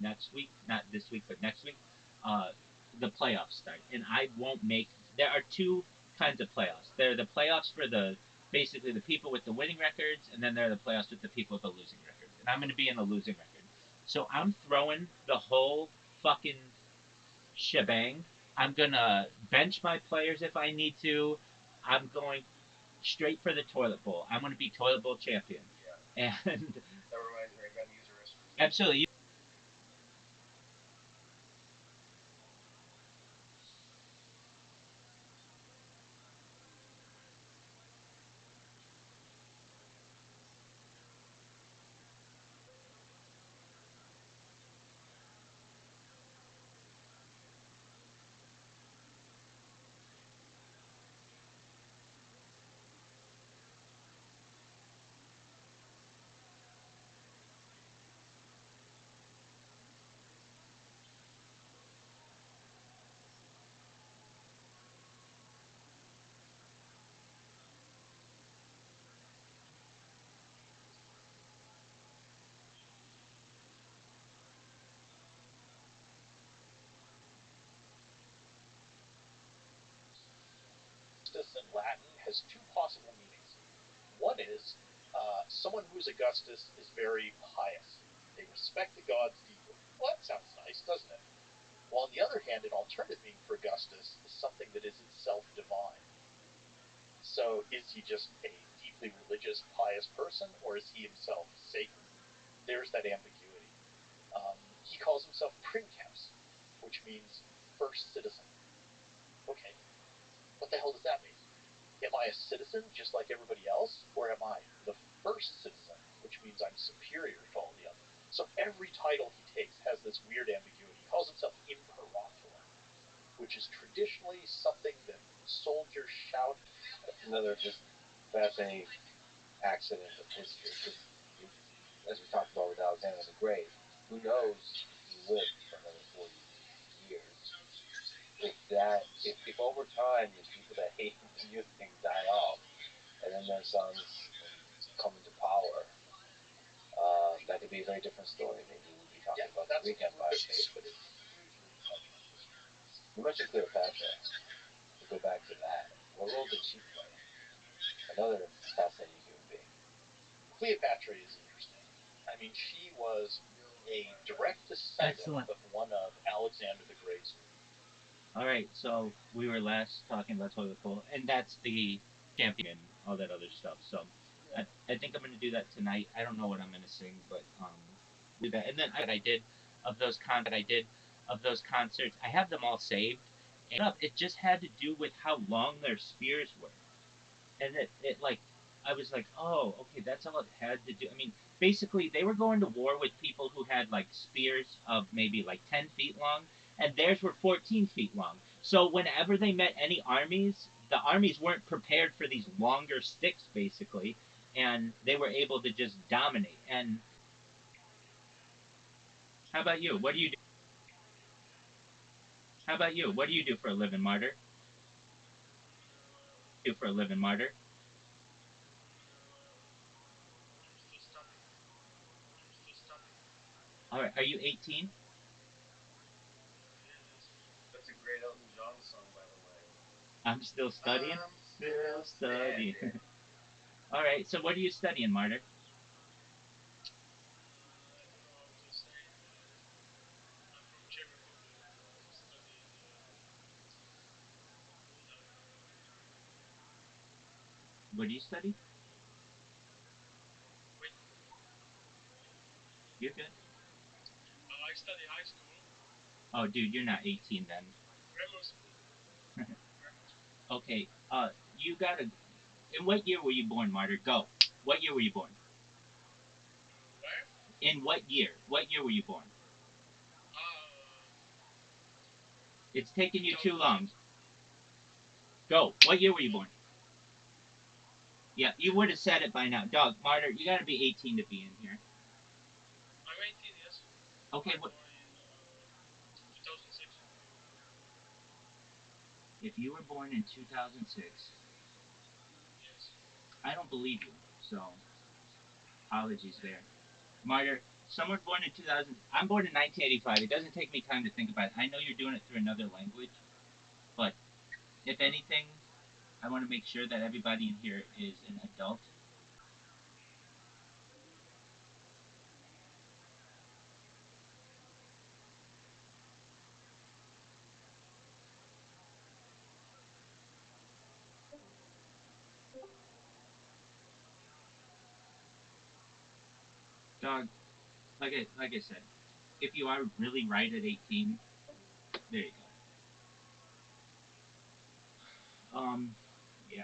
next week, not this week, but next week, uh, the playoffs start, and I won't make. There are two kinds of playoffs. There are the playoffs for the basically the people with the winning records, and then there are the playoffs with the people with the losing records. And I'm going to be in the losing record. So I'm throwing the whole fucking shebang. I'm gonna bench my players if I need to. I'm going straight for the toilet bowl. I'm gonna be toilet bowl champion. Yeah. And That reminds me, I got to use the restroom. absolutely. Augustus in Latin has two possible meanings. One is someone who's Augustus is very pious. They respect the gods deeply. Well, that sounds nice, doesn't it? While on the other hand, an alternative meaning for Augustus is something that is itself divine. So is he just a deeply religious, pious person, or is he himself sacred? There's that ambiguity. He calls himself princeps, which means first citizen. Okay, what the hell does that mean? Am I a citizen just like everybody else, or am I the first citizen, which means I'm superior to all the others? So every title he takes has this weird ambiguity. He calls himself imperator, which is traditionally something that soldiers shout. Another just fascinating accident of history. Because, as we talked about with Alexander the Great, who knows if he lived for another 40 years? if over time these people that hate the youth thing die off, and then their sons come into power, that could be a very different story. Maybe we'll be talking about the Greek Empire. But it's hugely culturally experienced. You mentioned Cleopatra. To go back to that, what role did she play? Another fascinating human being. Cleopatra is interesting. I mean, she was a direct descendant Excellent. of one of Alexander the Great's. All right, so we were last talking about toilet bowl, and that's the champion, all that other stuff. So I think I'm gonna do that tonight. I don't know what I'm gonna sing, but do that. And then I did of those concerts. I have them all saved, and it just had to do with how long their spears were, and it like I was like, oh, okay, that's all it had to do. I mean, basically, they were going to war with people who had like spears of maybe like 10 feet long, and theirs were 14 feet long. So whenever they met any armies, the armies weren't prepared for these longer sticks, basically, and they were able to just dominate. And how about you? What do you do? How about you? What do you do for a living, Martyr? Do for a living, Martyr? All right, are you 18? That's a great Elton John song, by the way. I'm still studying. I'm Still studying. standing. All right, so what are you studying, Martyr? What do you study? You're good. Oh, dude, you're not 18 then. Okay. You gotta. In what year were you born, Martyr? Go. What year were you born? In what year? What year were you born? It's taking you too long. Go. What year were you born? Yeah, you would have said it by now. Dog, Martyr, you gotta be 18 to be in here. Okay, what? If you were born in 2006, I don't believe you. So, apologies there. Martyr, someone born in 2000. I'm born in 1985. It doesn't take me time to think about it. I know you're doing it through another language, but if anything, I want to make sure that everybody in here is an adult. Dog, like I said, if you are really right at 18, there you go. Yeah.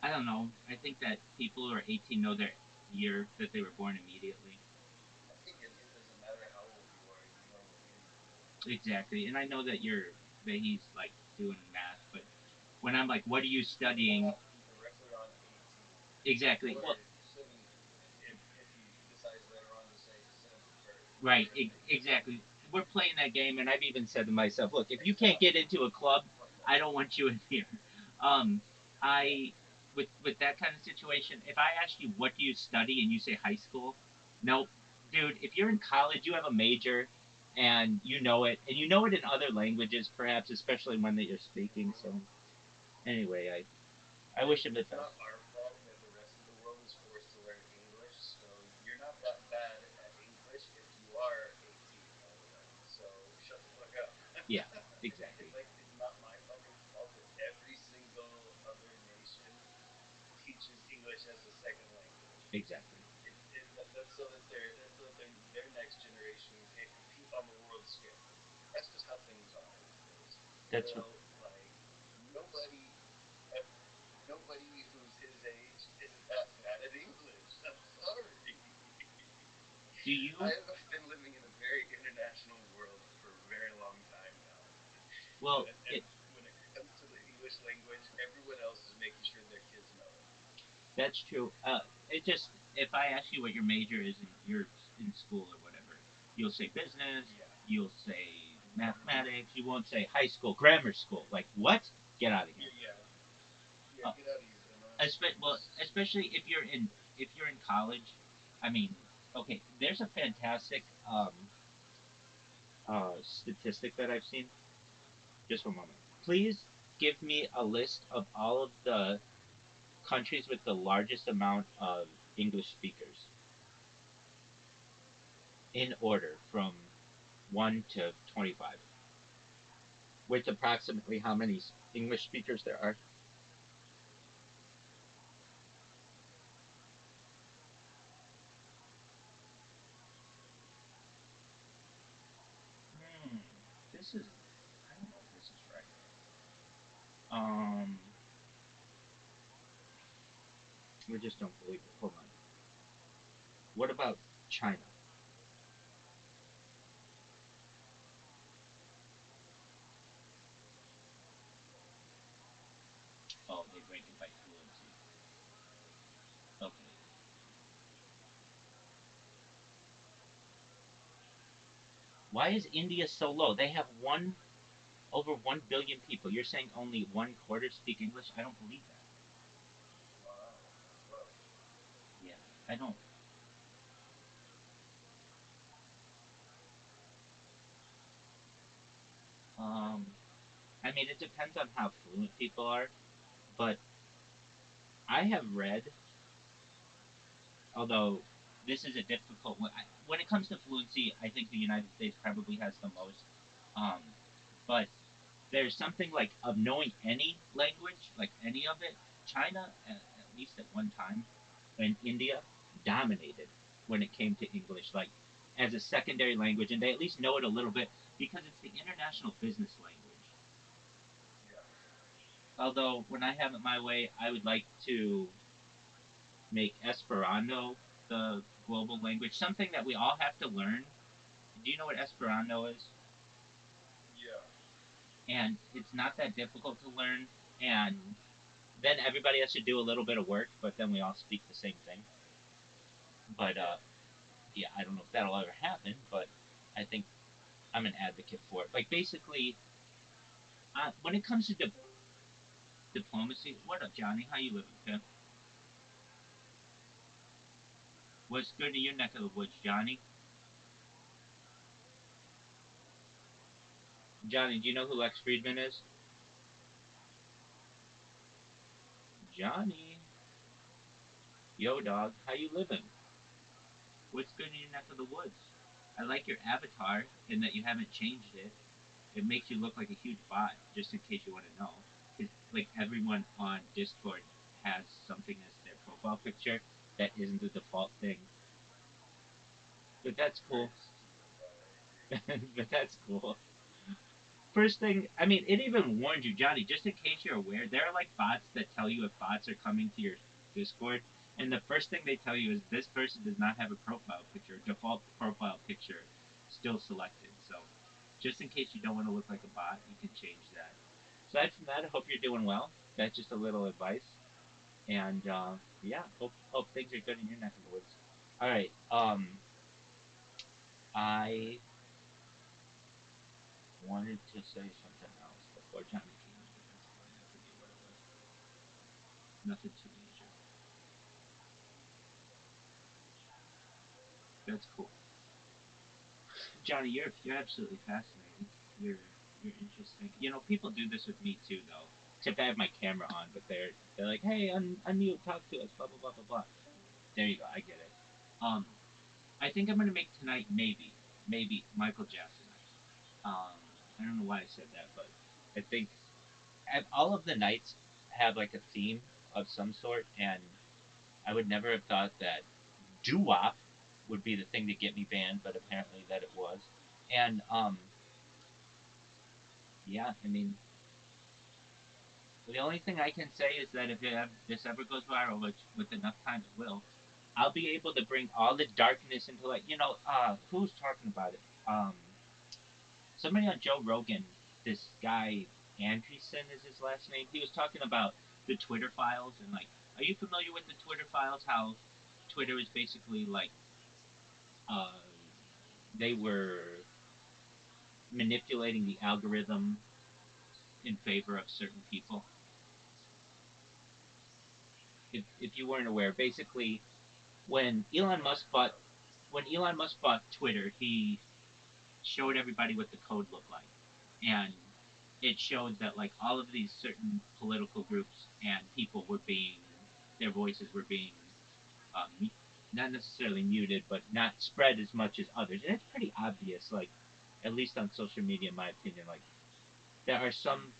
I don't know. I think that people who are 18 know their year that they were born immediately. I think it doesn't matter how old you are, you know year you're born. Exactly. And I know that he's like doing math, but when I'm like, what are you studying? Directly on 18. Exactly. Or Well, if he decides later on to say December 1st. right. Exactly. We're playing that game, and I've even said to myself, look, if you can't get into a club, I don't want you in here. Um, I with that kind of situation, if I ask you what do you study and you say high school, nope, dude. If you're in college, you have a major, and you know it in other languages, perhaps, especially one that you're speaking. So, anyway, I wish him the It's best. not our fault that the rest of the world is forced to learn English, so you're not that bad at English if you are 18, by the way. So shut the fuck up. Yeah, exactly. It's not my fucking fault that every single other nation teaches English as a second language. Exactly. That's so that their next generation can't compete on the world scale. That's just how things are these days. That's Like nobody nobody who's his age is that bad at English. I'm sorry. Do you? I've been living in a very international world for a very long time now. Well, And when it comes to the English language, everyone else is making sure their kids know it. that's true. It just if I ask you what your major is and you're in school or whatever, you'll say business. Yeah. You'll say mathematics. mechanics. You won't say high school, grammar school. Like what? Get out of here. Yeah, get out of here. Well, especially if you're in college. I mean, okay, there's a fantastic statistic that I've seen. Just for a moment, please give me a list of all of the countries with the largest amount of English speakers in order from 1 to 25, with approximately how many English speakers there are. Hmm, this is, I don't know if this is right. Um, I just don't believe it. Hold on. What about China? Oh, they rank it by fluency. Okay. Why is India so low? They have over 1 billion people. You're saying only one quarter speak English? I don't believe that. Wow, that's rough. Yeah, I don't. Um, I mean, it depends on how fluent people are, but I have read, although this is a difficult one. When it comes to fluency, I think the United States probably has the most. Um, but there's something like of knowing any language, like any of it. China, at least at one time, and India dominated when it came to English, like as a secondary language, and they at least know it a little bit because it's the international business language. Yeah. Although, when I have it my way, I would like to make Esperanto the global language, something that we all have to learn. Do you know what Esperanto is? Yeah. And it's not that difficult to learn, and then everybody has to do a little bit of work, but then we all speak the same thing. But yeah, I don't know if that'll ever happen, but I think I'm an advocate for it. Like basically, when it comes to diplomacy, what up, Johnny? How you living, Tim? What's good in your neck of the woods, Johnny? Johnny, do you know who Lex Friedman is? Johnny, yo, dog, how you living? What's good in your neck of the woods? I like your avatar in that you haven't changed it. It makes you look like a huge bot, just in case you want to know. Because like everyone on Discord has something as their profile picture that isn't the default thing. But that's Very cool. stupid, But that's cool. First thing, I mean, it even warned you, Johnny, just in case you're aware, there are like bots that tell you if bots are coming to your Discord, and the first thing they tell you is this person does not have a profile picture, default profile picture still selected. So, just in case you don't want to look like a bot, you can change that. Aside from that, I hope you're doing well. That's just a little advice, and yeah, hope things are good in your neck of the woods. All right, I wanted to say something else before Johnny came in. That's funny. I forget what it was. Nothing too major. That's cool. Johnny, you're absolutely fascinating. You're interesting. You know, people do this with me too, though. Except I have my camera on, but they're like, hey, unmute, talk to us, blah blah blah blah blah. There you go. I get it. Um, I think I'm gonna make tonight maybe Michael Jackson night. I don't know why I said that, but I think all of the nights have like a theme of some sort, and I would never have thought that doo wop would be the thing to get me banned, but apparently that it was. And yeah, I mean, the only thing I can say is that if this ever goes viral, which with enough time it will, I'll be able to bring all the darkness into like who's talking about it? Somebody on Joe Rogan, this guy Andreessen is his last name. He was talking about the Twitter files and like, are you familiar with the Twitter files? How Twitter is basically like uh, they were manipulating the algorithm in favor of certain people. If you weren't aware, basically when Elon Musk bought Twitter, he showed everybody what the code looked like, and it showed that like all of these certain political groups and people were being their voices were being um, not necessarily muted, but not spread as much as others, and it's pretty obvious. Like at least on social media, in my opinion, like there are some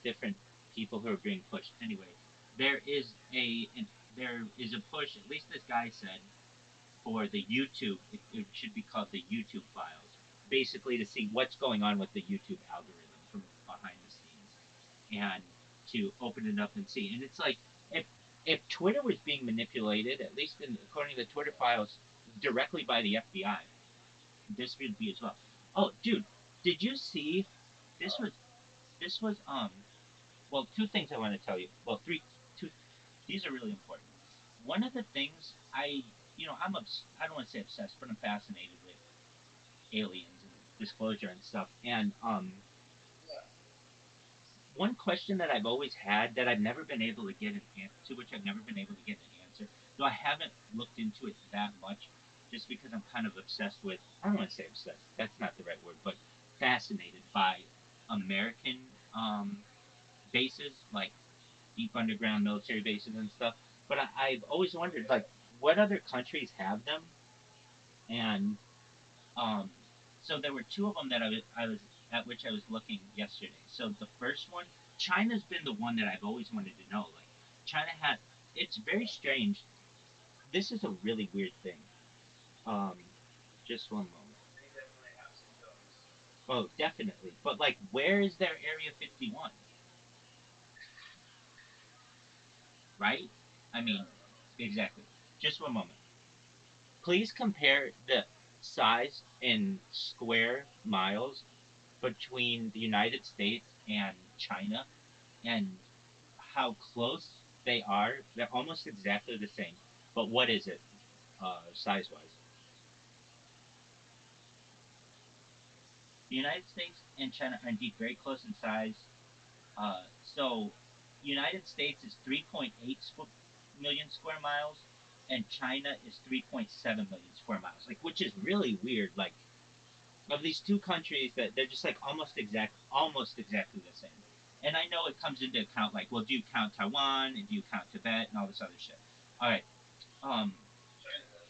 different people who are being pushed. Anyway, there is there is a push. At least this guy said for the YouTube. It should be called the YouTube files, basically to see what's going on with the YouTube algorithm from behind the scenes, and to open it up and see. And it's like if Twitter was being manipulated, at least according to the Twitter files, directly by the FBI, this would be as well. Oh, dude, did you see? This was this was well, two things I want to tell you. Well, three, two. These are really important. One of the things I don't want to say obsessed, but I'm fascinated with aliens and disclosure and stuff. And one question that I've always had that I've never been able to get an answer to, which I've never been able to get an answer, though I haven't looked into it that much, just because I'm kind of obsessed with. I don't want to say obsessed. That's not the right word, but fascinated by American bases, like deep underground military bases and stuff. But I've always wondered, like, what other countries have them? And um, so there were two of them that I was at which I was looking yesterday. So the first one, China's been the one that I've always wanted to know. Like, China had, it's very strange. This is a really weird thing. Um, just one moment. They definitely have some domes. Oh, definitely. But like, where is their Area 51? Right? I mean, exactly. Just one moment. Please compare the size in square miles between the United States and China and how close they are. They're almost exactly the same. But what is it, size wise? The United States and China are indeed very close in size. So, United States is 3.8 million square miles, and China is 3.7 million square miles. Like, which is really weird. Like, of these two countries that they're just like almost exactly the same. And I know it comes into account like, well, do you count Taiwan and do you count Tibet and all this other shit? All right. Um. China does.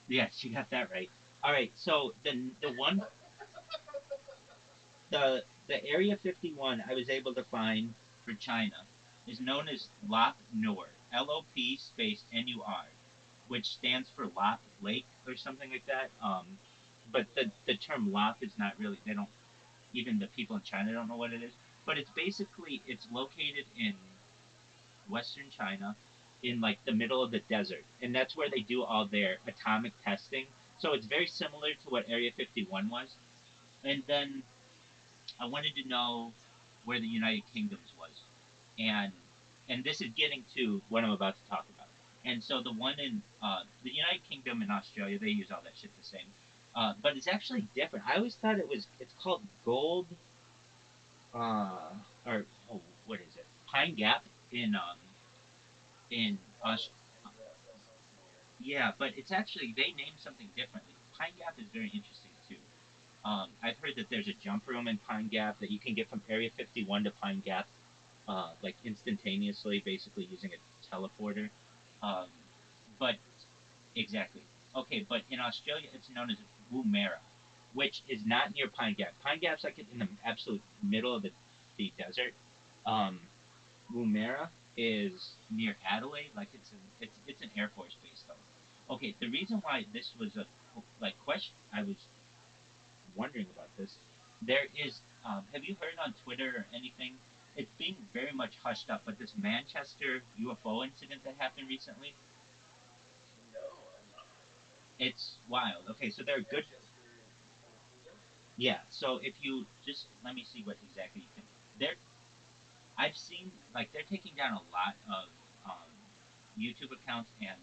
Yes, you got that right. All right. So the one the Area 51 I was able to find for China is known as Lop Nur, LOP space NUR, which stands for Lop Lake or something like that. But the term Lop is not really, they don't, even the people in China don't know what it is. But it's located in western China, in like the middle of the desert, and that's where they do all their atomic testing. So it's very similar to what Area 51 was. And then I wanted to know where the United Kingdom's was, and this is getting to what I'm about to talk about. And so the one in the United Kingdom and Australia, they use all that shit the same, but it's actually different. I always thought it's called gold, uh, or oh, what is it? Pine Gap in Oh, Aus- yeah, that sounds familiar. yeah, but it's actually they named something differently. Pine Gap is very interesting too. I've heard that there's a jump room in Pine Gap that you can get from Area 51 to Pine Gap, like instantaneously, basically using a teleporter. Um, but exactly. Okay, but in Australia, it's known as Woomera, which is not near Pine Gap. Pine Gap's like in the absolute middle of the desert. Um, Woomera is near Adelaide. Like it's an Air Force base though. Okay, the reason why this was a like question I was wondering about this. There is, have you heard on Twitter or anything? It's being very much hushed up, but this Manchester UFO incident that happened recently, No, I'm not aware of it. it's wild. Okay, so there are good, Manchester, Manitoba? yeah. So if you just let me see what exactly you can. There, I've seen like they're taking down a lot of um, YouTube accounts and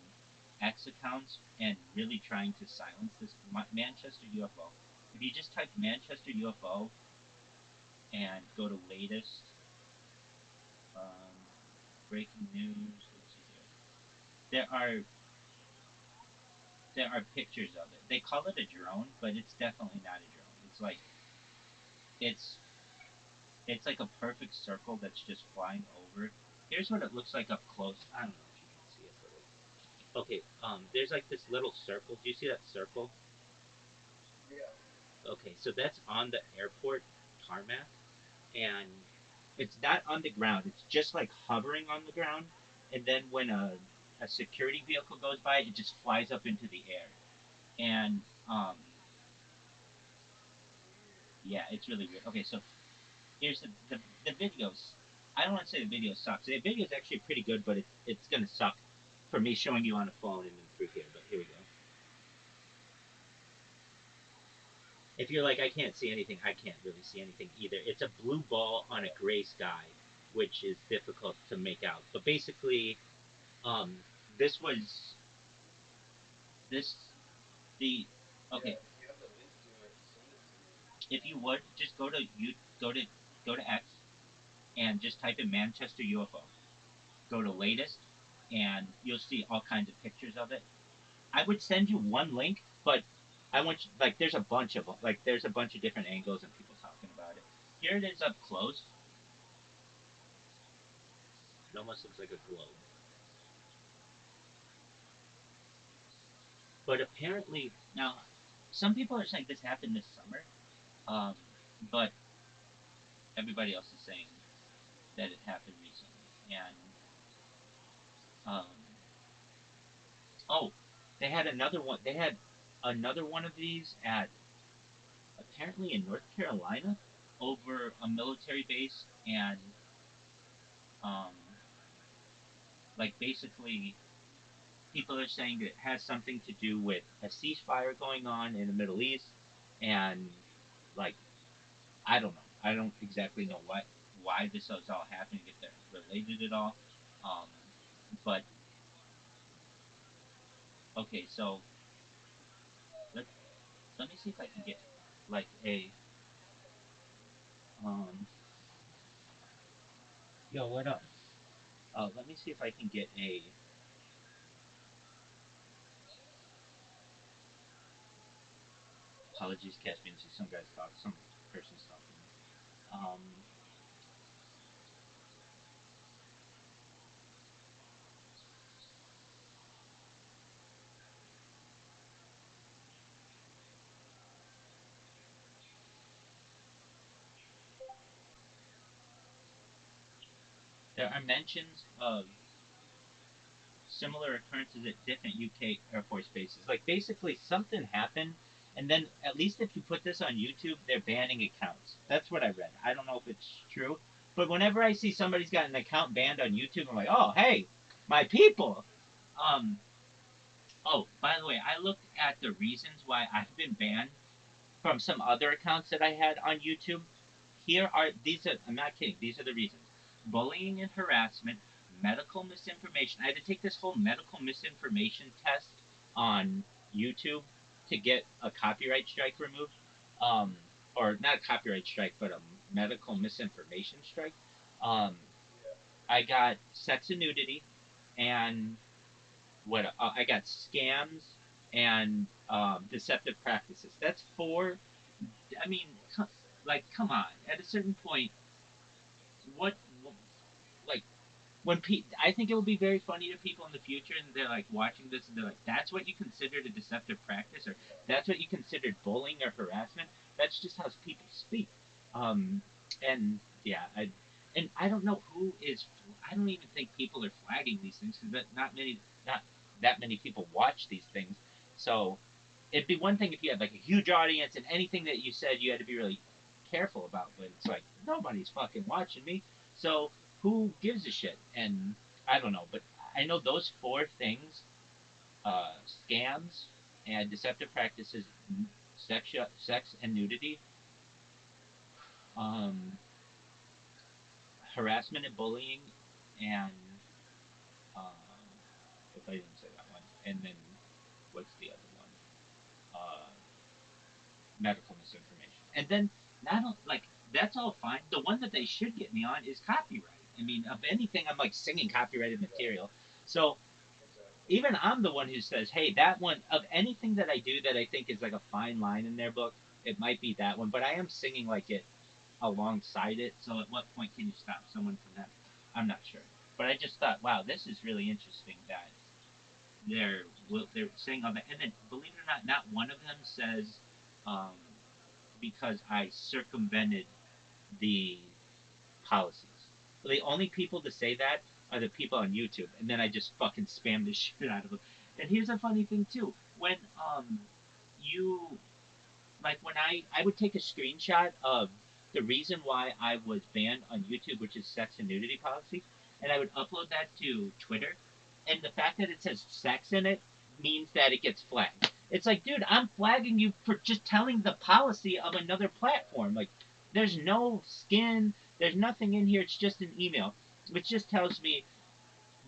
X accounts and really trying to silence this Manchester UFO. If you just type Manchester UFO and go to latest um, breaking news, let's see here. There are pictures of it. They call it a drone, but it's definitely not a drone. It's it's like a perfect circle that's just flying over. Here's what it looks like up close. I don't know if you can see it, but okay. There's like this little circle. Do you see that circle? Yeah. Okay, so that's on the airport tarmac, and it's not on the ground. It's just like hovering on the ground, and then when a security vehicle goes by, it just flies up into the air. And yeah, it's really weird. Okay, so here's the videos. I don't want to say the video sucks. The video is actually pretty good, but it's gonna suck for me showing you on a phone and then through here. But here we go. If you're like, I can't see anything, I can't really see anything either. It's a blue ball on a gray sky, which is difficult to make out. But basically, um, this was this the okay. Yeah, if you have the link to it, send it to me. If you would just go to go to X and just type in Manchester UFO. Go to latest, and you'll see all kinds of pictures of it. I would send you one link, but I want you, like there's a bunch of them. Like there's a bunch of different angles and people talking about it. Here it is up close. It almost looks like a globe. But apparently now, some people are saying this happened this summer, um, but everybody else is saying that it happened recently. And um, oh, they had another one. They had another one of these at apparently in North Carolina over a military base, and um, like basically people are saying that it has something to do with a ceasefire going on in the Middle East, and like I don't know, I don't exactly know why this is all happening if they're related at all, um, but okay, so let let me see if I can get like a um, yo what up? Let me see if I can get a apologies, catch me. See some guys talk, some person's talking. Um, there are mentions of similar occurrences at different UK Air Force bases. Like basically something happened, and then at least if you put this on YouTube, they're banning accounts. That's what I read. I don't know if it's true, but whenever I see somebody's got an account banned on YouTube, I'm like, oh hey, my people. Um. Oh, by the way, I looked at the reasons why I've been banned from some other accounts that I had on YouTube. Here are these are I'm not kidding, these are the reasons. Bullying and harassment, medical misinformation. I had to take this whole medical misinformation test on YouTube to get a copyright strike removed. Um, or not a copyright strike, but a medical misinformation strike. Um, I got sex and nudity, and what I got scams and deceptive practices. That's four. I mean, like, come on. At a certain point, what, like, when I think it will be very funny to people in the future, and they're like watching this, and they're like, "That's what you considered a deceptive practice, or that's what you considered bullying or harassment." That's just how people speak. Um, and yeah, I don't know who is. I don't even think people are flagging these things because not that many people watch these things. So it'd be one thing if you had like a huge audience and anything that you said you had to be really careful about, but it's like nobody's fucking watching me, so who gives a shit? And I don't know, but I know those four things: scams and deceptive practices, sex and nudity, um, harassment and bullying, and um, if I didn't say that one, and then what's the other one? medical misinformation. And then not like that's all fine. The one that they should get me on is copyright. I mean, of anything, I'm like singing copyrighted material. So Exactly. even I'm the one who says, hey, that one of anything that I do that I think is like a fine line in their book, it might be that one, but I am singing like it alongside it. So at what point can you stop someone from that? I'm not sure. But I just thought, wow, this is really interesting that they're they're saying all that, and then believe it or not, not one of them says um, because I circumvented the policies. The only people to say that are the people on YouTube, and then I just fucking spam the shit out of them. And here's a funny thing too: when you like when I would take a screenshot of the reason why I was banned on YouTube, which is sex and nudity policy, and I would upload that to Twitter, and the fact that it says sex in it means that it gets flagged. It's like, dude, I'm flagging you for just telling the policy of another platform. Like, there's no skin, there's nothing in here. It's just an email, which just tells me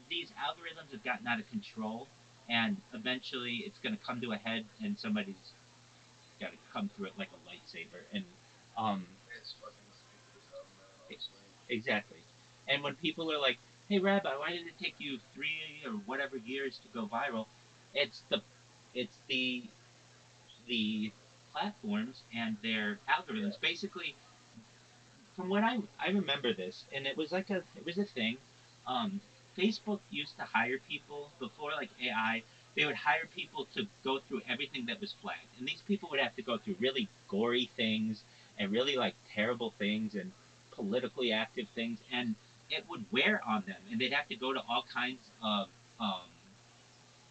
these algorithms have gotten out of control, and eventually it's going to come to a head, and somebody's got to come through it like a lightsaber. And um, It's fucking stupid as hell, man, honestly. exactly. And when people are like, "Hey, Rabbi, why did it take you 3 or whatever years to go viral?" It's the platforms and their algorithms. Yeah. Basically, from what I remember this, and it was a thing. Um, Facebook used to hire people before like AI. They would hire people to go through everything that was flagged, and these people would have to go through really gory things and really like terrible things and politically active things, and it would wear on them, and they'd have to go to all kinds of um,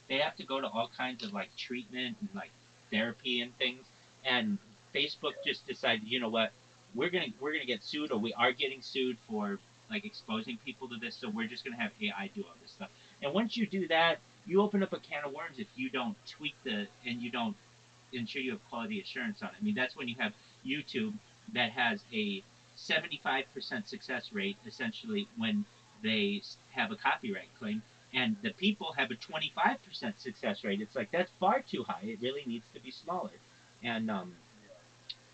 they have to go to all kinds of like treatment and like therapy and things. And Facebook Yeah. just decided, you know what, we're gonna get sued, or we are getting sued for like exposing people to this. So we're just gonna have AI do all this stuff. And once you do that, you open up a can of worms if you don't tweak the and you don't ensure you have quality assurance on it. I mean, that's when you have YouTube that has a 75% success rate essentially when they have a copyright claim, and the people have a 25% success rate. It's like that's far too high. It really needs to be smaller. And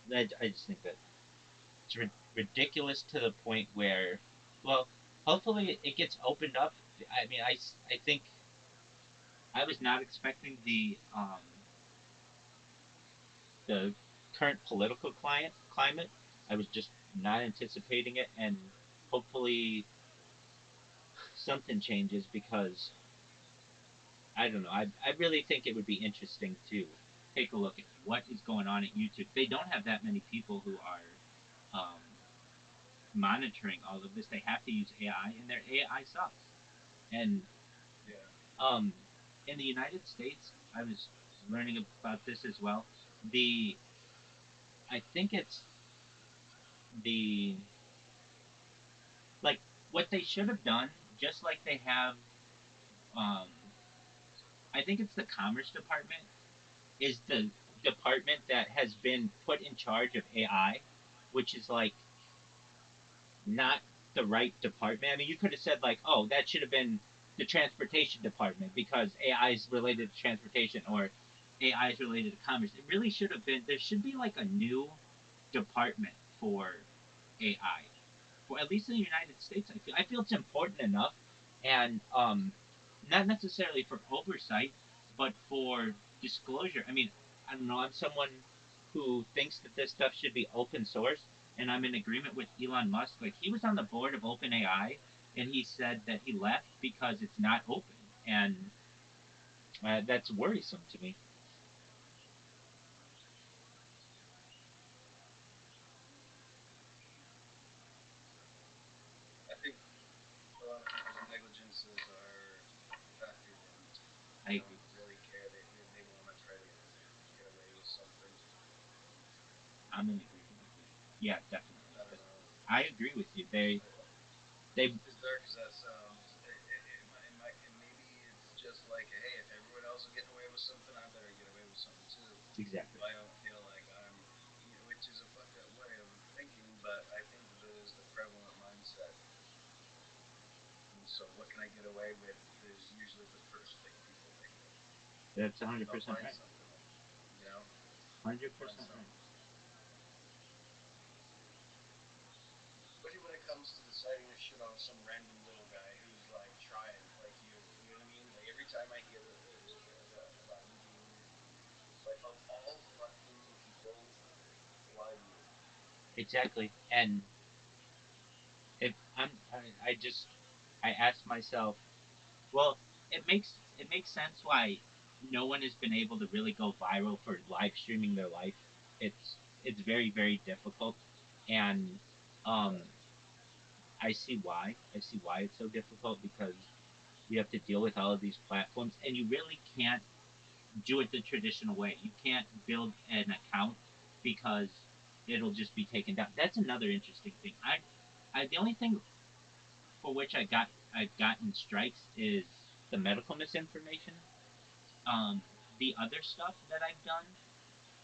Yeah. I just think that it's ridiculous to the point where, well, hopefully it gets opened up. I mean, I think I was not expecting the current political climate. I was just not anticipating it, and hopefully something changes because I don't know. I really think it would be interesting to take a look at what is going on at YouTube. They don't have that many people who are monitoring all of this. They have to use AI, and their AI sucks. And Yeah. um, in the United States, I was learning about this as well. The I think it's the like what they should have done, just like they have. Um, I think it's the Commerce Department is the department that has been put in charge of AI, which is like not the right department. I mean, you could have said like, oh, that should have been the transportation department because AI is related to transportation or AI is related to commerce. It really should have been. There should be like a new department for AI. For at least in the United States, I feel it's important enough, and not necessarily for oversight, but for disclosure. I mean, I don't know. I'm someone who thinks that this stuff should be open source, and I'm in agreement with Elon Musk. Like he was on the board of OpenAI, and he said that he left because it's not open, and that's worrisome to me. I think a lot of people's negligences are factored in. I They agree. don't really care. They want to try to get away with something. I'm in agreement with you. Yeah, definitely. I don't know. I agree with you. They As dark as that sounds, maybe it's just like, hey, if everyone else is getting away with something, I better get away with something too. exactly. If I don't feel like I'm, which is a fucked up way of thinking, but I think that is the prevalent mindset. And so, what can I get away with is usually the first thing people think of. That's They'll 100% find right. something, you know, they'll find 100% something. right. some random little guy who's like trying, like you know what I mean? Like every time I hear about him being, like of all fucking people, why you? Exactly. And if I just I asked myself, well, it makes sense why no one has been able to really go viral for live streaming their life. It's very very difficult, and um, I see why. I see why it's so difficult because you have to deal with all of these platforms, and you really can't do it the traditional way. You can't build an account because it'll just be taken down. That's another interesting thing. I the only thing for which I've gotten strikes is the medical misinformation. Um, the other stuff that I've done,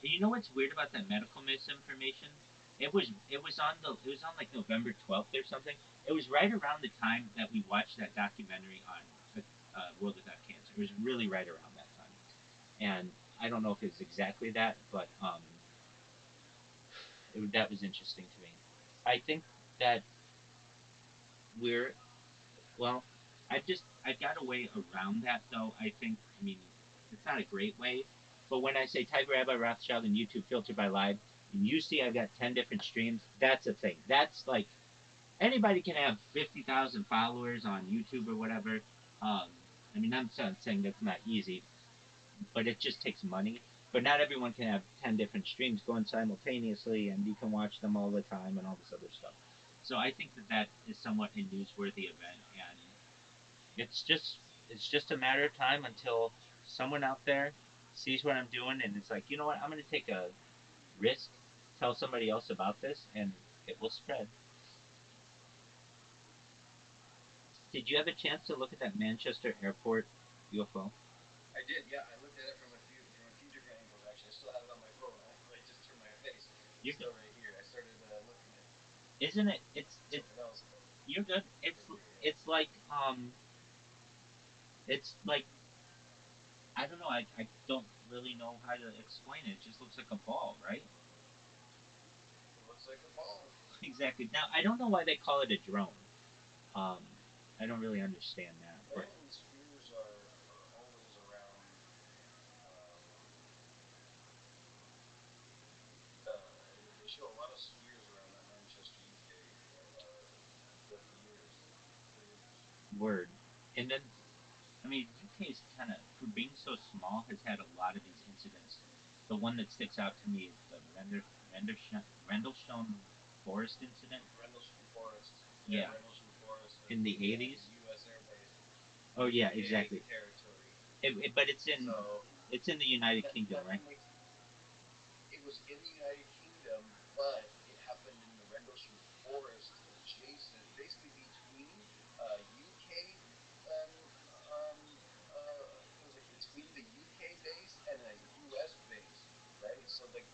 and you know what's weird about that medical misinformation? It was on like November 12th or something. It was right around the time that we watched that documentary on World Without Cancer. It was really right around that time, and I don't know if it's exactly that, but that was interesting to me. I think that we're well, I've got a way around that though. I mean it's not a great way, but when I say type Rabbi Rothschild and YouTube filtered by live, and you see I've got 10 different streams. That's a thing. That's like anybody can have 50,000 followers on YouTube or whatever. Um, I mean I'm not saying that's not easy, but it just takes money. But not everyone can have 10 different streams going simultaneously, and you can watch them all the time and all this other stuff. So I think that that is somewhat a newsworthy event, and it's just it's just a matter of time until someone out there sees what I'm doing and it's like, you know what, I'm gonna take a risk, tell somebody else about this, and it will spread. Did you have a chance to look at that Manchester airport UFO? I did, yeah. I looked at it from a few different angles. Actually, I still have it on my phone. I just turned my face. It's You're still good. right here. I started looking at Isn't it? It's something else, but you're good. right here, yeah. It's it's like I don't know. I don't really know how to explain it. It just looks like a ball, right? It looks like a ball. Exactly. Now I don't know why they call it a drone. Um, I don't really understand that, but Apparently, spheres are always around. Um, they show a lot of spheres around that Manchester, UK, throughout the years. Pretty interesting. word. And then I mean, UK is kind of, for being so small, has had a lot of these incidents. The one that sticks out to me is the Rendlesham Forest incident. Rendlesham Forest. Yeah, Yeah, Rendlesham Forest in the is a 80s. U.S. airbase. Oh yeah, UK exactly. territory. But So it's in the United Kingdom, right? nothing makes it was in the United Kingdom, but it happened in the Rendlesham Forest, adjacent, basically between UK. Um, um, it was like between the UK base and a US base, right? So it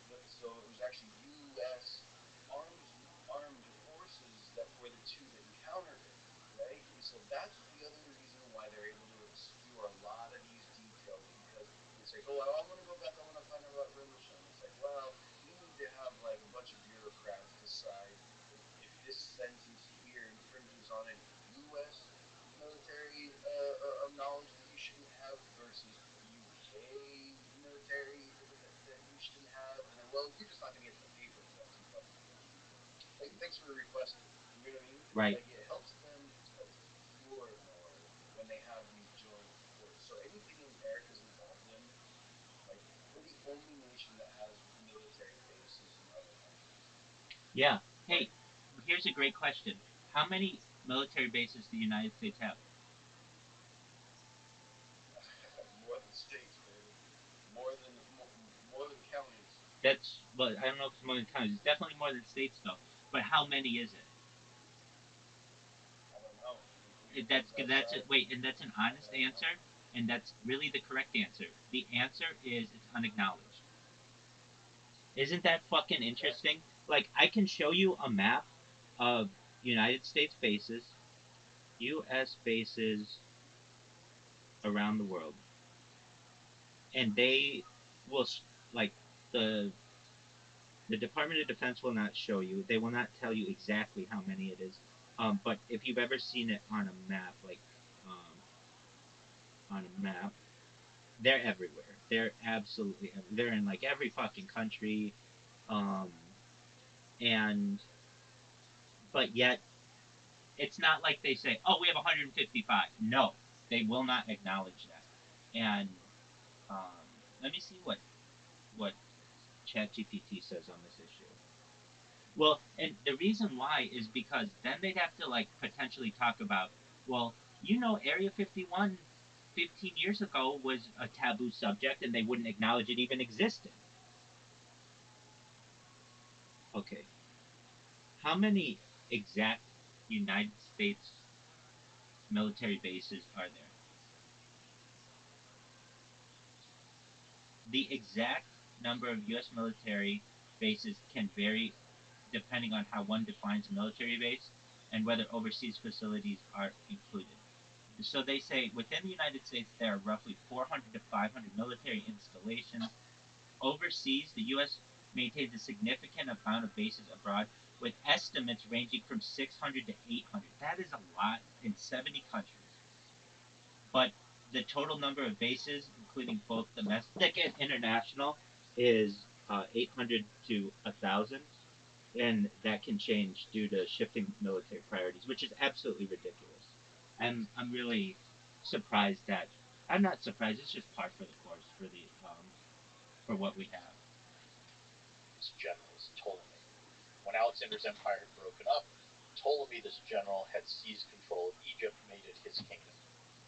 was actually US armed armed forces that were the two that encountered it, right? And so that's the other reason why they're able to obscure a lot of these details because it's like, oh, I want to go back. I want to find out about Rendlesham. It's like, well, we need to have like a bunch of bureaucrats decide if this sentence here infringes on any U.S. military knowledge that you shouldn't have versus UK military that you shouldn't have. And then, well, you're just not going to get the paper for that too fucking long. Like, thanks for requesting. You know what I mean? Right. Like, it helps them obscure it more when they have these joint reports. So anything America's involved in, like we're the only nation that has military bases in other countries. Yeah. Hey, Like here's a great question. How many military bases do the United States have? more than states, baby. More than counties. That's well, I don't know if it's more than counties. It's definitely more than states, though. But how many is it? I don't know. Including That's ones that's it. outside. Wait, and that's an honest I don't know. answer, and that's really the correct answer. The answer is it's unacknowledged. Isn't that fucking Exactly. interesting? Like I can show you a map of United States bases, U.S. bases around the world, and they will like the the Department of Defense will not show you. They will not tell you exactly how many it is. But if you've ever seen it on a map, like on a map, they're everywhere. They're absolutely they're in like every fucking country, um, and but yet it's not like they say, "Oh, we have 155." No, they will not acknowledge that. And um, let me see what ChatGPT says on this issue. Well, and the reason why is because then they'd have to like potentially talk about, well, Area 51 15 years ago was a taboo subject and they wouldn't acknowledge it even existed. Okay. How many exact United States military bases are there? The exact number of U.S. military bases can vary depending on how one defines a military base and whether overseas facilities are included. So they say within the United States there are roughly 400 to 500 military installations. Overseas, the U.S. maintains a significant amount of bases abroad, with estimates ranging from 600 to 800. That is a lot in 70 countries. But the total number of bases, including both domestic and international, is 800 to 1,000, and that can change due to shifting military priorities, which is absolutely ridiculous. And I'm really surprised that I'm not surprised. It's just par for the course for the for what we have. This general is Ptolemy. When Alexander's empire had broken up, Ptolemy, this general, had seized control of Egypt, made it his kingdom.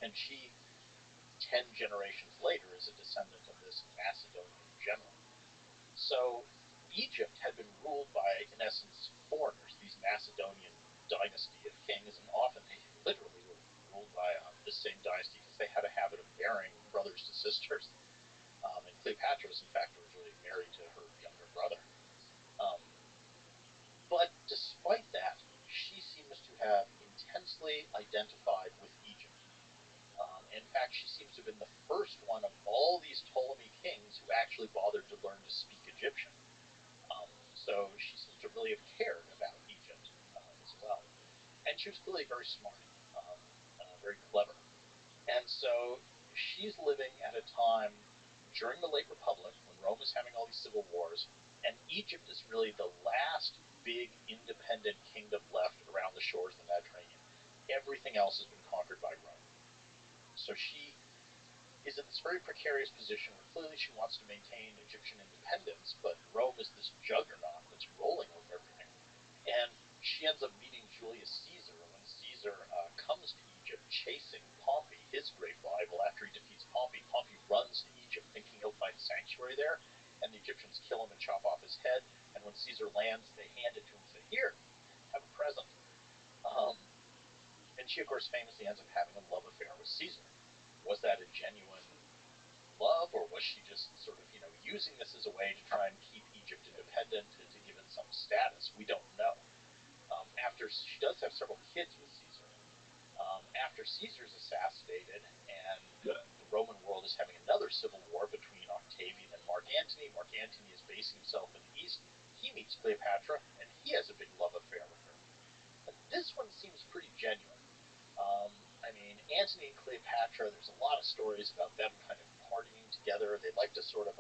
And she, 10 generations later, is a descendant of this Macedonian general. So Egypt had been ruled by, in essence, foreigners, these Macedonian dynasty of kings, and often they literally were ruled by the same dynasty because they had a habit of marrying brothers to sisters. And Cleopatra was, in fact, originally married to her younger brother. Um, but despite that, she seems to have intensely identified with Egypt. In fact, she seems to have been the first one of all these Ptolemy kings who actually bothered to learn to speak Egyptian. So she seems to really have cared about Egypt as well. And she was clearly very smart, very clever. And so she's living at a time during the late Republic when Rome is having all these civil wars, and Egypt is really the last big independent kingdom left around the shores of the Mediterranean. Everything else has been conquered by Rome. So she is in this very precarious position where clearly she wants to maintain Egyptian independence, but Rome is this juggernaut that's rolling over everything. And she ends up meeting Julius Caesar when Caesar comes to Egypt chasing Pompey, his great rival. After he defeats Pompey, Pompey runs to Egypt thinking he'll find sanctuary there, and the Egyptians kill him and chop off his head. And when Caesar lands, they hand it to him and say, "Here, have a present." And she, of course, famously ends up having a love affair with Caesar. Was that a genuine love, or was she just sort of, using this as a way to try and keep Egypt independent, to give it some status? We don't know. After she does have several kids with Caesar. After Caesar's assassinated and the Roman world is having another civil war between Octavian and Mark Antony is basing himself in the east. He meets Cleopatra, and he has a big love affair with her. And this one seems pretty genuine. Antony and Cleopatra, there's a lot of stories about them kind of partying together. They like to sort of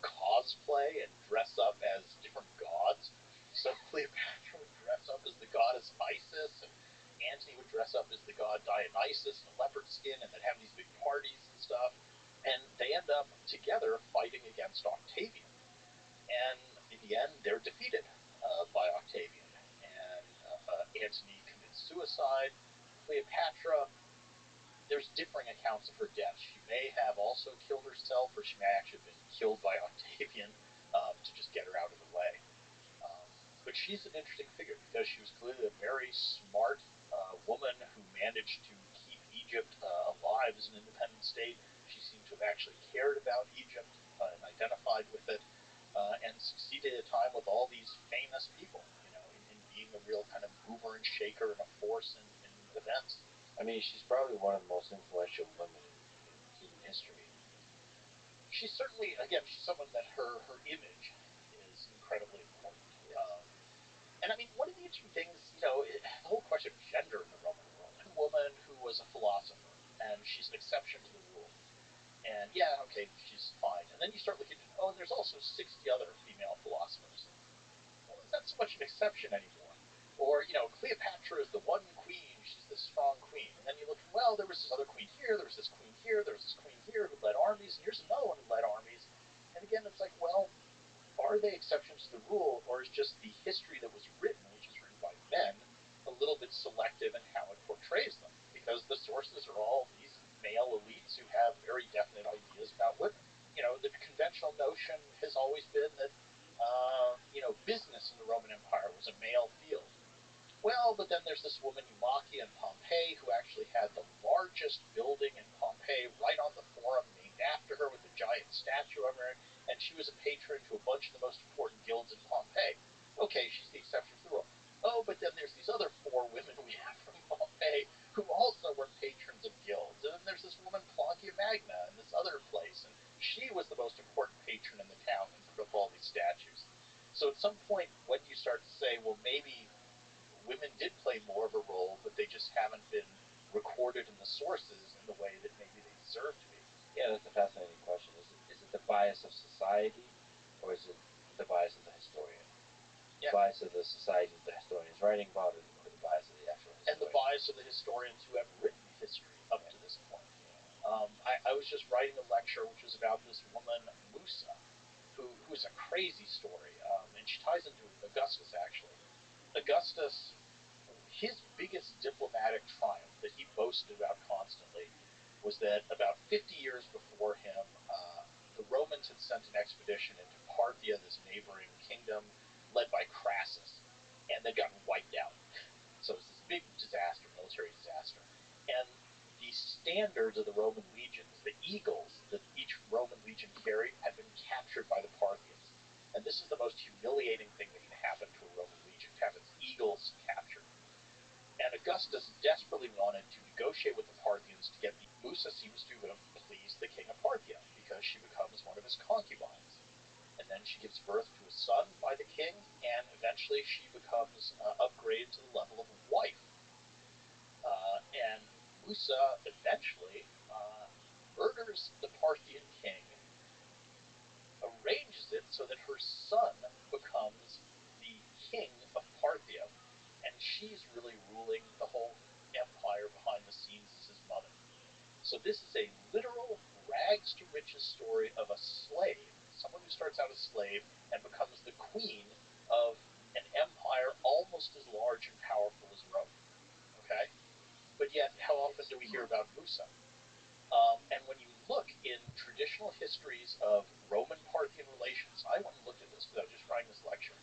cosplay and dress up as different gods. So Cleopatra would dress up as the goddess Isis, and Antony would dress up as the god Dionysus in a leopard skin, and they'd have these big parties and stuff. And they end up together fighting against Octavian. And in the end, they're defeated by Octavian. And Antony commits suicide. Cleopatra, there's differing accounts of her death. She may have also killed herself, or she may actually have been killed by Octavian to just get her out of the way. But she's an interesting figure because she was clearly a very smart woman who managed to keep Egypt alive as an independent state. She seemed to have actually cared about Egypt and identified with it, and succeeded at a time with all these famous people, in being a real kind of mover and shaker and a force in events. She's probably one of the most influential women in human history. She's certainly, again, she's someone that her image is incredibly important. Yes. And one of the interesting things, the whole question toxic gender in the Roman world. A woman who was a philosopher, and she's an exception to the rule. And yeah, okay, she's fine. And then you start looking at, oh, and there's also 60 other female philosophers. Well, is that so much an exception anymore? Or, Cleopatra is the one queen, she's this strong queen. And then you look, well, there was this other queen here, there was this queen here, there was this queen here who led armies, and here's another one who led armies. And again, it's like, well, are they exceptions to the rule, or is just the history that was written, which was written by men, a little bit selective in how it portrays them? Because the sources are all these male elites who have very definite ideas about women. The conventional notion has always been that, business in the Roman Empire was a male field. Well, but then there's this woman, Eumachia in Pompeii, who actually had the largest building in Pompeii right on the Forum named after her with a giant statue of her, and she was a patron to a bunch of the most important guilds in Pompeii. Okay, she's the exception to the rule. Oh, but then there's these other 4 women we have from Pompeii who also were patrons of guilds. And then there's this woman, Claudia Magna, in this other place, and she was the most important patron in the town and put up all these statues. So at some point, when you start to say, well, maybe women did play more of a role, but they just haven't been recorded in the sources in the way that maybe they deserve to be. Yeah, that's a fascinating question. Is it the bias of society, or is it the bias of the historian? Yeah. The bias of the society that the historian is writing about, or the bias of the actual historian? And the bias of the historians who have written history up to this point. I was just writing a lecture which was about this woman, Musa, who is a crazy story, and she ties into Augustus, actually. Augustus, his biggest diplomatic triumph that he boasted about constantly was that about 50 years before him, the Romans had sent an expedition into Parthia, this neighboring kingdom, led by Crassus, and they'd gotten wiped out. So it was this big disaster, military disaster. And the standards of the Roman legions, the eagles that each Roman legion carried, had been captured by the Parthians. And this is the most humiliating thing that can happen to a Roman legion, to have its eagles captured. And Augustus desperately wanted to negotiate with the Parthians to get Musa seems to have pleased the king of Parthia, because she becomes one of his concubines. And then she gives birth to a son by the king, and eventually she becomes upgraded to the level of wife. And Musa eventually murders the Parthian king, arranges it so that her son becomes the king of Parthia, and she's really ruling the whole empire behind the scenes as his mother. So this is a literal rags to riches story of a slave, someone who starts out a slave and becomes the queen of an empire almost as large and powerful as Rome. Okay? But yet, how often do we hear about Musa? And when you look in traditional histories of Roman-Parthian relations, I went and looked at this because I was just writing this lecture.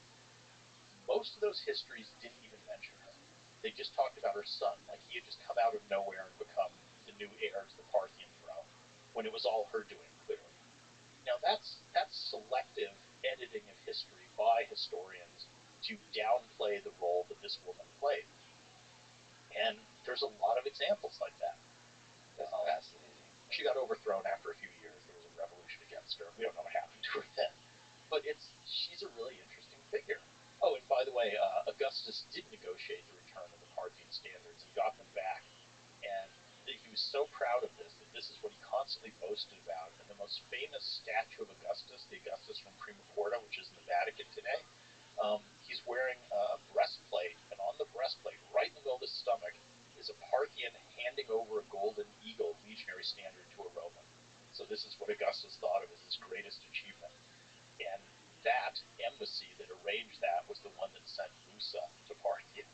Most of those histories didn't even mention her. They just talked about her son, like he had just come out of nowhere and become the new heir to the Parthian throne, when it was all her doing, clearly. Now that's selective editing of history by historians to downplay the role that this woman played. And there's a lot of examples like that. That's fascinating. She got overthrown after a few years. There was a revolution against her. We don't know what happened to her then. But she's a really interesting figure. Oh, and by the way, Augustus did negotiate the return of the Parthian standards and got them back. And he was so proud of this that this is what he constantly boasted about. And the most famous statue of Augustus, the Augustus from Prima Porta, which is in the Vatican today, he's wearing a breastplate, and on the breastplate, right in the middle of his stomach, is a Parthian handing over a golden eagle legionary standard to a Roman. So this is what Augustus thought of as his greatest achievement. And that embassy that arranged that was the one that sent Musa to Parthia.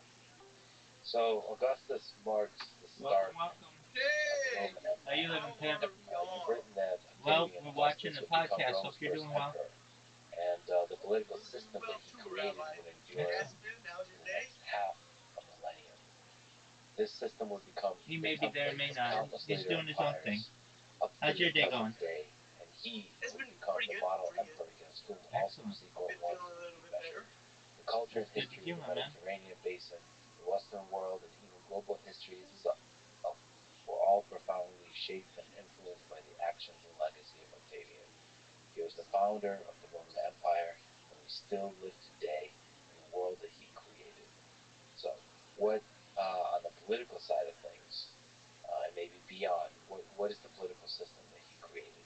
So Augustus marks the start Welcome. of the Roman Empire. How you living, Pam? You've written that Well, Octavian we're watching Augustus the would become podcast. Rome's Hope you're first doing well. emperor, and the political system that he created would endure How's for your the day? next half a millennium. This system would become He may be there, may not. countless He's later doing his own thing. empires up to How's your the day present going? day, and he It's would been become pretty the good, model pretty good. emperor against whom all Excellent. subsequent Been ones feeling a little would bit measure. better. The culture and Good to history hear, of the my man. Mediterranean basin, the Western world, and even global histories were all profoundly shaped and influenced by the actions and legacy of Octavian. He was the founder of the Roman Empire, and we still live today in the world that he created. So, what political side of things, and maybe beyond, what is the political system that he created?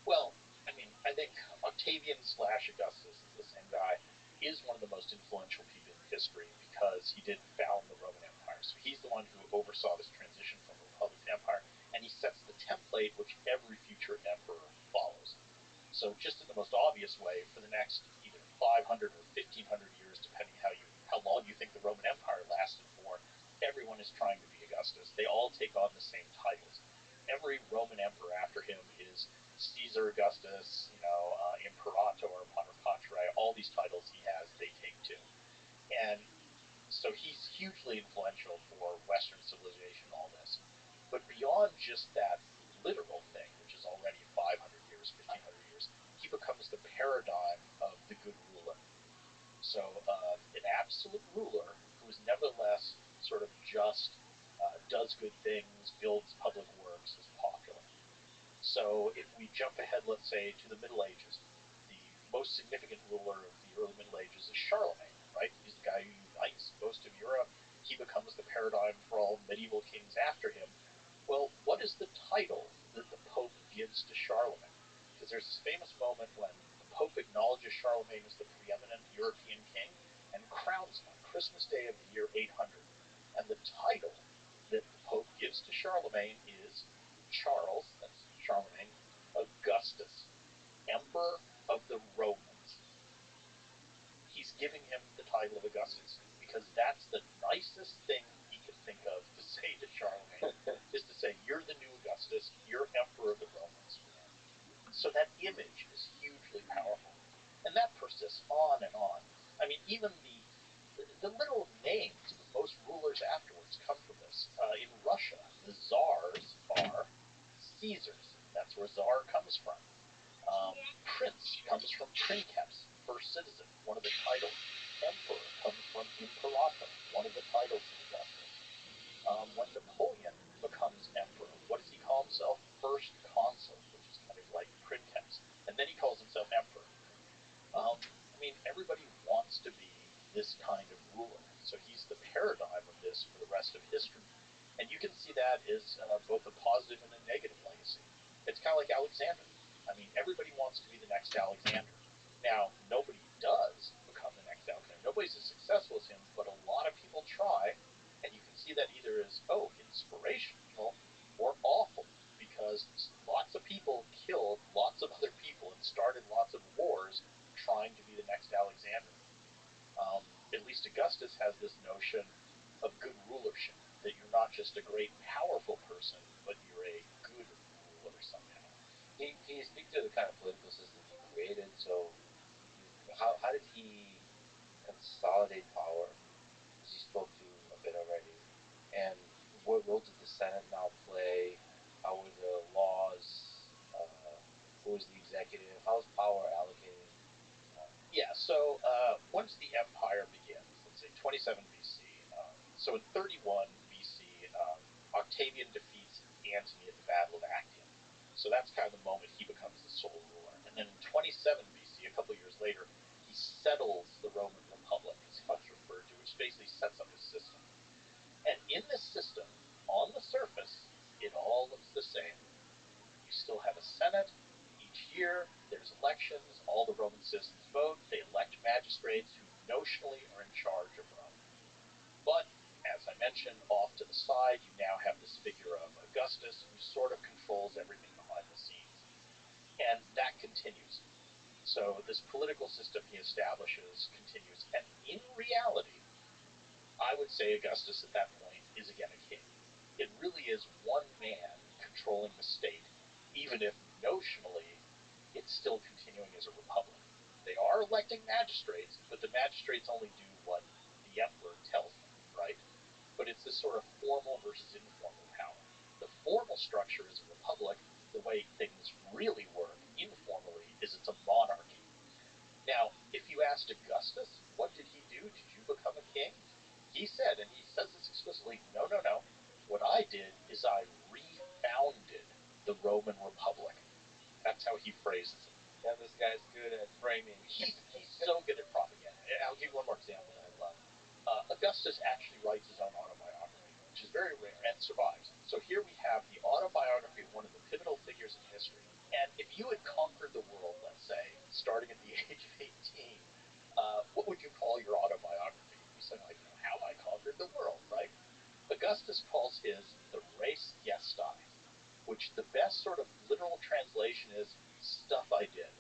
Well, I mean, I think Octavian / Augustus is the same guy. He is one of the most influential people in history because he did found the Roman Empire. So he's the one who oversaw this transition from republic to empire, and he sets the template which every future emperor follows. So just in the most obvious way, for the next either 500 or 1500 years, depending how long you think the Roman Empire lasted for, everyone is trying to be Augustus. They all take on the same titles. Every Roman emperor after him is Caesar Augustus, Imperator, Pater Patriae, all these titles he has, they take too. And so he's hugely influential for Western civilization, all this. But beyond just that literal thing, which is already 500 years, 1500 years, he becomes the paradigm of the good ruler. So an absolute ruler who is nevertheless sort of just, does good things, builds public works, is popular. So if we jump ahead, let's say, to the Middle Ages, the most significant ruler of the early Middle Ages is Charlemagne, right? He's the guy who unites most of Europe. He becomes the paradigm for all medieval kings after him. Well, what is the title that the Pope gives to Charlemagne? Because there's this famous moment when the Pope acknowledges Charlemagne as the preeminent European king and crowns him on Christmas Day of the year 800. And the title that the Pope gives to Charlemagne is Charles, that's Charlemagne, Augustus, Emperor of the Romans. He's giving him the title of Augustus because that's the nicest thing he can think of to say to Charlemagne, is to say, you're the new Augustus, you're Emperor of the Romans. So that image is hugely powerful. And that persists on and on. I mean, even the literal names of most rulers afterwards come from this. In Russia, the czars are Caesars. That's where czar comes from. Prince comes from princeps, first citizen, one of the titles. Emperor comes from imperator, one of the titles of Augustus. When Napoleon becomes emperor, what does he call himself? First consul, which is kind of like princeps. And then he calls himself emperor. I mean, everybody wants to be this kind of ruler. So he's the paradigm of this for the rest of history. And you can see that as both a positive and a negative legacy. It's kind of like Alexander. I mean, everybody wants to be the next Alexander. Now, nobody does become the next Alexander. Nobody's as successful as him, but a lot of people try. And you can see that either as, inspirational or awful, because lots of people killed lots of other people and started lots of wars trying to be the next Alexander. At least Augustus has this notion of good rulership, that you're not just a great, powerful person, but you're a good ruler somehow. Can you speak to the kind of political system he created? So, how did he consolidate power? As you spoke to a bit already. And what role did the Senate now play? How were the laws? Who was the executive? How was power allocated? Yeah, so once the empire begins, let's say 27 BC, so in 31 BC, Octavian defeats Antony at the Battle of Actium. So that's kind of the moment he becomes the sole ruler. And then in 27 BC, a couple years later, he settles the Roman Republic, as how it's referred to, which basically sets up his system. And in this system, on the surface, it all looks the same. You still have a Senate. Each year, there's elections. All the Roman citizens vote. They elect magistrates who notionally are in charge of Rome. But, as I mentioned, off to the side, you now have this figure of Augustus who sort of controls everything behind the scenes. And that continues. So this political system he establishes continues. And in reality, I would say Augustus at that point is again a king. It really is one man controlling the state, even if notionally it's still continuing as a republic. They are electing magistrates, but the magistrates only do what the emperor tells them, right? But it's this sort of formal versus informal power. The formal structure is a republic. The way things really work informally is it's a monarchy. Now, if you asked Augustus, what did he do? Did you become a king? He said, and he says this explicitly, no. What I did is I refounded the Roman Republic. That's how he phrases it. Yeah, this guy's good at framing. He's so good at propaganda. I'll give you one more example that I love. Augustus actually writes his own autobiography. which is very rare and survives. So here we have the autobiography of one of the pivotal figures in history. And if you had conquered the world, let's say, starting at the age of 18, what would you call your autobiography? You said, like, how I conquered the world, right? Augustus calls his the Res Gestae, which the best sort of literal translation is stuff I did.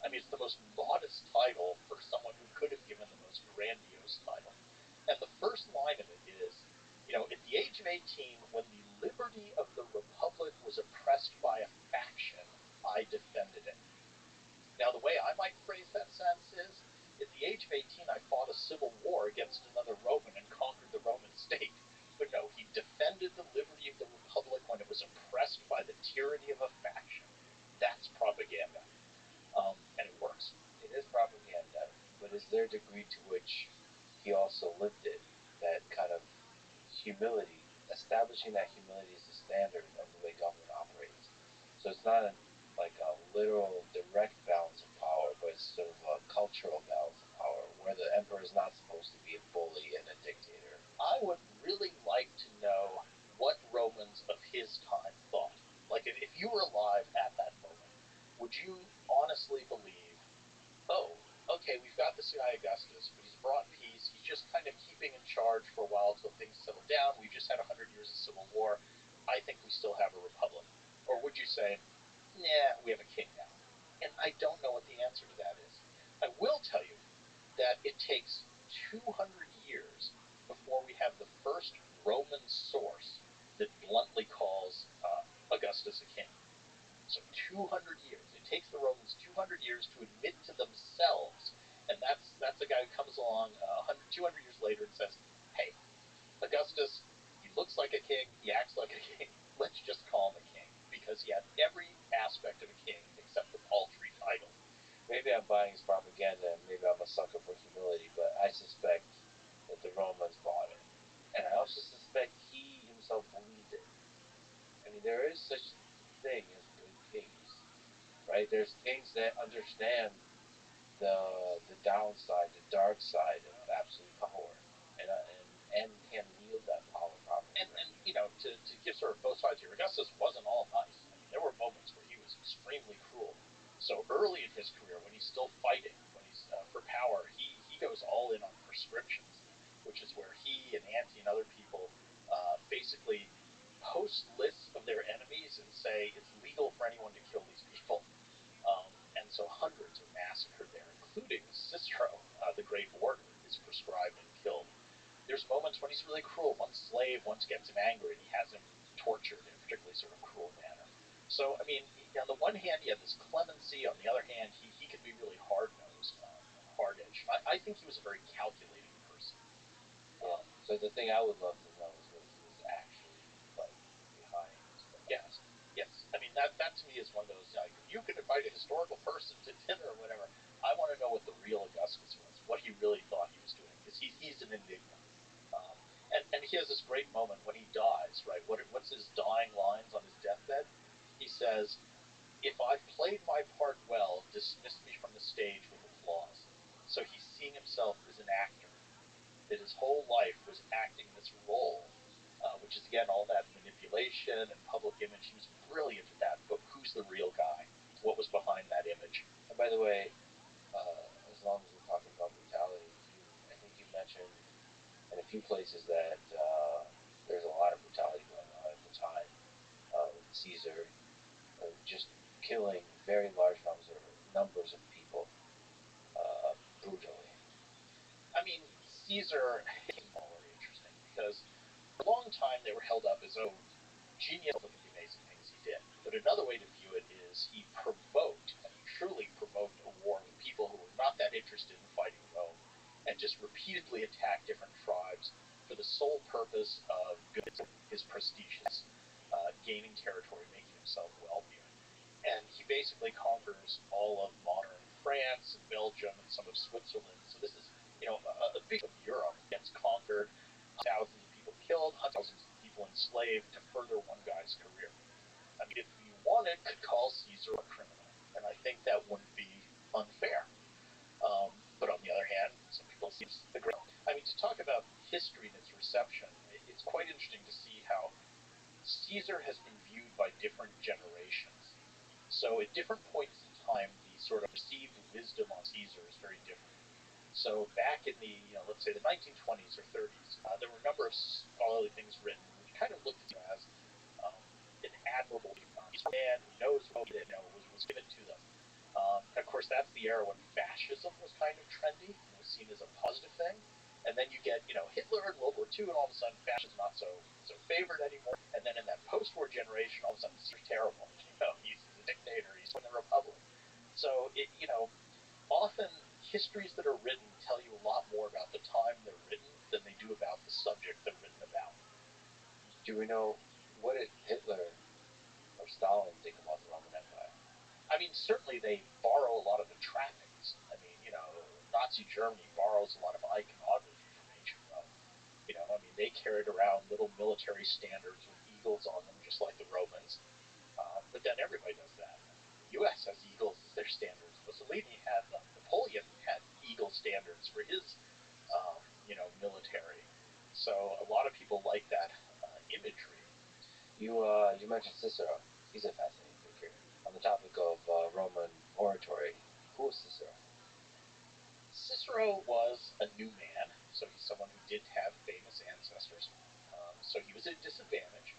I mean, it's the most modest title for someone who could have given the most grandiose title. And the first line of it is, at the age of 18, when the liberty of the Republic was oppressed by a faction, I defended it. Now, the way I might phrase that sentence is, at the age of 18, I fought a civil war against another Roman and conquered the Roman state. But no, he defended the liberty of the Republic when it was oppressed by the tyranny of a faction. That's propaganda. And it works. It is propaganda, but is there a degree to which he also lived it? That kind of humility, establishing that humility is the standard of the way government operates. So it's not like a literal direct balance of power, but it's sort of a cultural balance of power, where the emperor is not supposed to be a bully and a dictator. I would really like to know what Romans of his time thought. Like, if you were alive at that moment, would you honestly believe, oh, okay, we've got this guy Augustus, but he's brought peace, he's just kind of keeping in charge for a while until things settle down, we've just had 100 years of civil war, I think we still have a republic? Or would you say, nah, we have a king now? And I don't know what the answer to that is. I will tell you that it takes 200 years before we have the first Roman source that bluntly calls Augustus a king. So 200 years. It takes the Romans 200 years to admit to themselves, and that's the guy who comes along 200 years later and says, hey, Augustus, he looks like a king, he acts like a king, let's just call him a king, because he had every aspect of a king except the paltry title. Maybe I'm buying his propaganda, and maybe I'm a sucker for humility, but I suspect that the Romans bought it. And I also suspect he himself believed it. I mean, there is such thing as good kings, right? There's kings that understand the downside, the dark side of absolute power, and can wield that power properly. And to give sort of both sides here, Augustus wasn't all nice. I mean, there were moments where he was extremely cruel. So early in his career, when he's still fighting, when he's for power, he goes all in on prescriptions, which is where he and Antony and other people basically post lists of their enemies and say it's legal for anyone to kill these people. And so hundreds are massacred there, including Cicero, the great orator, is prescribed and killed. There's moments when he's really cruel. One slave once gets him angry and he has him tortured in a particularly sort of cruel manner. So, I mean, on the one hand, he had this clemency. On the other hand, he could be really hard-nosed, hard-edged. I think he was a very calculating person. Yeah. So the thing I would love to know is what he was actually like behind the mask. Yes. I mean, that to me is one of those, like, if you could invite a historical person to dinner or whatever, I want to know what the real Augustus was, what he really thought he was doing, because he's an enigma. And he has this great moment when he dies, right? What's his dying lines on his deathbed? He says, if I've played my part well, dismiss me from the stage with applause. So he's seeing himself as an actor, that his whole life was acting this role, which is, again, all that manipulation and public image. He was brilliant at that, but who's the real guy? What was behind that image? And by the way, as long as we're talking about brutality, I think you mentioned in a few places that there's a lot of brutality going on at the time. Caesar just killing very large numbers of people brutally. I mean, Caesar is very interesting because for a long time they were held up as, oh, genius, look at the amazing things he did. But another way to view it is he provoked, and he truly provoked, a war with people who were not that interested in fighting Rome, and just repeatedly attacked different tribes for the sole purpose of his prestigious, gaining territory, making himself wealthier. And he basically conquers all of modern France and Belgium and some of Switzerland. So this is, a big of Europe gets conquered, thousands of people killed, thousands of people enslaved to further one guy's career. I mean, if you wanted, could call Caesar a criminal, and I think that wouldn't be unfair. But on the other hand, some people see the great. I mean, to talk about history and its reception, it's quite interesting to see how Caesar has been viewed by different generations. So at different points in time, the sort of perceived wisdom on Caesar is very different. So back in the, let's say the 1920s or 30s, there were a number of scholarly things written which kind of looked at him as an admirable man who knows what he did, was given to them. Of course, that's the era when fascism was kind of trendy and was seen as a positive thing. And then you get, Hitler in World War II, and all of a sudden fascism's not so favored anymore. And then in that post-war generation, all of a sudden he's terrible. He's a dictator. He's in the republic. So often histories that are written tell you a lot more about the time they're written than they do about the subject they're written about. Do we know what did Hitler or Stalin think about the Roman Empire? I mean, certainly they borrow a lot of the trappings. I mean, Nazi Germany borrows a lot of iconography from ancient Rome. They carried around little military standards with eagles on them, just like the Romans. But then everybody does that. The U.S. has eagles as their standards. Mussolini had them. Napoleon had eagle standards for his, military. So a lot of people like that imagery. You mentioned Cicero. He's a fascinating figure. On the topic of Roman oratory, who was Cicero? Cicero was a new man, so he's someone who didn't have famous ancestors. So he was at a disadvantage.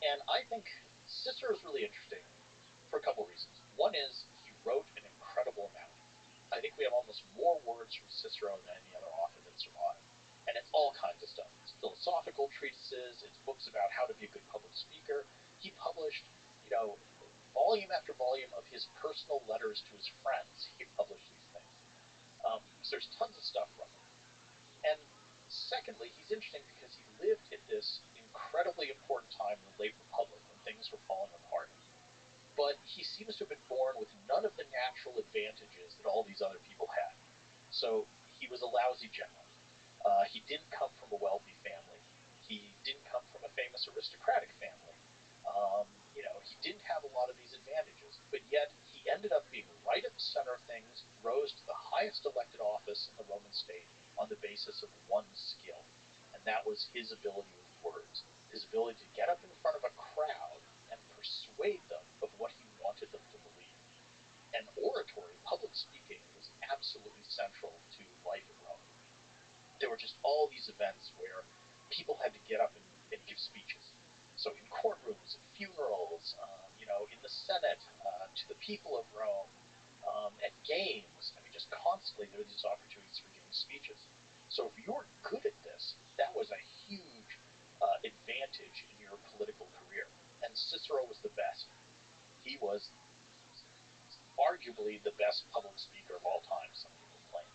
And I think Cicero is really interesting for a couple reasons. One is he wrote an incredible amount. I think we have almost more words from Cicero than any other author that survived. And it's all kinds of stuff. It's philosophical treatises, it's books about how to be a good public speaker. He published, volume after volume of his personal letters to his friends. He published these things. So there's tons of stuff from him. And secondly, he's interesting because he lived at this incredibly important time in the late Republic when things were falling apart. But he seems to have been born with none of the natural advantages that all these other people had. So he was a lousy general. He didn't come from a wealthy family. He didn't come from a famous aristocratic family. He didn't have a lot of these advantages, but yet he ended up being right at the center of things, rose to the highest elected office in the Roman state on the basis of one skill, and that was his ability with words, his ability to get up in front of a crowd and persuade them of what he wanted them to believe. And oratory, public speaking, was absolutely central to life in Rome. There were just all these events where people had to get up and give speeches. So in courtrooms, at funerals, in the Senate, to the people of Rome, at games. Just constantly there were these opportunities for giving speeches. So if you were good at this, that was a huge advantage in your political career. And Cicero was the best. He was arguably the best public speaker of all time, some people claim.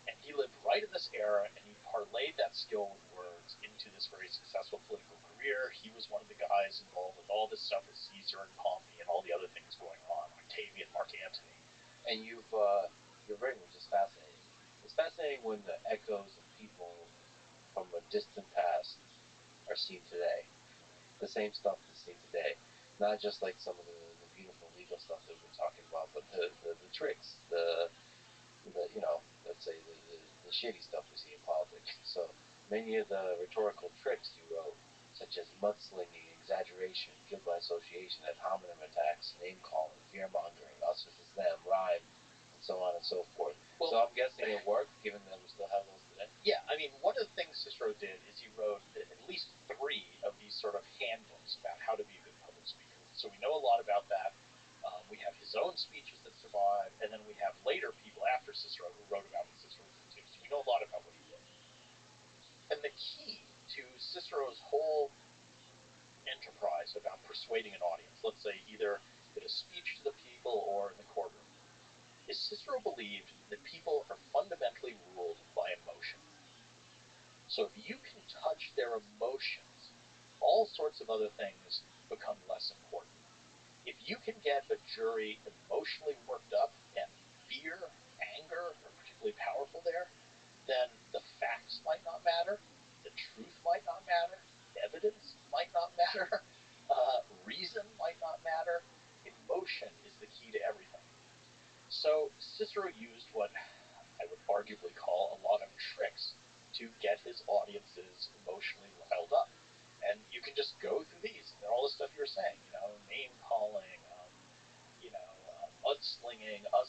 And he lived right in this era, and he parlayed that skill with words into this very successful political career. He was one of the guys involved with all this stuff with Caesar and Pompey and all the other things going on, Octavian, Mark Antony. And you've written, which is fascinating. It's fascinating when the echoes of people from a distant past are seen today. The same stuff is seen today. Not just like some of the beautiful legal stuff that we've been talking about, but the tricks, let's say the shitty stuff we see in politics. So many of the rhetorical tricks you wrote, such as mudslinging, exaggeration, guilt by association, ad hominem attacks, name calling, fear mongering, us versus them, rhyme, and so on and so forth. Well, so I'm guessing it worked, given that we still have those today. Yeah, one of the things Cicero did is he wrote at least 3 of these sort of handbooks about how to be a good public speaker. So we know a lot about that. We have his own speeches that survive, and then we have later people after Cicero who wrote about what Cicero did too. So we know a lot about what he did. And the key to Cicero's whole enterprise about persuading an audience, let's say either in a speech to the people or in the courtroom, is Cicero believed that people are fundamentally ruled by emotion. So if you can touch their emotions, all sorts of other things become less important. If you can get a jury emotionally worked up and fear, anger are particularly powerful there, then the facts might not matter, the truth might not matter, evidence might not matter, reason might not matter. Emotion is the key to everything. So Cicero used what I would arguably call a lot of tricks to get his audiences emotionally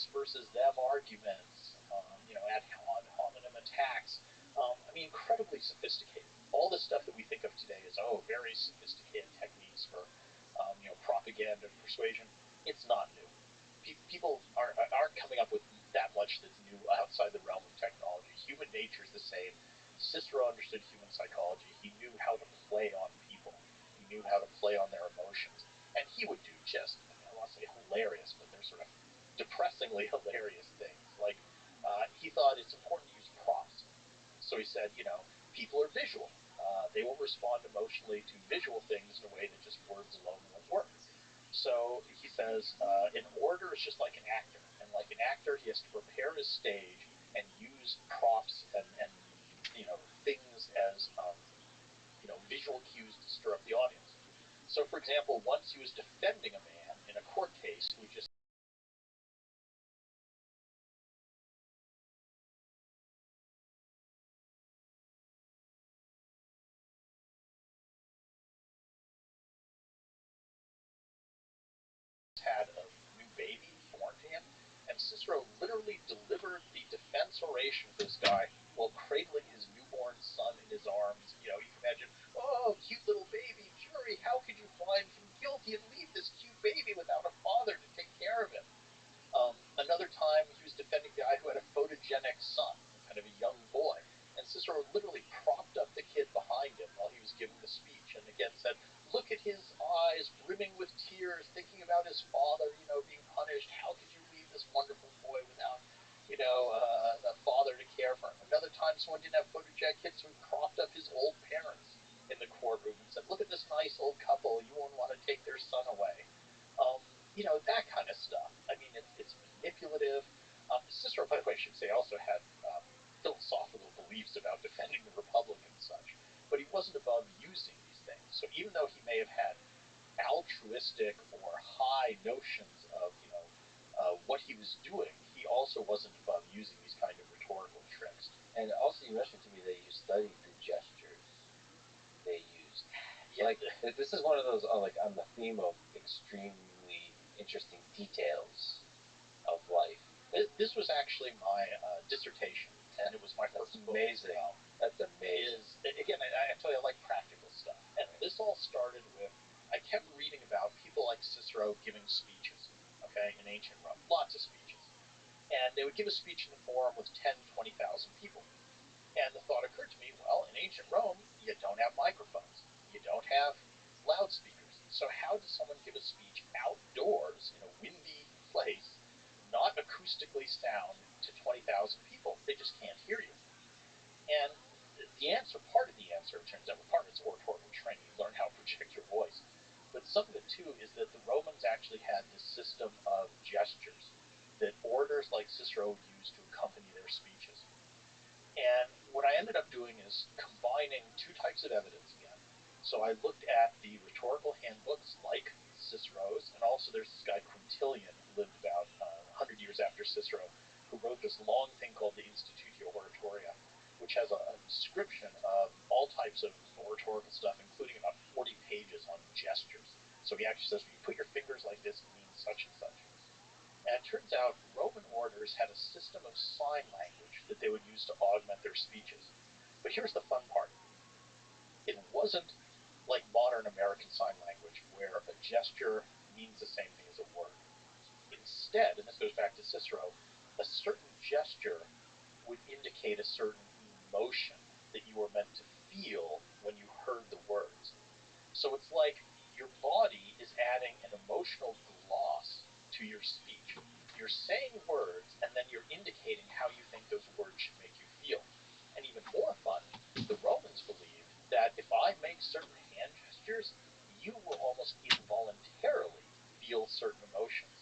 us versus them arguments, ad hominem attacks. Incredibly sophisticated. All the stuff that we think of today is, very sophisticated techniques for, propaganda and persuasion. It's not new. People aren't coming up with that much that's new outside the realm of technology. Human nature is the same. Cicero understood human psychology. He knew how to play on people. He knew how to play on their emotions. And he would do just, I don't want to say hilarious, but they're sort of depressingly hilarious things. Like, he thought it's important to use props. So he said, people are visual. They will respond emotionally to visual things in a way that just words alone won't work. So he says, an orator is just like an actor. And like an actor, he has to prepare his stage and use props and things as, visual cues to stir up the audience. So, for example, once he was defending a man in a court case who just had a new baby born to him, and Cicero literally delivered the defense oration for this guy while cradling his newborn son in his arms. You can imagine, oh, cute little baby, jury, how could you find him guilty and leave this cute baby without a father to take care of him? Another time, he was defending a guy who had a photogenic son, kind of a young boy, and Cicero literally propped up the kid behind him while he was giving the speech, and again said, look at his eyes brimming with tears, thinking about his father, being punished. How could you leave this wonderful boy without, a father to care for him? Another time, someone didn't have photogenic kids, so he propped up his old parents in the courtroom and said, look at this nice old couple, you won't want to take their son away. That kind of stuff. It's manipulative. Cicero, by the way, I should say, also had philosophical beliefs about defending the Republic and such, but he wasn't above using these things. So even though he may have had altruistic or high notions of, what he was doing, he also wasn't above using these kind of rhetorical tricks. And also, you mentioned to me that you studied the gestures they used. Yeah. Like, this is one of those, on the theme of extremely interesting details of life. This was actually my dissertation, and it was my first book. Amazing. Wow. That's amazing. Again, I tell you, I like practical stuff. And this all started with, I kept reading about people like Cicero giving speeches, in ancient Rome. Lots of speeches. And they would give a speech in the forum with 10, 20,000 people. And the thought occurred to me, well, in ancient Rome, you don't have microphones. You don't have loudspeakers. So how does someone give a speech outdoors in a windy place, not acoustically sound, to 20,000 people? They just can't hear you. And part of the answer, it turns out, part of it's oratorical training. You learn how to project your voice. But some of it, too, is that the Romans actually had this system of gestures that orators like Cicero used to accompany their speeches. And what I ended up doing is combining two types of evidence again. So I looked at the rhetorical handbooks like Cicero's, and also there's this guy Quintilian who lived about 100 years after Cicero, who wrote this long thing called the Institutio Oratoria, which has a description of all types of oratorical stuff, including about 40 pages on gestures. So he actually says, when you put your fingers like this, it means such and such. And it turns out Roman orators had a system of sign language that they would use to augment their speeches. But here's the fun part. It wasn't like modern American Sign Language, where a gesture means the same thing as a word. Instead, and this goes back to Cicero, a certain gesture would indicate a certain emotion that you were meant to feel when you heard the words. So it's like your body is adding an emotional gloss to your speech. You're saying words, and then you're indicating how you think those words should make you feel. And even more fun, the Romans believed that if I make certain hand gestures, you will almost involuntarily feel certain emotions.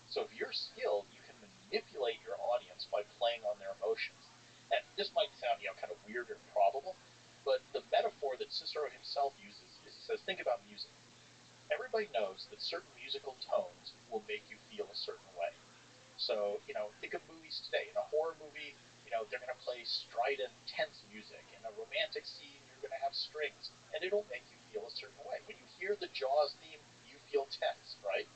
So if you're skilled, you can manipulate your audience by playing on their emotions. And this might sound, kind of weird or improbable, but the metaphor that Cicero himself uses is, he says, think about music. Everybody knows that certain musical tones will make you feel a certain way. So, think of movies today. In a horror movie, they're going to play strident, tense music. In a romantic scene, you're going to have strings, and it'll make you feel a certain way. When you hear the Jaws theme, you feel tense, right?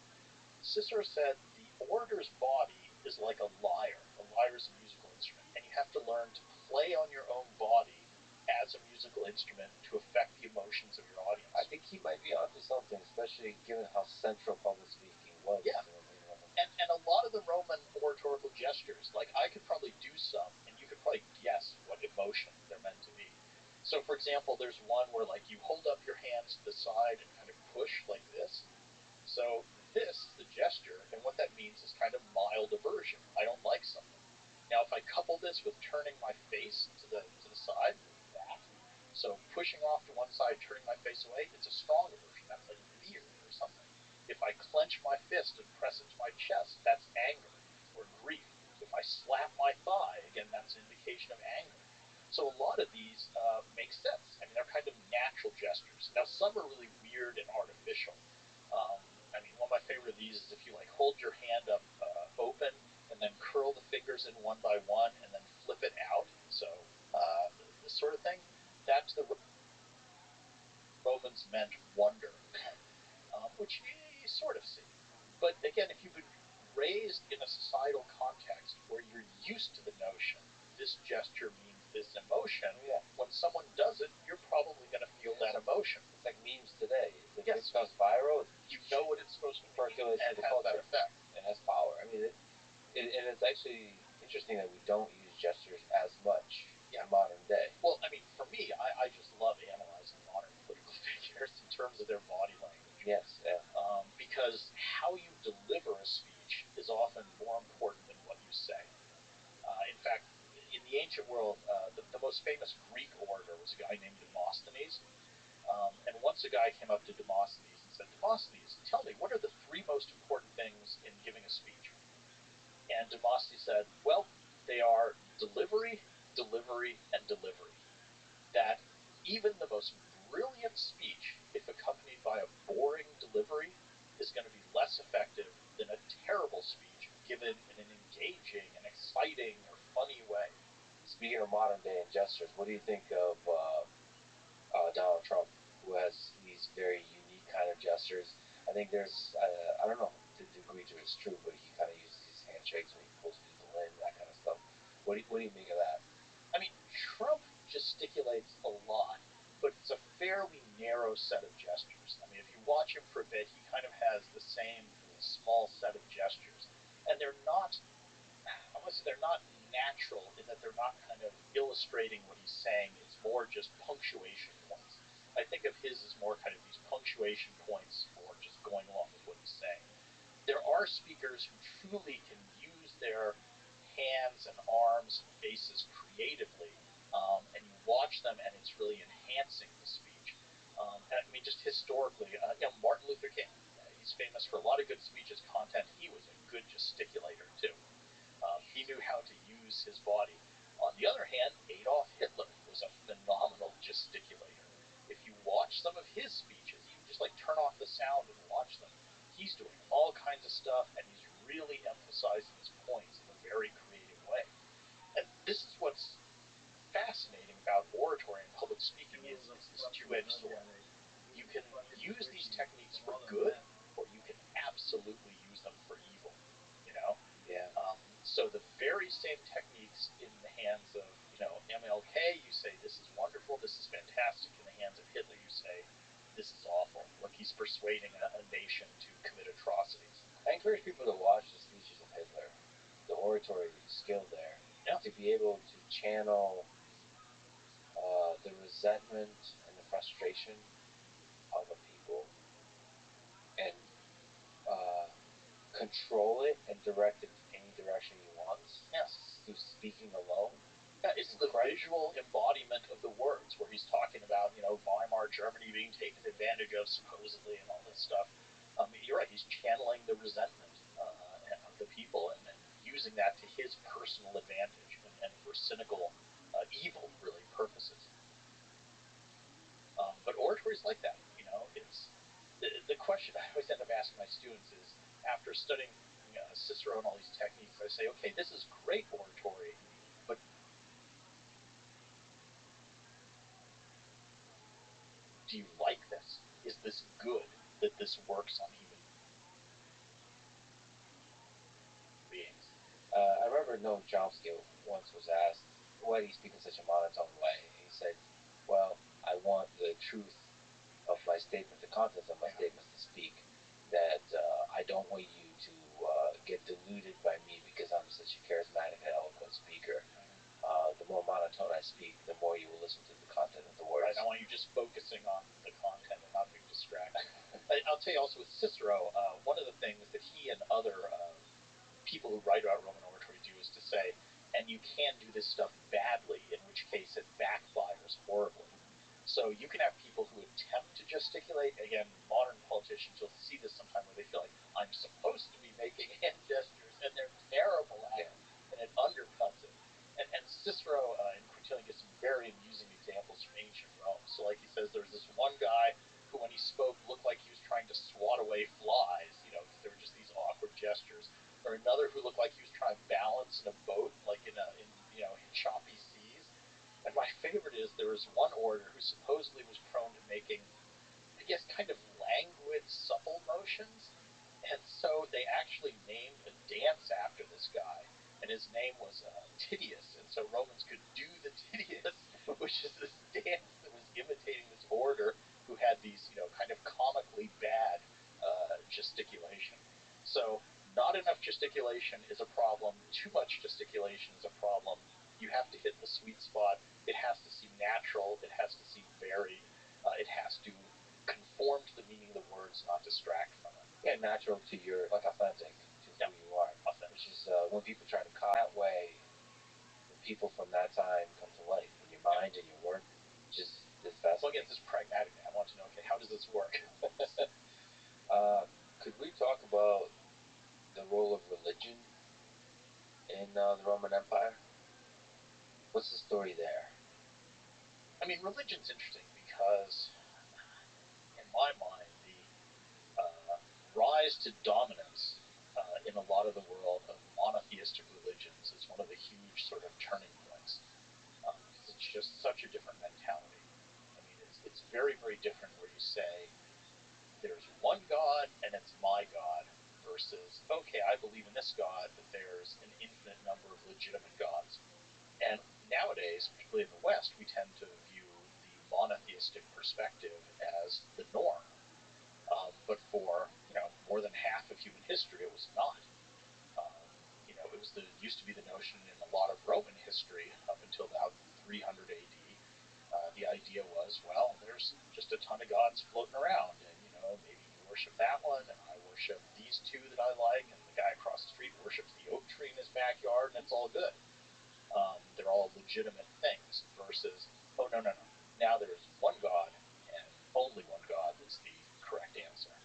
Cicero said the orator's body is is like a lyre. A lyre is a musical instrument, and you have to learn to play on your own body as a musical instrument to affect the emotions of your audience. I think he might be onto something, especially given how central public speaking was. Yeah. And a lot of the Roman oratorical gestures, like I could probably do some, and you could probably guess what emotion they're meant to be. So, for example, there's one where like you hold up your hands to the side and kind of push like this. So this is the gesture, and what that means is kind of mild aversion. I don't like something. Now, if I couple this with turning my face to the side, that, so pushing off to one side, turning my face away, it's a strong aversion. That's like fear or something. If I clench my fist and press into my chest, that's anger or grief. If I slap my thigh, again, that's an indication of anger. So a lot of these make sense. I mean, they're kind of natural gestures. Now, some are really weird and artificial. I mean, one of my favorite of these is if you like hold your hand up open and then curl the fingers in one by one and then flip it out. So this sort of thing, that's the Romans meant wonder, which you sort of see. But again, if you've been raised in a societal context where you're used to the notion this gesture means this emotion, when someone does it, you're probably going to feel that emotion. It's like memes today. If Yes. it becomes viral, you know what it's supposed to mean percolates and to the has culture. that effect. It has power. I mean, and it's actually interesting that we don't use gestures as much in modern day. Well, I mean, for me, I just love analyzing modern political figures in terms of their body language. Yes, yeah. Because how you deliver a speech is often more important than what you say. In fact, in the ancient world, the most famous Greek orator was a guy named Demosthenes. And once a guy came up to Demosthenes and said, Demosthenes, tell me, what are the three most important things in giving a speech? And Demosthenes said, well, they are delivery, delivery, and delivery. That even the most brilliant speech, if accompanied by a boring delivery, is going to be less effective than a terrible speech given in an engaging and exciting or funny way. Speaking of modern day gestures, what do you think of Donald Trump, who has these very unique kind of gestures? I think there's, I don't know the degree to it's true, but he kind of uses these handshakes when he pulls people in, that kind of stuff. What do you make of that? I mean, Trump gesticulates a lot, but it's a fairly narrow set of gestures. I mean, if you watch him for a bit, he kind of has the same small set of gestures. And they're not, I want to say they're not natural in that they're not kind of illustrating what he's saying. It's more just punctuation points. I think of his as more kind of these punctuation points for just going along with what he's saying. There are speakers who truly can use their hands and arms and faces creatively, and you watch them and it's really enhancing the speech. I mean, just historically, Martin Luther King, he's famous for a lot of good speeches content. He was a good gesticulator too. He knew how to use his body. On the other hand, Adolf Hitler was a phenomenal gesticulator. If you watch some of his speeches, you can just like turn off the sound and watch them. He's doing all kinds of stuff, and he's really emphasizing his points in a very creative way. And this is what's fascinating about oratory and public speaking is this two-edged sword. You can use these techniques for good, or you can absolutely use them for evil. You know? Yeah. So the very same techniques in the hands of, MLK, you say this is wonderful, this is fantastic. In the hands of Hitler, you say this is awful. Like he's persuading a nation to commit atrocities. I encourage people to watch the speeches of Hitler. The oratory skill there. Yeah. To be able to channel the resentment and the frustration of a people and control it and direct it in any direction he wants. Yes. Through speaking alone. Yeah, it's the visual embodiment of the words where he's talking about, Weimar Germany being taken advantage of supposedly and all this stuff. You're right, he's channeling the resentment of the people and using that to his personal advantage and for cynical, evil, really, purposes. But oratory's like that, it's the question I always end up asking my students is, after studying Cicero and all these techniques, I say, okay, this is great oratory, but do you like this? Is this good that this works on human beings? remember Noam Chomsky once was asked, why do you speak in such a monotone way? And he said, well, I want the truth of my statement, the content of my statements to speak, that I don't want you to get deluded by me because I'm such a charismatic and eloquent speaker. The more monotone I speak, the more you will listen to the content of the words. Right, I want you just focusing on the content and not being distracted. I'll tell you also with Cicero, one of the things that he and other people who write about Roman oratory do is to say, and you can do this stuff badly, in which case it backfires horribly. So you can have people who attempt to gesticulate. Again, modern politicians, you'll see this sometime where they feel like, I'm supposed to be making hand gestures, and they're terrible at it, and it undercuts it. And Cicero in Quintilian gives some very amusing examples from ancient Rome. So like he says, there's this one guy who, when he spoke, looked like he was trying to swat away flies, because there were just these awkward gestures. Or another who looked like he was trying to balance in a boat, like in choppy seas. And my favorite is there was one orator who supposedly was prone to making, I guess, kind of languid, supple motions. And so they actually named a dance after this guy, and his name was Titius. And so Romans could do the Titius, which is this dance that was imitating this orator who had these, kind of comically bad gesticulation. So not enough gesticulation is a problem. Too much gesticulation is a problem. You have to hit the sweet spot. It has to seem natural. It has to seem varied. It has to conform to the meaning of the words, not distract from it. Yeah, natural to your, like authentic to who you are. Authentic. Which is when people try to copy that way, the people from that time come to life in your mind and your work. Just is fascinating. Well, again, this pragmatic. I want to know, okay, how does this work? Could we talk about the role of religion in the Roman Empire? What's the story there? I mean, religion's interesting because, in my mind, the rise to dominance in a lot of the world of monotheistic religions is one of the huge sort of turning points. Because it's just such a different mentality. I mean, it's very, very different where you say, there's one God and it's my God, versus, okay, I believe in this God, but there's an infinite number of legitimate gods. And nowadays, particularly in the West, we tend to view the monotheistic perspective as the norm. But for more than half of human history, it was not. It used to be the notion in a lot of Roman history up until about 300 AD. The idea was, well, there's just a ton of gods floating around, and maybe you worship that one, and I worship these two that I like, and the guy across the street worships the oak tree in his backyard, and it's all good. They're all legitimate things, versus, oh, no. Now there's one God, and only one God is the correct answer.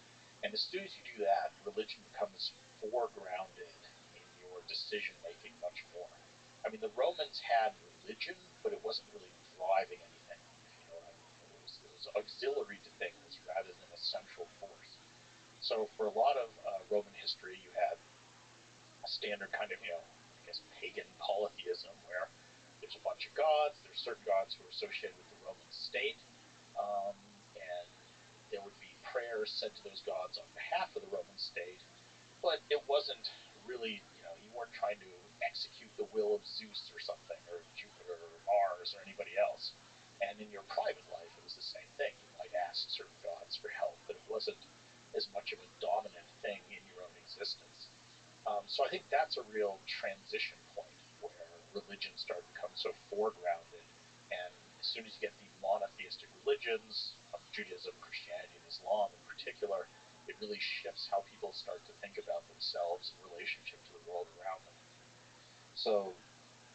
And as soon as you do that, religion becomes foregrounded in your decision-making much more. I mean, the Romans had religion, but it wasn't really driving anything, if you know what I mean. It was auxiliary to things rather than a central force. So for a lot of Roman history, you had a standard kind of, I guess, pagan polytheism, where there's a bunch of gods. There's certain gods who are associated with the Roman state, and there would be prayers said to those gods on behalf of the Roman state, but it wasn't really, you weren't trying to execute the will of Zeus or something, or Jupiter, or Mars, or anybody else. And in your private life, it was the same thing. You might ask certain gods for help, but it wasn't as much of a dominant thing in your own existence. So I think that's a real transition point where religion started to become so foregrounded, and as soon as you get the monotheistic religions, Judaism, Christianity, and Islam in particular, it really shifts how people start to think about themselves in relationship to the world around them. So,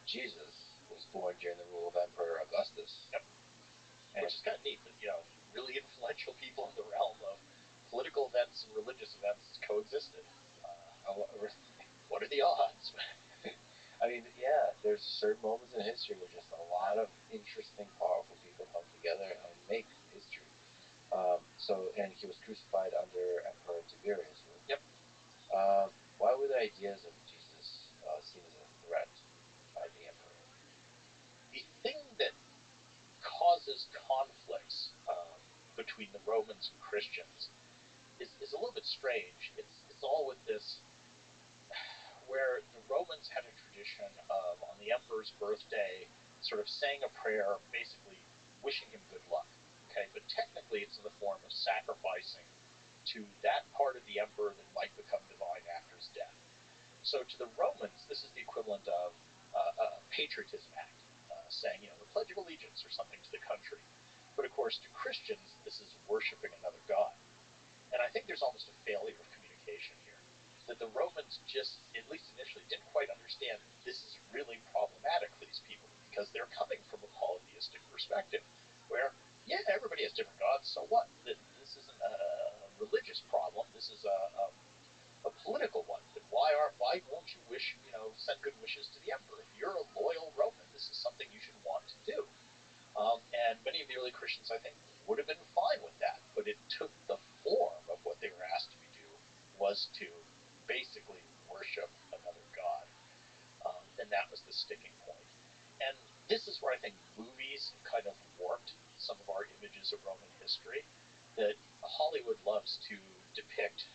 Jesus was born during the rule of Emperor Augustus. Yep. Which is kind of neat that, really influential people in the realm of political events and religious events coexisted. What are the odds? I mean, yeah, there's certain moments in history where just a lot of interesting, powerful people come together and make history. And he was crucified under Emperor Tiberius. Right? Yep. Why were the ideas of Jesus seen as a threat by the emperor? The thing that causes conflicts between the Romans and Christians is a little bit strange. It's all with this, where the Romans had a tradition of, on the emperor's birthday, sort of saying a prayer, basically wishing him good luck. Okay, but technically it's in the form of sacrificing to that part of the emperor that might become divine after his death. So to the Romans, this is the equivalent of a patriotism act, saying, the Pledge of Allegiance or something to the country. But of course, to Christians, this is worshiping another god. And I think there's almost a failure of communication here. That the Romans just, at least initially, didn't quite understand this is really problematic for these people, because they're coming from a polytheistic perspective, where, yeah, everybody has different gods, so what? This isn't a religious problem, this is a political one. But why won't you send good wishes to the emperor? If you're a loyal Roman, this is something you should want to do. And many of the early Christians, I think, would have been fine with that, but it took the form of what they were asked to do was to basically worship another god. And that was the sticking point. And this is where I think movies kind of warped some of our images of Roman history, that Hollywood loves to depict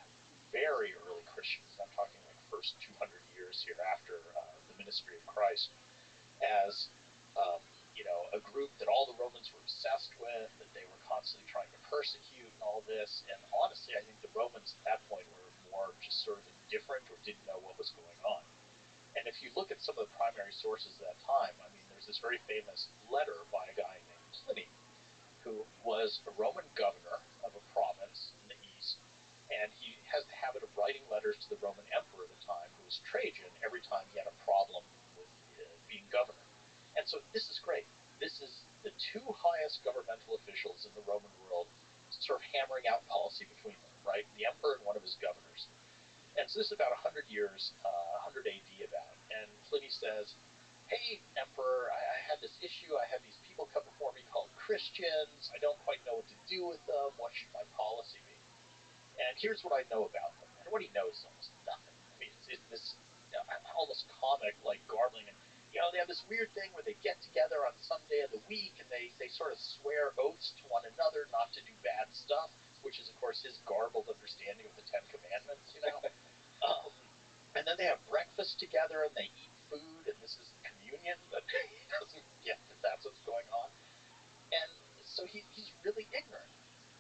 very early Christians, I'm talking like first 200 years here after the ministry of Christ, as a group that all the Romans were obsessed with, that they were constantly trying to persecute and all this. And honestly, I think the Romans at that point were more just sort of indifferent or didn't know what was going on. And if you look at some of the primary sources at that time, I mean, there's this very famous letter by a guy named Pliny, who was a Roman governor of a province in the east, and he has the habit of writing letters to the Roman emperor at the time, who was Trajan, every time he had a problem with being governor. And so this is great. This is the two highest governmental officials in the Roman world sort of hammering out policy between them, right? The emperor and one of his governors. And so this is about 100 years, 100 AD about. And Pliny says, hey, emperor, I had this issue. I had these people come before me called Christians. I don't quite know what to do with them. What should my policy be? And here's what I know about them. And what he knows is almost nothing. I mean, it's this almost comic, like garbling. And, they have this weird thing where they get together on some day of the week and they sort of swear oaths to one another not to do bad stuff, which is, of course, his garbled understanding of the Ten Commandments, and then they have breakfast together and they eat food, and this is communion, but he doesn't get that that's what's going on. And so he's really ignorant.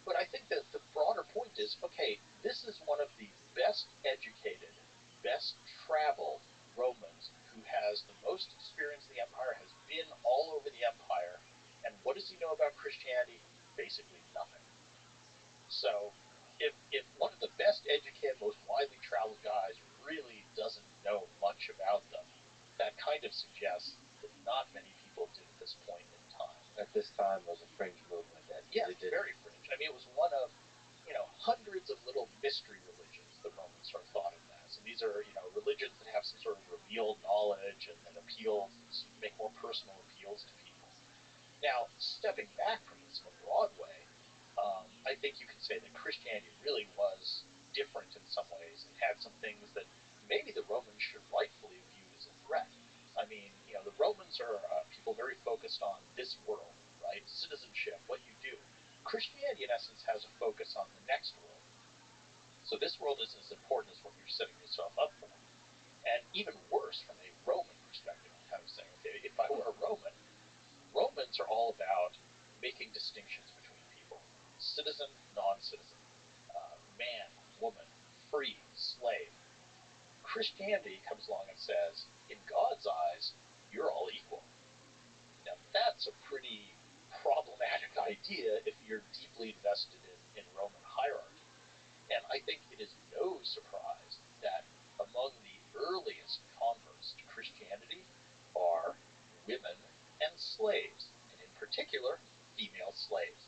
But I think that the broader point is, okay, this is one of the best educated, best traveled Romans who has the most experience in the empire, has been all over the empire, and what does he know about Christianity? Basically nothing. So if one of the best educated, most widely traveled guys really doesn't know much about them, that kind of suggests that not many people did at this point in time. At this time was a fringe movement. Very fringe. I mean, it was one of hundreds of little mystery religions the Romans sort of thought of as. And these are religions that have some sort of revealed knowledge and appeal, make more personal appeals to people. Now, stepping back from this in a broad way, I think you can say that Christianity really was different in some ways. It had some things that maybe the Romans should rightfully view as a threat. I mean, the Romans are people very focused on this world, right? Citizenship, what you do. Christianity, in essence, has a focus on the next world. So this world isn't as important as what you're setting yourself up for. And even worse, from a Roman perspective, I'm kind of saying, okay, if I were a Roman, Romans are all about making distinctions between people. Citizen, non-citizen. Man, woman, free, slave. Christianity comes along and says, in God's eyes, you're all equal. Now, that's a pretty problematic idea if you're deeply invested in Roman hierarchy. And I think it is no surprise that among the earliest converts to Christianity are women and slaves, and in particular, female slaves.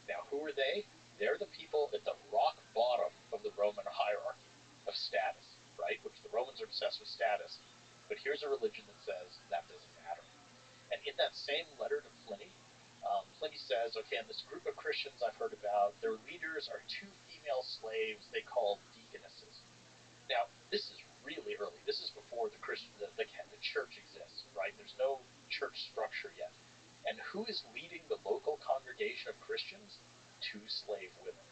Now, who are they? They're the people at the rock bottom of the Roman hierarchy of status, right? Which the Romans are obsessed with status. But here's a religion that says that doesn't matter. And in that same letter to Pliny, Pliny says, okay, in this group of Christians I've heard about, their leaders are two female slaves they call deaconesses. Now, this is really early. This is before the church exists, right? There's no church structure yet. And who is leading the local congregation of Christians? Two slave women.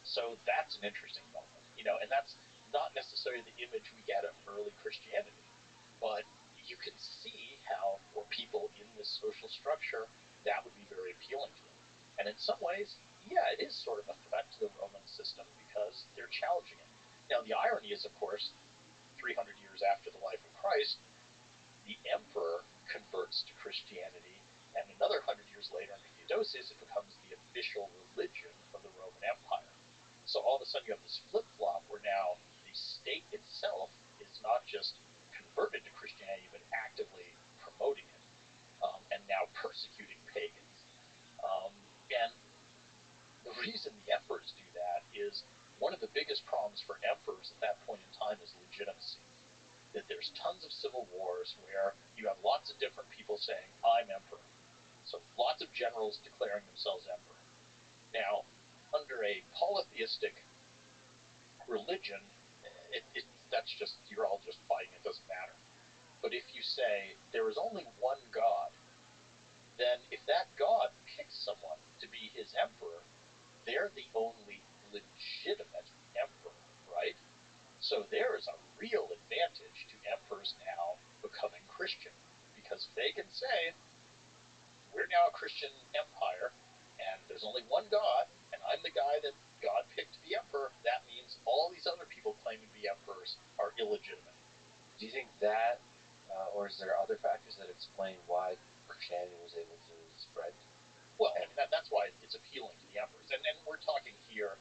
So that's an interesting moment, and that's not necessarily the image we get of early Christianity, but you can see how, for people in this social structure, that would be very appealing to them. And in some ways, yeah, it is sort of a threat to the Roman system because they're challenging it. Now, the irony is, of course, 300 years after the life of Christ, the emperor converts to Christianity, and another 100 years later, under Theodosius, it becomes the official religion of the Roman Empire. So all of a sudden you have this flip-flop where now the state itself is not just converted to Christianity, but actively promoting it, and now persecuting pagans. And the reason the emperors do that is one of the biggest problems for emperors at that point in time is legitimacy. That there's tons of civil wars where you have lots of different people saying, I'm emperor. So lots of generals declaring themselves emperor. Now, under a polytheistic religion, that's just, you're all just fighting, it doesn't matter. But if you say there is only one God, then if that God picks someone to be his emperor, they're the only legitimate emperor, right? So there is a real advantage to emperors now becoming Christian, because if they can say, we're now a Christian empire, and there's only one God, and I'm the guy that God picked to be emperor, that means all these other people claiming to be emperors are illegitimate. Do you think that, or is there other factors that explain why Christianity was able to spread? Well, I mean, that's why it's appealing to the emperors. And we're talking here,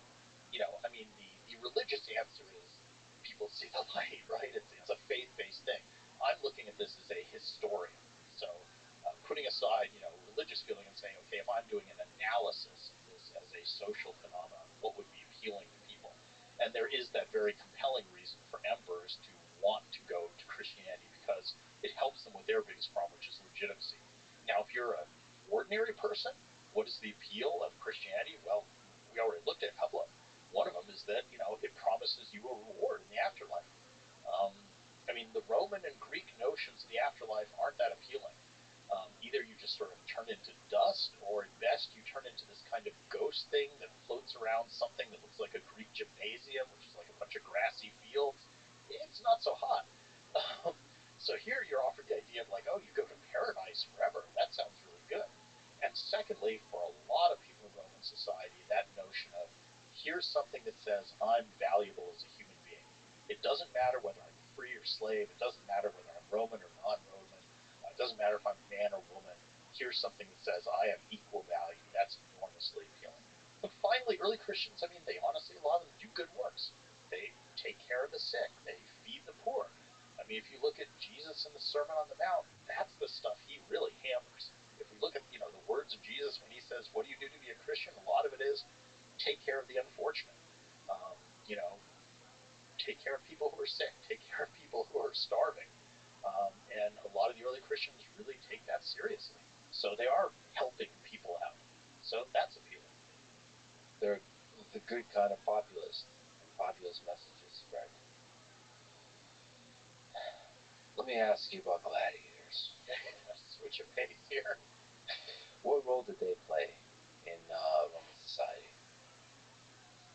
I mean, the religious answer is people see the light, right? It's a faith-based thing. I'm looking at this as a historian. So putting aside, religious feeling and saying, okay, if I'm doing an analysis of this as a social phenomenon, what would be appealing to people? And there is that very compelling reason for emperors to want to go to Christianity because it helps them with their biggest problem, which is legitimacy. Now, if you're an ordinary person, what is the appeal of Christianity? Well, we already looked at a couple of them. One of them is that, it promises you a reward in the afterlife. I mean, the Roman and Greek notions of the afterlife aren't that appealing. Either you just sort of turn into dust, or at best you turn into this kind of ghost thing that floats around something that looks like a Greek gymnasium, which is like a bunch of grassy fields. It's not so hot. So here you're offered the idea of like, oh, you go to paradise forever. That sounds really good. And secondly, for a lot of people in Roman society, that notion of here's something that says I'm valuable as a human being. It doesn't matter whether I'm free or slave. It doesn't matter whether I'm Roman or non-Roman. It doesn't matter if I'm man or woman. Here's something that says I have equal value. That's enormously appealing. And finally, early Christians, I mean, they honestly, a lot of them do good works. They take care of the sick. They feed the poor. I mean, if you look at Jesus in the Sermon on the Mount, that's the stuff he really hammers. If we look at, the words of Jesus when he says, what do you do to be a Christian? A lot of it is take care of the unfortunate. Take care of people who are sick. Take care of people who are starving. And a lot of the early Christians really take that seriously. So they are helping people out. So that's appealing. They're the good kind of populist, and populist messages spread. Let me ask you about gladiators. Switch of pace here. What role did they play in Roman society?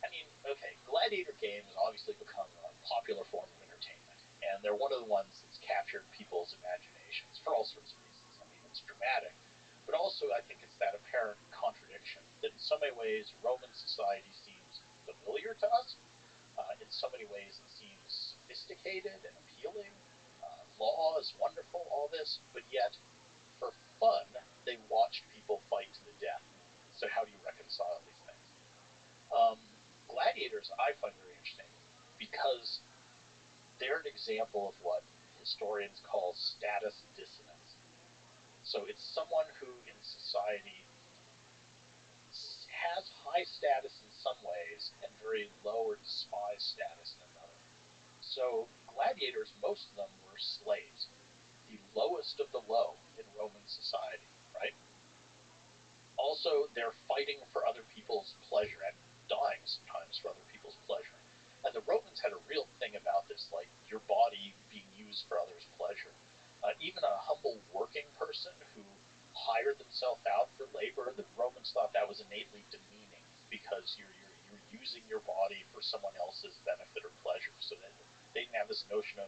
I mean, okay, gladiator games obviously become a popular form of entertainment, and they're one of the ones that's captured people's imaginations for all sorts of reasons. I mean, it's dramatic, but also I think it's that apparent contradiction that in so many ways Roman society seems familiar to us. In so many ways it seems sophisticated and appealing. Law is wonderful, all this, but yet for fun they watched people fight to the death. So how do you reconcile these things? Gladiators I find very interesting because they're an example of what historians call status dissonance. So it's someone who in society has high status in some ways and very low or despised status in another. So gladiators, most of them were slaves, the lowest of the low in Roman society, right? Also, they're fighting for other people's pleasure and dying sometimes for other people's pleasure. And the Romans had a real thing about this, like your body being used for others' pleasure. Even a humble working person who hired themselves out for labor, the Romans thought that was innately demeaning because you were using your body for someone else's benefit or pleasure. So that they didn't have this notion of,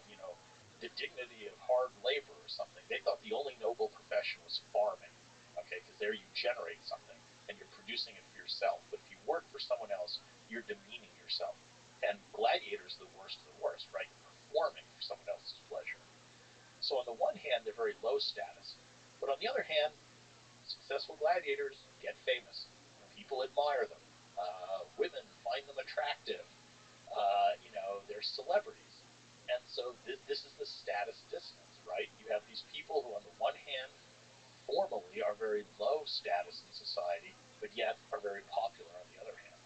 the dignity of hard labor or something. They thought the only noble profession was farming, okay, because there you generate something and you're producing it for yourself. But if you work for someone else, you're demeaning yourself. And gladiators are the worst of the worst, right? Performing for someone else's pleasure. So on the one hand, they're very low status. But on the other hand, successful gladiators get famous. People admire them. Women find them attractive. They're celebrities. And so this is the status dissonance, right? You have these people who, on the one hand, formally are very low status in society, but yet are very popular on the other hand.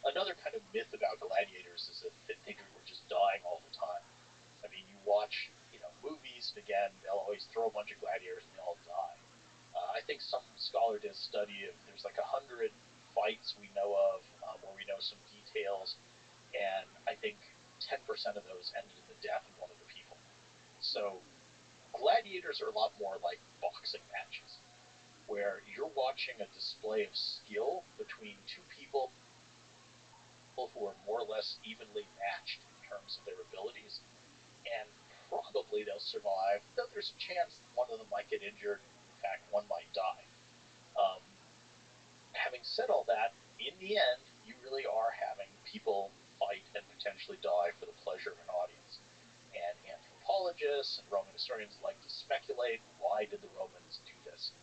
Another kind of myth about gladiators is that they were just dying all the time. I mean, you watch, movies, and again, they'll always throw a bunch of gladiators and they all die. I think some scholar did a study of, there's like 100 fights we know of, where we know some details, and I think 10% of those ended in the death of one of the people. So gladiators are a lot more like boxing matches, where you're watching a display of skill between two people who are more or less evenly matched in terms of their abilities, and probably they'll survive, though there's a chance one of them might get injured. In fact, one might die. Having said all that, in the end, you really are having people fight and potentially die for the pleasure of an audience. And anthropologists and Roman historians like to speculate, why did the Romans do this?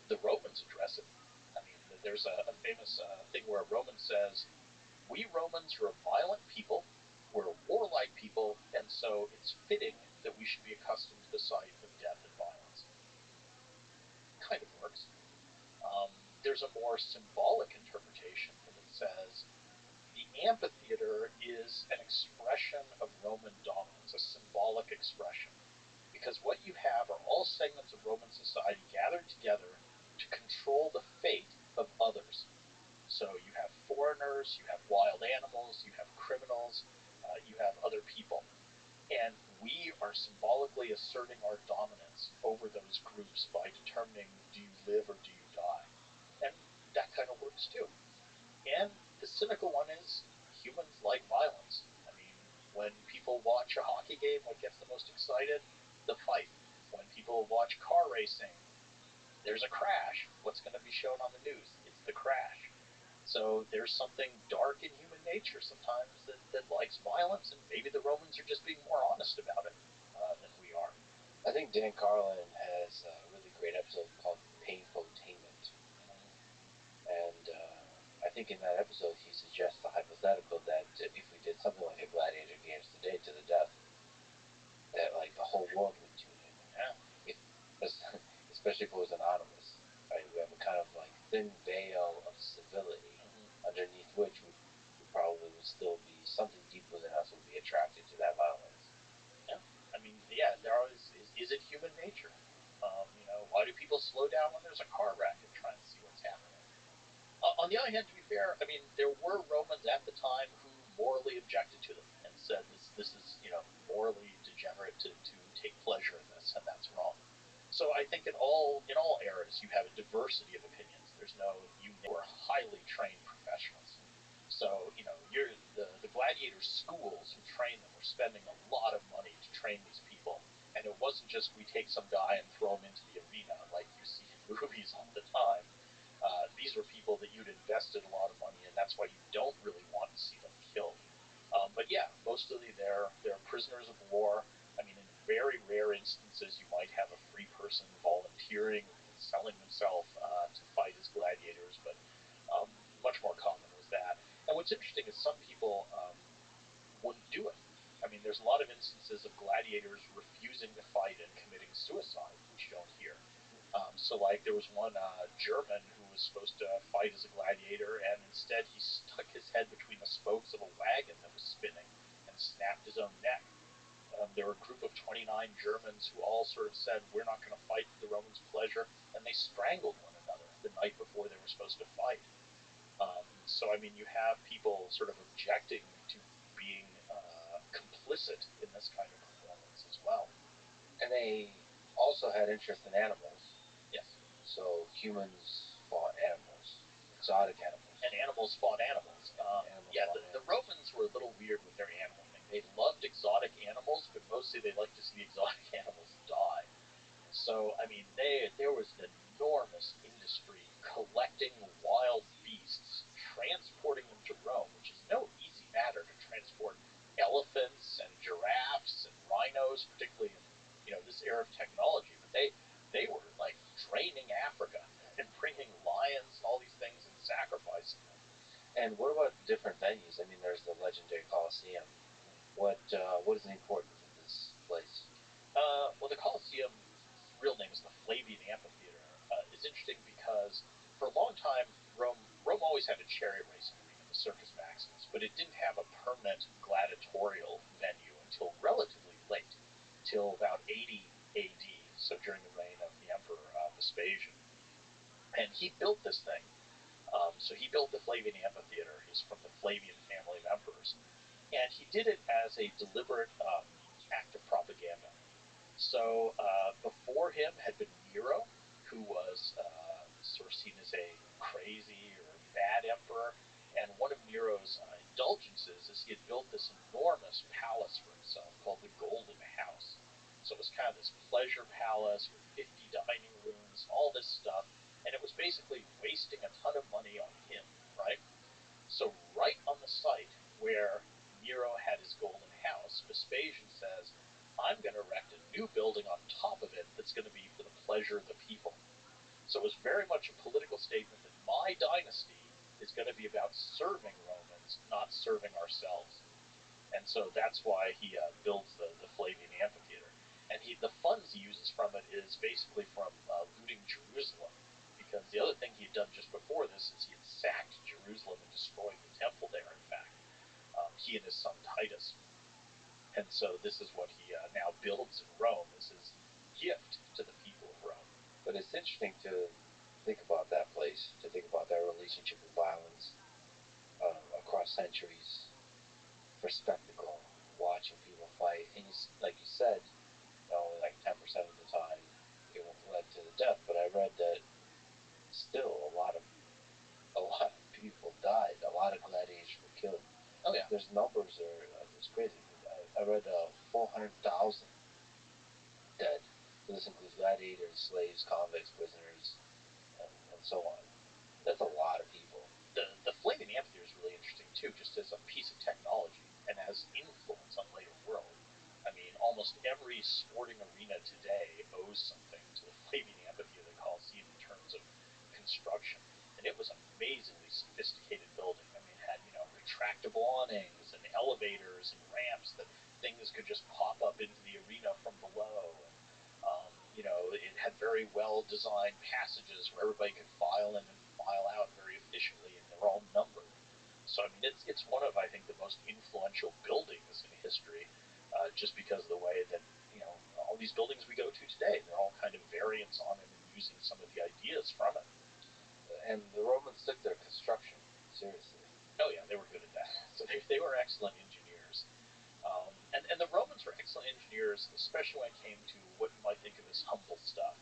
The Romans address it. I mean, there's a famous thing where a Roman says, we Romans are a violent people, we're a warlike people, and so it's fitting that we should be accustomed to the sight of death and violence. Kind of works. There's a more symbolic interpretation that says the amphitheater is an expression of Roman dominance, a symbolic expression. Because what you have are all segments of Roman society gathered together to control the fate of others. So you have foreigners, you have wild animals, you have criminals, you have other people. And we are symbolically asserting our dominance over those groups by determining, do you live or do you die? And that kind of works too. And the cynical one is, humans like violence. I mean, when people watch a hockey game, what gets them most excited? The fight. When people watch car racing, there's a crash. What's going to be shown on the news? It's the crash. So there's something dark in human nature sometimes that likes violence, and maybe the Romans are just being more honest about it than we are. I think Dan Carlin has a really great episode called Painfotainment. And I think in that episode he suggests the hypothetical that if we did something like a gladiator games today to the death, that like the whole world would tune in. Yeah. Especially if it was anonymous. Right? We have a kind of like thin veil of civility underneath which we probably would still be something deep within us would be attracted to that violence. Yeah. I mean, yeah, there always is it human nature? Why do people slow down when there's a car wreck and try and see what's happening? On the other hand, to be fair, I mean, there were Romans at the time who morally objected to them and said this is, morally degenerate to take pleasure in this, and that's wrong. So I think in all eras you have a diversity of opinions. There's no you are highly trained professionals. So the gladiator schools who trained them were spending a lot of money to train these people, and it wasn't just we take some guy and throw him into the arena like you see in movies all the time. These were people that you'd invested a lot of money in. That's why you don't really want to see them killed. But yeah, mostly they're prisoners of war. I mean, in very rare instances, you might have a free person volunteering, selling themselves to fight as gladiators, but much more common was that. And what's interesting is some people wouldn't do it. I mean, there's a lot of instances of gladiators refusing to fight and committing suicide, which you don't hear. So, like, there was one German who was supposed to fight as a gladiator, and instead he stuck his head between the spokes of a wagon that was spinning and snapped his own neck. There were a group of 29 Germans who all sort of said, we're not going to fight for the Romans' pleasure, and they strangled one another the night before they were supposed to fight. So, I mean, you have people sort of objecting to being complicit in this kind of performance as well. And they also had interest in animals. Yes. So humans fought animals, exotic animals. And animals fought animals. Animal Yeah, farming. the Romans were a little weird with their animal thing. They loved exotic animals, but mostly they liked to see the exotic animals die. So, I mean, there was an enormous industry collecting wild beasts, transporting them to Rome, which is no easy matter to transport elephants and giraffes and rhinos, particularly in this era of technology. But they were like draining Africa and bringing lions and all these things and sacrificing them. And what about different venues? I mean, there's the legendary Colosseum. What is the importance of this place? Well, the Colosseum, real name is the Flavian Amphitheater, is interesting because for a long time Rome always had a chariot racing arena, the Circus Maximus, but it didn't have a permanent gladiatorial venue until relatively late, till about 80 AD, so during the reign of the Emperor Vespasian. And he built this thing. So he built the Flavian Amphitheater. He's from the Flavian family of emperors. And he did it as a deliberate act of propaganda. So before him had been Nero, who was sort of seen as a crazy or bad emperor. And one of Nero's indulgences is he had built this enormous palace for himself called the Golden House. So it was kind of this pleasure palace with 50 dining rooms, all this stuff. And it was basically wasting a ton of money on him, right? So right on the site where Nero had his Golden House, Vespasian says, I'm going to erect a new building on top of it that's going to be for the pleasure of the people. So it was very much a political statement that my dynasty is going to be about serving Romans, not serving ourselves. And so that's why he builds the Flavian Amphitheater. And the funds he uses from it is basically from looting Jerusalem. Because the other thing he had done just before this is he had sacked Jerusalem and destroyed the temple there, in fact. He and his son Titus. And so this is what he now builds in Rome, as his gift to the people of Rome. But it's interesting to think about that place, to think about their relationship with violence across centuries, for spectacle, watching people fight. And like you said, only like 10% of the time it led to the death. But I read that still a lot of people died. A lot of gladiators were killed. Oh yeah. There's numbers there. It's crazy. I read 400,000 dead. So this includes gladiators, slaves, convicts, prisoners, and so on. That's a lot of people. The Flavian Amphitheater is really interesting too, just as a piece of technology and as influence on later world. I mean, almost every sporting arena today owes something to the Flavian Amphitheater, the Colosseum, in terms of construction. And it was an amazingly sophisticated building. I mean, it had retractable awnings and elevators and ramps that things could just pop up into the arena from below. And, it had very well designed passages where everybody could file in and file out very efficiently, and they're all numbered. So I mean, it's one of, I think, the most influential buildings in history, just because of the way that all these buildings we go to today, they're all kind of variants on it and using some of the ideas from it. And the Romans took their construction seriously. Oh yeah, they were good at that. So they were excellent engineers. And the Romans were excellent engineers, especially when it came to what you might think of as humble stuff.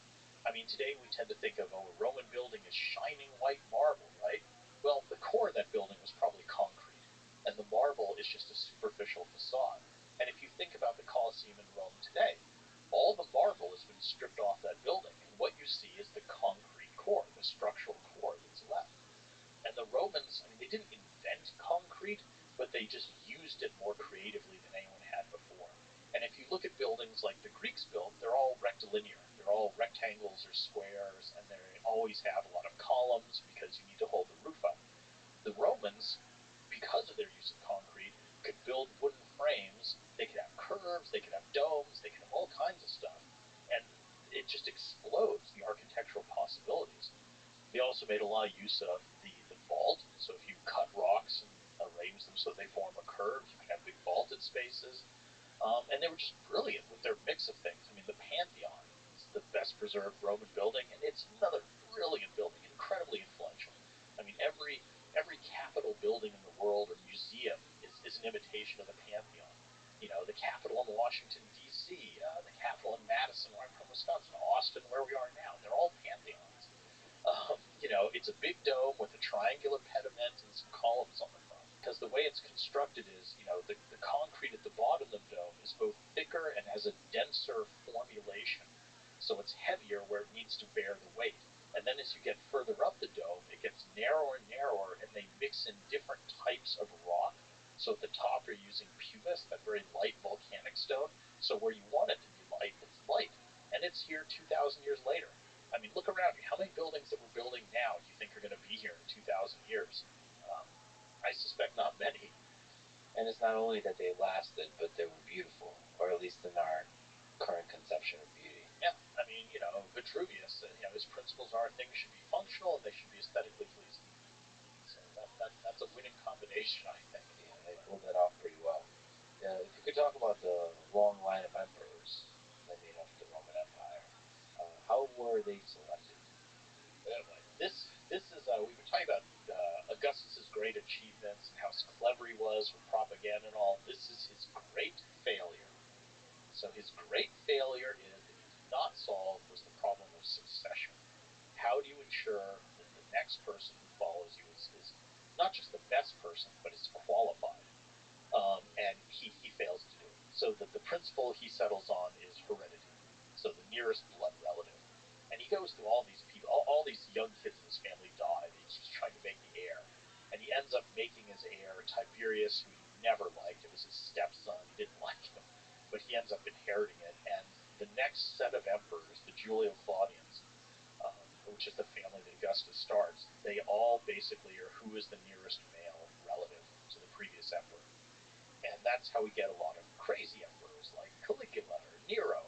I mean, today we tend to think of, a Roman building as shining white marble, right? Well, the core of that building was probably concrete, and the marble is just a superficial facade. And if you think about the Colosseum in Rome today, all the marble has been stripped off that building, and what you see is the concrete core, the structural core that's left. And the Romans, I mean, they didn't invent concrete, but they just used it more creatively than anyone had before. And if you look at buildings like the Greeks built, they're all rectilinear. They're all rectangles or squares, and they always have a lot of columns because you need to hold the roof up. The Romans, because of their use of concrete, could build wooden frames. They could have curves, they could have domes, they could have all kinds of stuff. And it just explodes the architectural possibilities. They also made a lot of use of the vault. So if you cut rocks and arrange them so they form a curve, you can have big vaulted spaces. And they were just brilliant with their mix of things. I mean, the Pantheon is the best preserved Roman building, and it's another brilliant building, incredibly influential. I mean, every capital building in the world or museum is an imitation of the Pantheon. The Capitol in Washington, D.C., the Capitol in Madison, where I'm from, Wisconsin, Austin, where we are now, they're all Pantheons. It's a big dome with a triangular pediment and some columns on the front. because the way it's constructed is, the concrete at the bottom of the dome is both thicker and has a denser formulation. So it's heavier where it needs to bear the weight. And then as you get further up the dome, it gets narrower and narrower, and they mix in different types of rock. So at the top, you're using pumice, that very light volcanic stone. So where you want it to be light, it's light. And it's here 2,000 years later. I mean, look around you. How many buildings that we're building now do you think are going to be here in 2,000 years? I suspect not many. And it's not only that they lasted, but they were beautiful, or at least in our current conception of beauty. Yeah, I mean, Vitruvius, his principles are things should be functional and they should be aesthetically pleasing. So that's a winning combination, I think. Yeah, they pulled that off pretty well. If you could talk about the long line of emperors that made up the Roman Empire, how were they selected? This is we've been talking about Augustus's great achievements and how clever he was with propaganda and all. This is his great failure. So his great failure is that he did not solve was the problem of succession. How do you ensure that the next person who follows you is not just the best person, but is qualified? And he fails to do it. So the principle he settles on is heredity. So the nearest blood relative. And he goes through all these people, all these young kids in his family die. He's trying to make the heir. And he ends up making his heir Tiberius, who he never liked. It was his stepson. He didn't like him. But he ends up inheriting it. And the next set of emperors, the Julio-Claudians, which is the family that Augustus starts, they all basically are who is the nearest male relative to the previous emperor. And that's how we get a lot of crazy emperors like Caligula or Nero.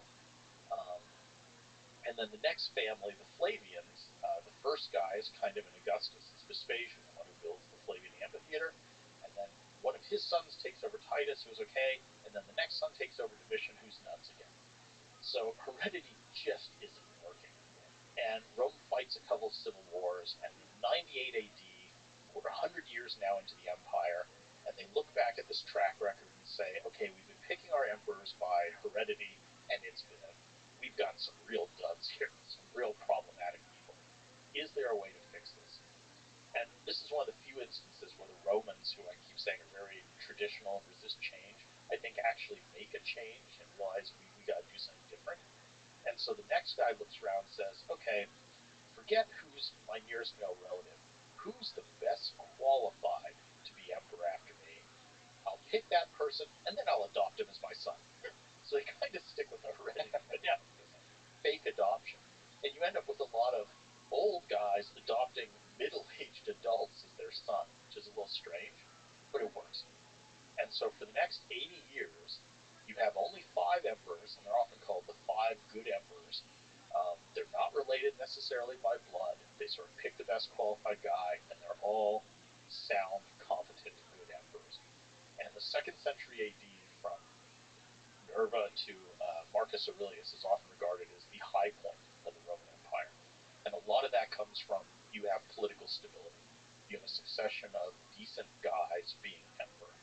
And then the next family, the Flavians, the first guy is kind of an Augustus. It's Vespasian, the one who builds the Flavian amphitheater. And then one of his sons takes over Titus, who's okay. And then the next son takes over Domitian, who's nuts again. So heredity just isn't working. And Rome fights a couple of civil wars. And in 98 AD, we're 100 years now into the empire. And they look back at this track record and say, okay, we've been picking our emperors by heredity, and we've got some real duds here, some real problematic people. Is there a way to fix this? And this is one of the few instances where the Romans, who I keep saying are very traditional and resist change, I think actually make a change and realize we got to do something different. And so the next guy looks around and says, okay, forget who's my nearest male relative. Who's the best qualified to be emperor after me? I'll pick that person, and then I'll adopt him as my son. So they kind of stick with the heredity, but yeah, fake adoption. And you end up with a lot of old guys adopting middle-aged adults as their son, which is a little strange, but it works. And so for the next 80 years, you have only 5 emperors, and they're often called the 5 good emperors. They're not related necessarily by blood. They sort of pick the best qualified guy, and they're all sound, competent, good emperors. And the 2nd century AD, from Nerva to Marcus Aurelius, is often regarded as the high point of the Roman Empire. And a lot of that comes from you have political stability. You have a succession of decent guys being emperor,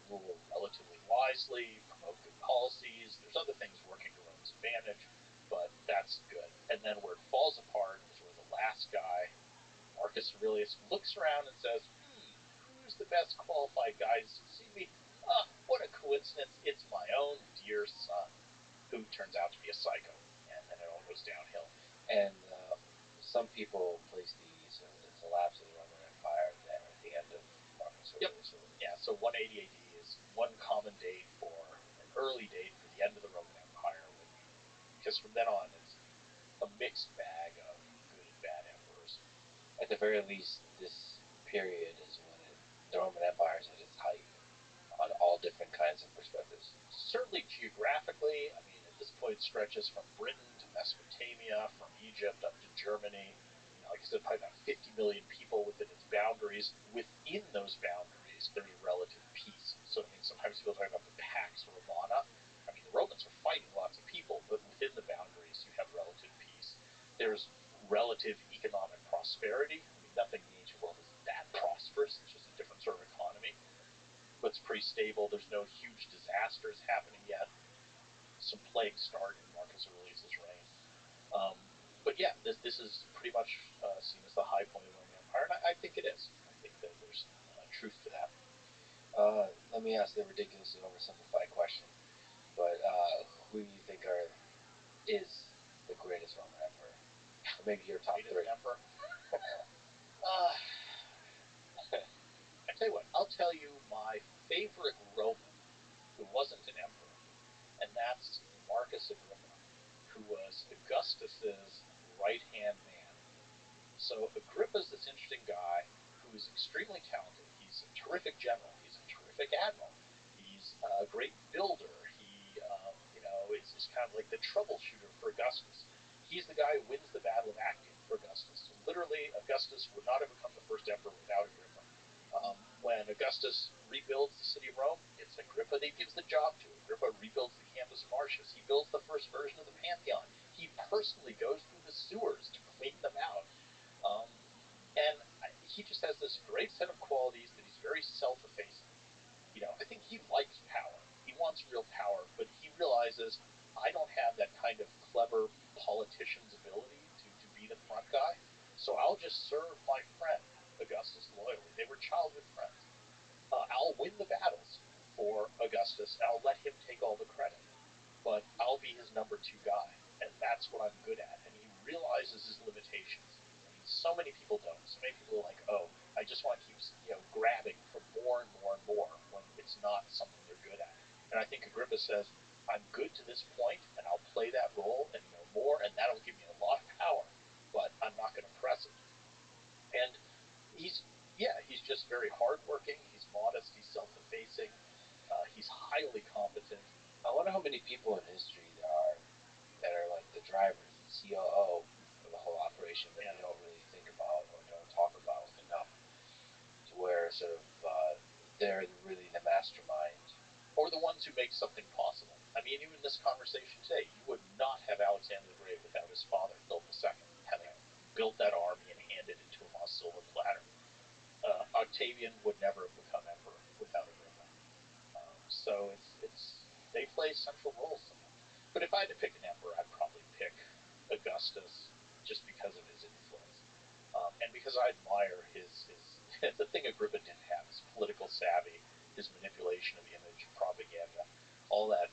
who rule relatively wisely, promote good policies. There's other things working to Rome's advantage, but that's good. And then where it falls apart is where the last guy, Marcus Aurelius, looks around and says, who's the best qualified guy to succeed me? What a coincidence. It's my own dear son, who turns out to be a psycho. And then it all goes downhill. And some people place the collapse of the Roman Empire at the end of Marcus Aurelius. Yep. Yeah, so 180 AD is one common date for an early date for the end of the Roman Empire, because from then on it's a mixed bag of good and bad emperors. At the very least, this period is when the Roman Empire is at its height on all different kinds of perspectives. Certainly geographically, I mean, at this point stretches from Britain to Mesopotamia, from Egypt up to Germany. Like I said, probably about 50 million people within its boundaries. Within those boundaries, there's relative peace. So I mean, sometimes people talk about the Pax Romana. I mean, the Romans are fighting lots of people, but within the boundaries, you have relative peace. There's relative economic prosperity. I mean, nothing in the ancient world is that prosperous. It's just a different sort of economy. But it's pretty stable. There's no huge disasters happening yet. Some plagues start in Marcus Aurelius' reign. But yeah, this is pretty much seen as the high point of the Roman Empire, and I think it is. I think that there's truth to that. let me ask the ridiculously oversimplified question. But who do you think is the greatest Roman emperor? Or maybe your top Greatest three. emperor. I tell you what, I'll tell you my favorite Roman who wasn't an emperor, and that's Marcus Agrippa, who was Augustus's right-hand man. So Agrippa's this interesting guy who is extremely talented. He's a terrific general. He's a terrific admiral. He's a great builder. He, is kind of like the troubleshooter for Augustus. He's the guy who wins the Battle of Actium for Augustus. So literally, Augustus would not have become the first emperor without Agrippa. When Augustus rebuilds the city of Rome, it's Agrippa that he gives the job to. Agrippa rebuilds the Campus Martius. He builds the first version of the Pantheon. He personally goes through the sewers to clean them out. And he just has this great set of qualities that he's very self-effacing. I think he likes power. He wants real power, but he realizes I don't have that kind of clever politician's ability to be the front guy, so I'll just serve my friend Augustus loyally. They were childhood friends. I'll win the battles for Augustus, and I'll let him take all the credit, but I'll be his number two guy, and that's what I'm good at. And he realizes his limitations. So many people don't. So many people are like, oh, I just want to keep, grabbing for more and more and more when it's not something they're good at. And I think Agrippa says, I'm good to this point, and I'll play that role and more, and that'll give me a lot of power, but I'm not going to press it. And he's just very hardworking. He's modest. He's self-effacing. He's highly competent. I wonder how many people in history that are like the drivers, the COO of the whole operation that we don't really think about or don't talk about enough, to where sort of they're really the mastermind. Or the ones who make something possible. I mean, even this conversation today, you would not have Alexander the Great without his father, Philip II, having built that army and handed it to him on a silver platter. Octavian would never have become emperor without Agrippa. So they play central roles in it. But if I had to pick an emperor, I'd probably pick Augustus, just because of his influence, and because I admire his the thing Agrippa didn't have, his political savvy, his manipulation of image, propaganda, all that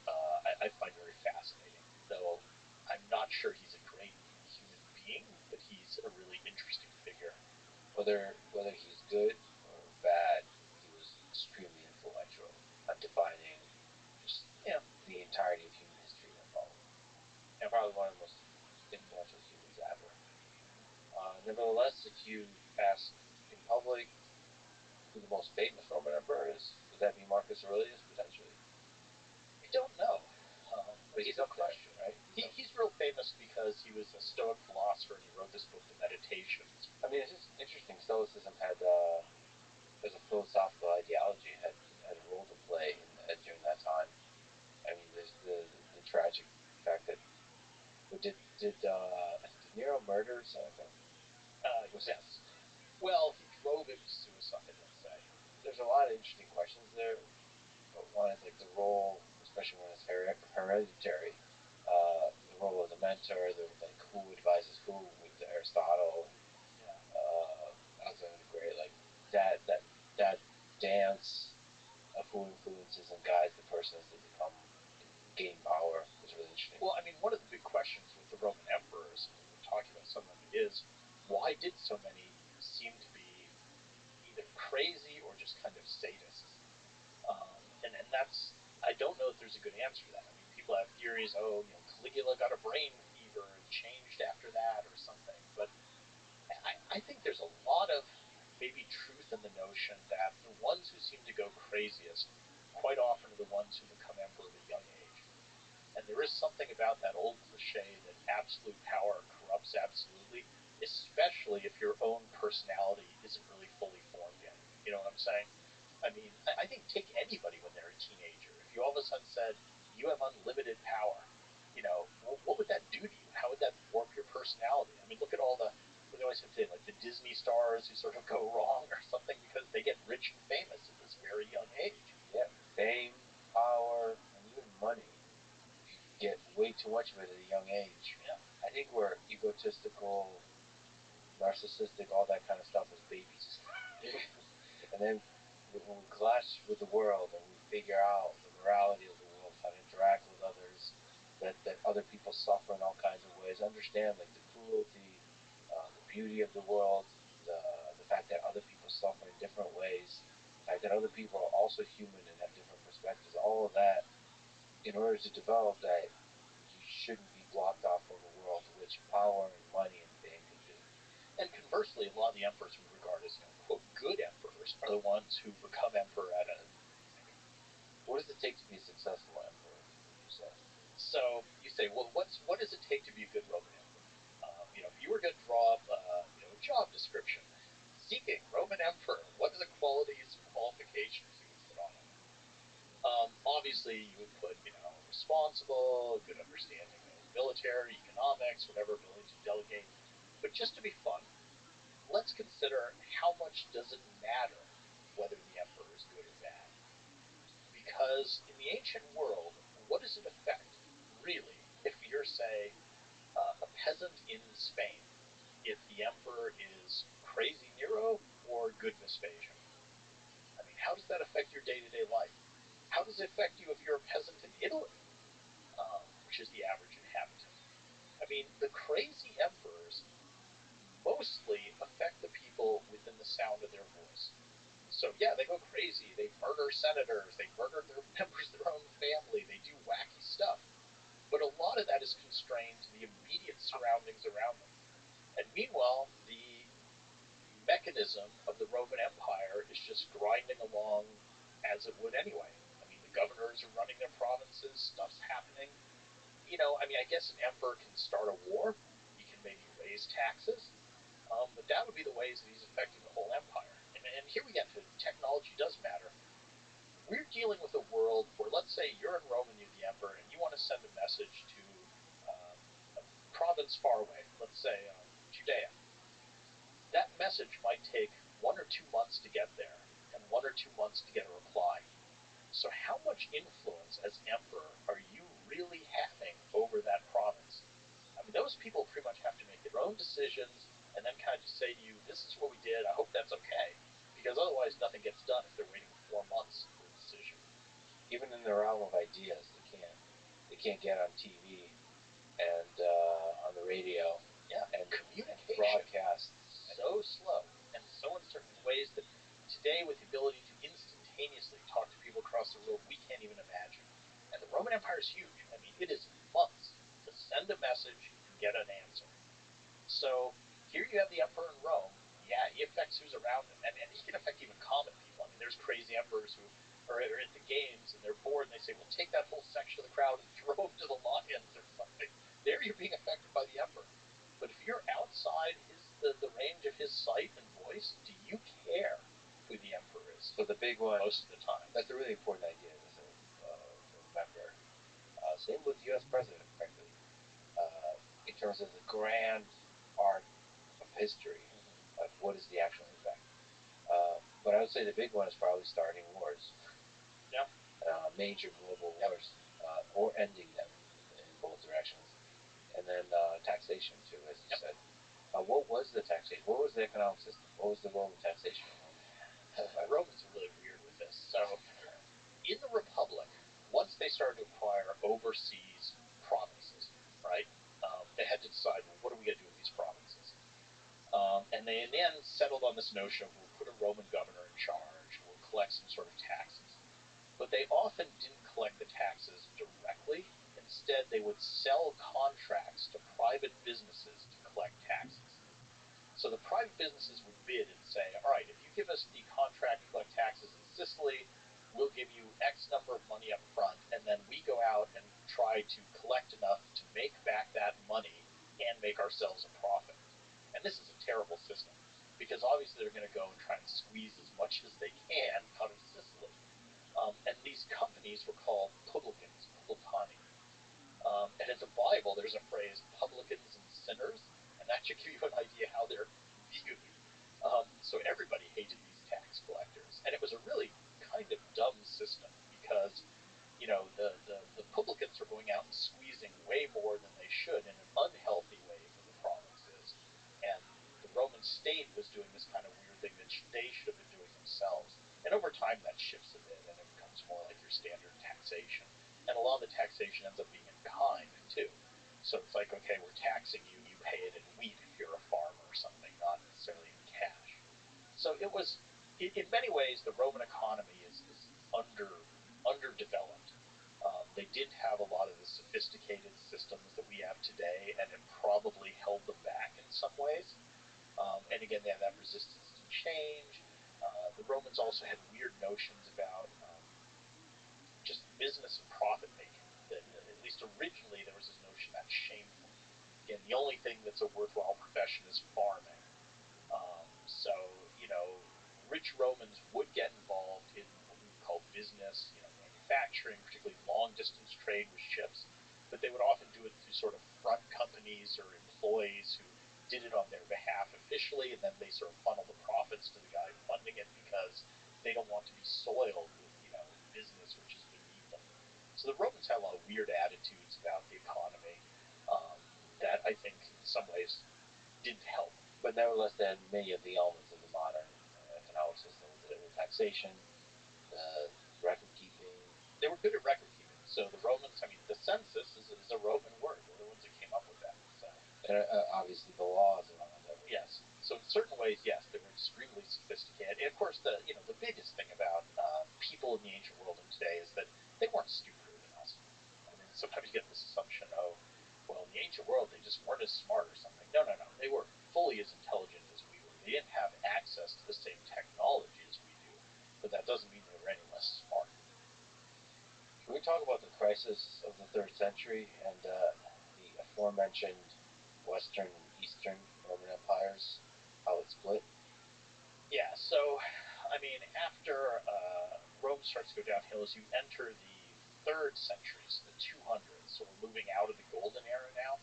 I find very fascinating. Though I'm not sure he's a great human being, but he's a really interesting figure. Whether he's good or bad, he was extremely influential on defining just the entirety of human history that followed. And probably one of the most influential humans ever. Nevertheless, if you ask in public who the most famous Roman emperor is, would that be Marcus Aurelius, potentially? I don't know. But he's up there, right? He's real famous because he was a Stoic philosopher and he wrote this book, The Meditations. I mean, it's just interesting. Stoicism had, as a philosophical ideology, had a role to play during that time. I mean, there's the tragic fact that did Nero murder Seneca? Yes. Well, he drove him to suicide, let's say. There's a lot of interesting questions there. But one is like the role, especially when it's hereditary, the role of the mentor, like who advises who with Aristotle, Alexander the Great, like that dance of who influences and guides the person as they gain power is really interesting. Well, I mean, one of the big questions with the Roman emperors, and we've been talking about some of them, is why did so many seem to be either crazy or just kind of sadists? And that's, I don't know if there's a good answer to that. I mean, people have theories, Caligula got a brain fever and changed after that or something. But I think there's a lot of maybe truth in the notion that the ones who seem to go craziest quite often are the ones who become emperor at a young age. And there is something about that old cliche that absolute power corrupts absolutely, especially if your own personality isn't really fully formed yet. You know what I'm saying? I mean, I think take anybody when they're a teenager. If you all of a sudden said, you have unlimited power, what would that do to you? How would that warp your personality? I mean, look at all we always say, like the Disney stars who sort of go wrong or something because they get rich and famous at this very young age. Yeah, fame, power, and even money. If you get way too much of it at a young age. Yeah. I think we're egotistical, narcissistic, all that kind of stuff as babies. And then when we clash with the world and we figure out the morality of the world, how to interact with others, that other people suffer in all kinds of ways, understand like the cruelty, the beauty of the world, the fact that other people suffer in different ways, the fact that other people are also human and have different perspectives, all of that, in order to develop that, you shouldn't be blocked off from a world which power and money and fame can do. And conversely, a lot of the emperors we regard as, quote, good emperors are the ones who become emperor at a... What does it take to be a successful emperor, would you say? So you say, well, what does it take to be a good Roman emperor? If you were going to draw up a job description, seeking Roman emperor, what are the qualities and qualifications you would put on it? Obviously, you would put, responsible, good understanding of military, economics, whatever, ability to delegate. But just to be fun, let's consider how much does it matter whether the emperor is good or bad. Because in the ancient world, what does it affect, really, if you're, say, a peasant in Spain, if the emperor is crazy Nero or good Vespasian? I mean, how does that affect your day-to-day life? How does it affect you if you're a peasant in Italy, which is the average inhabitant? I mean, the crazy emperors mostly affect the people within the sound of their voice. So yeah, they go crazy, they murder senators, they murder their members of their own family, they do wacky stuff. But a lot of that is constrained to the immediate surroundings around them. And meanwhile, the mechanism of the Roman Empire is just grinding along as it would anyway. I mean, the governors are running their provinces, stuff's happening. I guess an emperor can start a war, he can maybe raise taxes, but that would be the ways that he's affecting the whole empire. And here we get to technology does matter. We're dealing with a world where, let's say, you're in Rome and you're the emperor, and you want to send a message to a province far away, let's say Judea. That message might take 1 or 2 months to get there, and 1 or 2 months to get a reply. So how much influence as emperor are you really having over that province? I mean, those people pretty much have to make their own decisions and then kind of just say to you, this is what we did, I hope that's okay. Because otherwise nothing gets done if they're waiting 4 months for a decision. Even in the realm of ideas, they can't get on TV and on the radio. Yeah, and communication broadcast so slow and so in certain ways that today, with the ability to instantaneously talk to people across the world, we can't even imagine. And the Roman Empire is huge. I mean, it is months to send a message and get an answer. So here you have the emperor in Rome. Yeah, he affects who's around him, and he can affect even common people. I mean, there's crazy emperors who are at the games and they're bored and they say, well, take that whole section of the crowd and throw them to the lions or something. There you're being affected by the emperor. But if you're outside the range of his sight and voice, do you care who the emperor is? So the big one, most of the time. That's a really important idea to remember. Same with the U.S. president, frankly, in terms of the grand arc of history. Like, what is the actual impact? But I would say the big one is probably starting wars. Yeah. Major global wars, or ending them in both directions. And then taxation, too, as you said. What was the taxation? What was the economic system? What was the role of taxation in Rome? Romans are really weird with this. So, in the Republic, once they started to acquire overseas provinces, right, they had to decide, well, what are we going to do with these provinces? And they then settled on this notion of we'll put a Roman governor in charge, we'll collect some sort of taxes. But they often didn't collect the taxes directly. Instead, they would sell contracts to private businesses to collect taxes. So the private businesses would bid and say, all right, if you give us the contract to collect taxes in Sicily, we'll give you X number of money up front, and then we go out and try to collect enough to make back that money and make ourselves a profit. And this is a terrible system, because obviously they're going to go and try and squeeze as much as they can out of Sicily. And these companies were called publicans, pultani. And in the Bible, there's a phrase, publicans and sinners, and that should give you an idea how they're viewed. So everybody hated these tax collectors, and it was a really kind of dumb system, because the publicans are going out and squeezing way more than they should in an unhealthy way for the provinces, and the Roman state was doing this kind of weird thing that they should have been doing themselves. And over time, that shifts a bit, and it becomes more like your standard taxation. And a lot of the taxation ends up being in kind, too. So it's like, okay, we're taxing you, you pay it in wheat if you're a farmer or something, not necessarily in cash. So it was, in many ways, the Roman economy is underdeveloped. They didn't have a lot of the sophisticated systems that we have today, and it probably held them back in some ways. And again, they have that resistance to change. The Romans also had weird notions about just business and profit making. That at least originally there was this notion that's shameful. Again, the only thing that's a worthwhile profession is farming. So, rich Romans would get involved in what we would call business, manufacturing, particularly long-distance trade with ships, but they would often do it through sort of front companies or employees who did it on their behalf officially, and then they sort of funnel the profits to the guy funding it because they don't want to be soiled with, business which is beneath them. So the Romans had a lot of weird attitudes about the economy that I think in some ways didn't help. But nevertheless, they had many of the elements of the modern economic system: the taxation, the record keeping. They were good at record keeping. So the Romans, the census is a Roman word. They're the ones that came up with that. So, and obviously the laws around that. Yes. So in certain ways, yes, they were extremely sophisticated. And of course, the biggest thing about people in the ancient world and today is that they weren't stupider than us. Sometimes you get this assumption, well, in the ancient world they just weren't as smart or something. No. They were fully as intelligent as we were. They didn't have access to the same technology as we do, but that doesn't mean they were any less smart. Can we talk about the crisis of the 3rd century and the aforementioned Western and Eastern Roman empires, how it split? Yeah, so, after Rome starts to go downhill, as you enter the 3rd century, so the 200s, so we're moving out of the Golden Era now.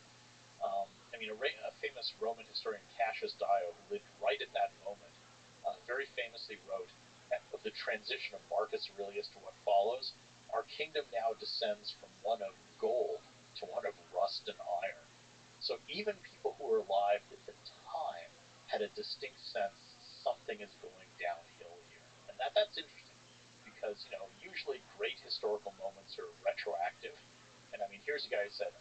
A famous Roman historian, Cassius Dio, who lived right at that moment, very famously wrote, of the transition of Marcus Aurelius to what follows, our kingdom now descends from one of gold to one of rust and iron. So even people who were alive at the time had a distinct sense something is going downhill here. And that's interesting because, usually great historical moments are retroactive. And here's a guy who said,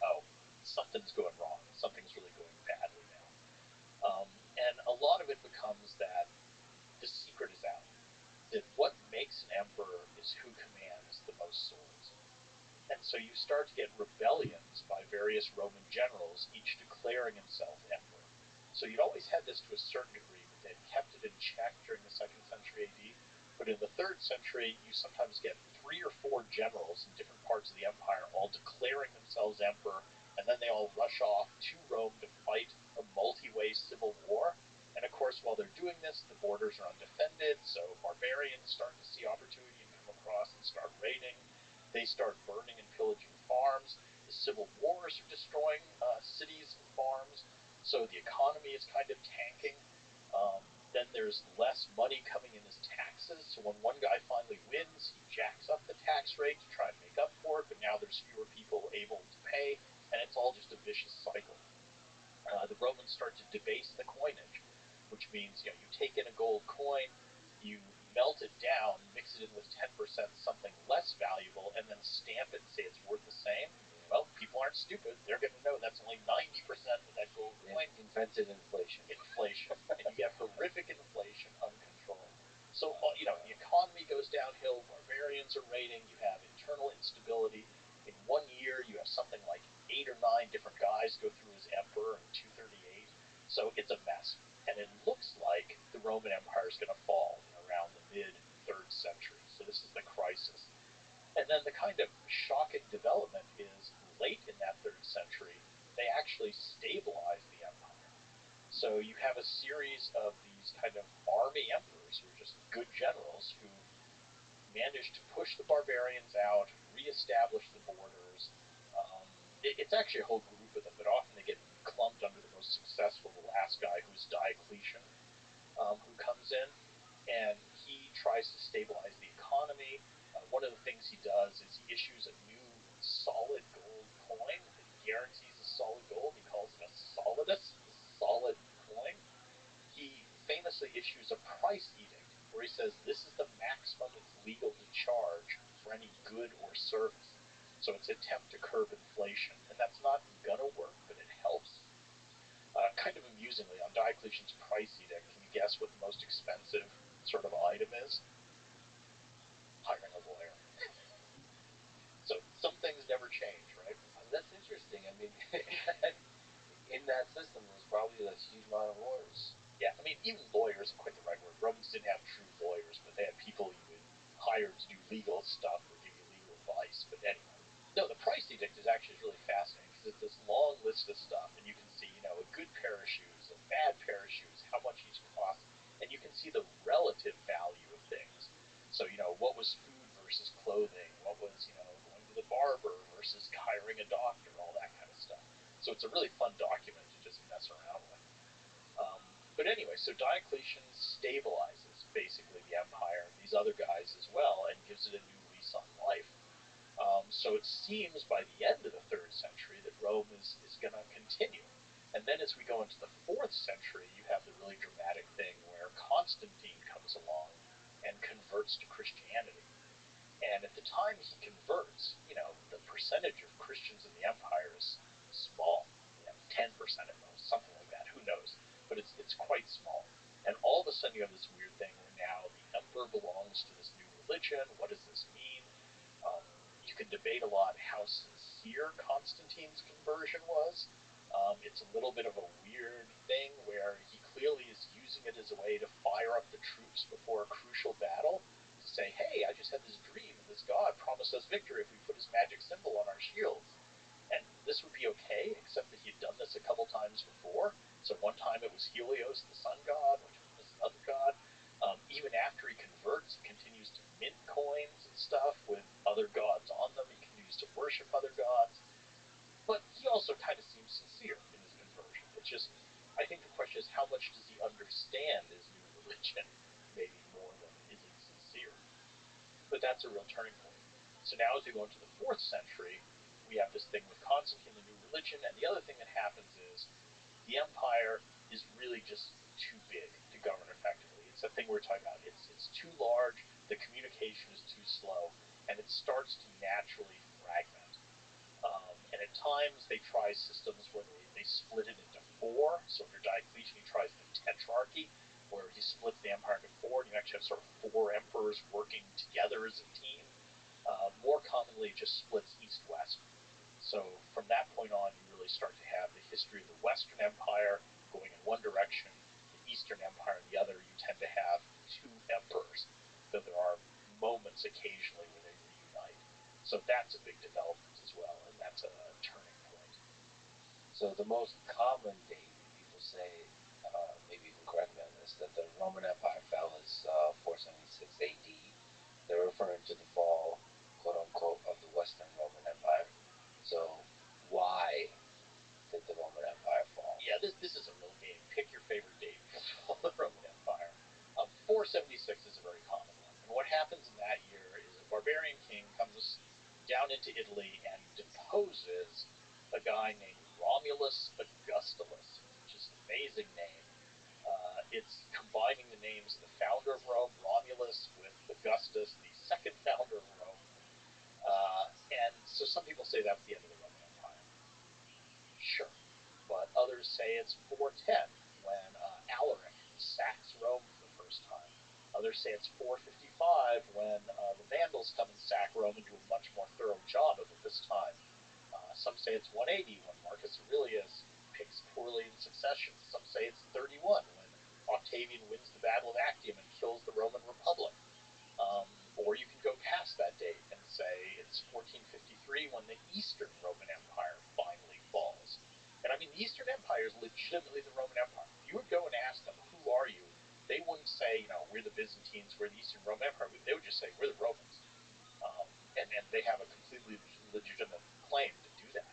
something's going wrong. Something's really going badly now. And a lot of it becomes that the secret is out. That what makes an emperor is who commands the most swords. And so you start to get rebellions by various Roman generals, each declaring himself emperor. So you'd always had this to a certain degree, but they'd kept it in check during the 2nd century AD. But in the 3rd century, you sometimes get 3 or 4 generals in different parts of the empire all declaring themselves emperor, and then they all rush off to Rome to fight a multi-way civil war. And of course, while they're doing this, the borders are undefended, so barbarians start to see opportunity and come across and start raiding. They start burning and pillaging farms. The civil wars are destroying cities and farms. So the economy is kind of tanking. Then there's less money coming in as taxes. So when one guy finally wins, he jacks up the tax rate to try and make up for it. But now there's fewer people able to pay, and it's all just a vicious cycle. The Romans start to debase the coinage, which means you take in a gold coin, you melt it down, mix it in with 10% something less valuable, and then stamp it and say it's worth the same. Well, people aren't stupid. They're going to know that's only 90% of that gold coin. Invented inflation. And you get horrific inflation uncontrolled. So, the economy goes downhill, barbarians are raiding, you have internal instability. In 1 year, you have something like 8 or 9 different guys go through as emperor in 238. So it's a mess. And it looks like the Roman Empire is going to fall around the mid-3rd century. So this is the crisis. And then the kind of shocking development is late in that 3rd century, they actually stabilize the empire. So you have a series of these kind of army emperors who are just good generals who managed to push the barbarians out, reestablish the borders. It's actually a whole group of them, but often they get clumped under the most successful, the last guy, who's Diocletian, who comes in, and he tries to stabilize the economy. One of the things he does is he issues a new solid gold coin that guarantees a solid gold. He calls it a solidus, a solid coin. He famously issues a price edict where he says this is the maximum it's legal to charge for any good or service. So it's an attempt to curb inflation, and that's not gonna work, but it helps. Kind of amusingly, on Diocletian's price edict, can you guess what the most expensive sort of item is? Hiring a lawyer. So some things never change, right? That's interesting. I mean, in that system, there was probably a huge amount of lawyers. Yeah, I mean, even lawyers isn't quite the right word. Romans didn't have true lawyers, but they had people you would hire to do legal stuff or give you legal advice. But anyway, no, the price edict is actually really fascinating because it's this long list of stuff, and you can see, a good pair of shoes, a bad pair of shoes, how much each costs, and you can see the relative value of things. So, what was food versus clothing? What was, going to the barber versus hiring a doctor, all that kind of stuff. So it's a really fun document to just mess around with. But anyway, so Diocletian stabilizes basically the empire and these other guys as well, and gives it a new lease on life. So it seems by the end of the 3rd century that Rome is going to continue. And then as we go into the 4th century, you have the really dramatic thing where Constantine comes along and converts to Christianity. And at the time he converts, the percentage of Christians in the empire is small, 10% at most, something like that. Who knows? But it's quite small. And all of a sudden you have this weird thing where now the emperor belongs to this new religion. What does this mean? You can debate a lot how sincere Constantine's conversion was. It's a little bit of a weird thing where he clearly is using it as a way to fire up the troops before a crucial battle, to say, hey, I just had this dream, and this god promised us victory if we put his magic symbol on our shields. And this would be okay, except that he had done this a couple times before. So one time it was Helios, the sun god, one time it was another god. Even after he converts, he continues to mint coins and stuff with other gods on them. He continues to worship other gods. But he also kind of seems sincere in his conversion. It's just, I think the question is, how much does he understand his new religion? Maybe more than is he sincere? But that's a real turning point. So now as we go into the 4th century, we have this thing with Constantine, the new religion, and the other thing that happens is the empire is really just too big to govern effectively. It's that thing we were talking about. It's too large, the communication is too slow, and it starts to naturally fragment. And at times they try systems where they split it into 4. So under Diocletian he tries the tetrarchy, where he splits the empire into 4, and you actually have sort of 4 emperors working together as a team. More commonly it just splits east-west. So from that point on, you really start to have the history of the Western Empire going in one direction, the Eastern Empire in the other. You tend to have 2 emperors, though there are moments occasionally where they reunite. So that's a big development as well, and that's a turning point. So the most common date people say, maybe you can correct me on this, that the Roman Empire fell is 476 AD. They're referring to the fall, quote unquote, of the Western Roman Empire. So why did the Roman Empire fall? Yeah, this is a real game. Pick your favorite date for the Roman Empire. 476 is a very common one. And what happens in that year is a barbarian king comes down into Italy and deposes a guy named Romulus Augustulus, which is an amazing name. It's combining the names of the founder of Rome, Romulus, with Augustus, the second founder of Rome. And so some people say that was the end of the Roman Empire. Sure. But others say it's 410 when Alaric sacks Rome for the first time. Others say it's 455 when the Vandals come and sack Rome and do a much more thorough job of it this time. Some say it's 180 when Marcus Aurelius picks poorly in succession. Some say it's 31 when Octavian wins the Battle of Actium and kills the Roman Republic. Or you can go past that date and say it's 1453 when the Eastern Roman Empire finally falls. And I mean, the Eastern Empire is legitimately the Roman Empire. If you would go and ask them, who are you? They wouldn't say, we're the Byzantines, we're the Eastern Roman Empire. They would just say, we're the Romans. And they have a completely legitimate claim to do that.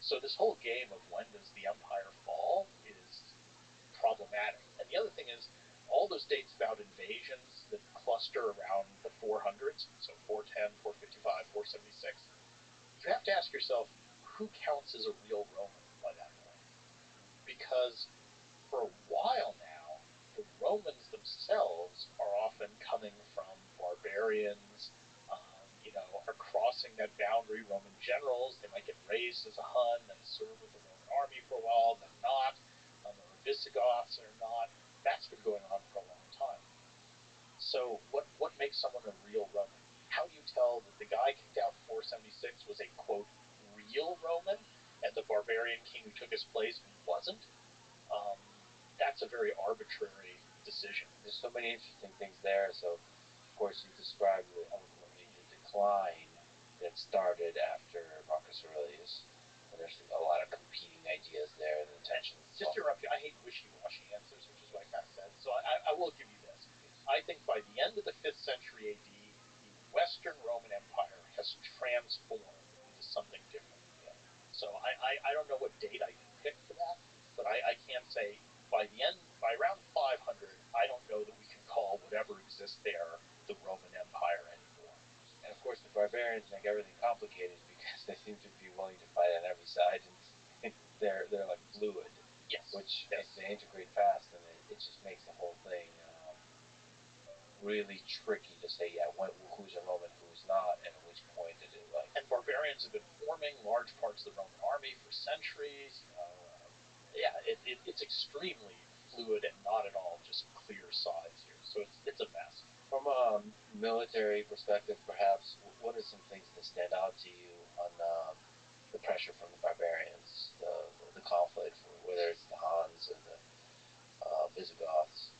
So this whole game of when does the empire fall is problematic. And the other thing is, all those dates about invasions that cluster around the 400s, so 410, 455, 476, you have to ask yourself, who counts as a real Roman by that point? Because for a while now, the Romans themselves are often So what makes someone a real Roman? How do you tell that the guy kicked out in 476 was a, quote, real Roman, and the barbarian king who took his place wasn't? That's a very arbitrary decision. There's so many interesting things there. So, of course, you described really eloquently the decline that started after Marcus Aurelius. And there's a lot of competing ideas there and the tensions. Just to interrupt you, I hate wishy-washy answers, which is what I kind of said. So I will give you this. I think by the end of the 5th century AD, the Western Roman Empire has transformed into something different. Yeah. So I don't know what date I can pick for that, but I can say by around 500, I don't know that we can call whatever exists there the Roman Empire anymore. And of course, the barbarians make everything complicated because they seem to be willing to fight on every side, and they're like fluid. Yes. Which they integrate fast, and it just makes the whole thing really tricky to say, who's a Roman, who's not, and at which point did it like. And barbarians have been forming large parts of the Roman army for centuries. It's extremely fluid and not at all just clear sides here. So it's a mess. From a military perspective, perhaps, what are some things that stand out to you on the pressure from the barbarians, the conflict, whether it's the Huns or the Visigoths?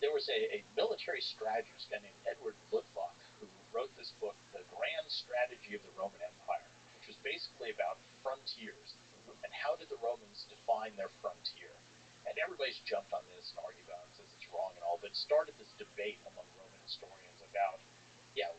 There was a military strategist, a guy named Edward Luttwak, who wrote this book, The Grand Strategy of the Roman Empire, which was basically about frontiers and how did the Romans define their frontier. And everybody's jumped on this and argued about it, says it's wrong and all, but it started this debate among Roman historians about,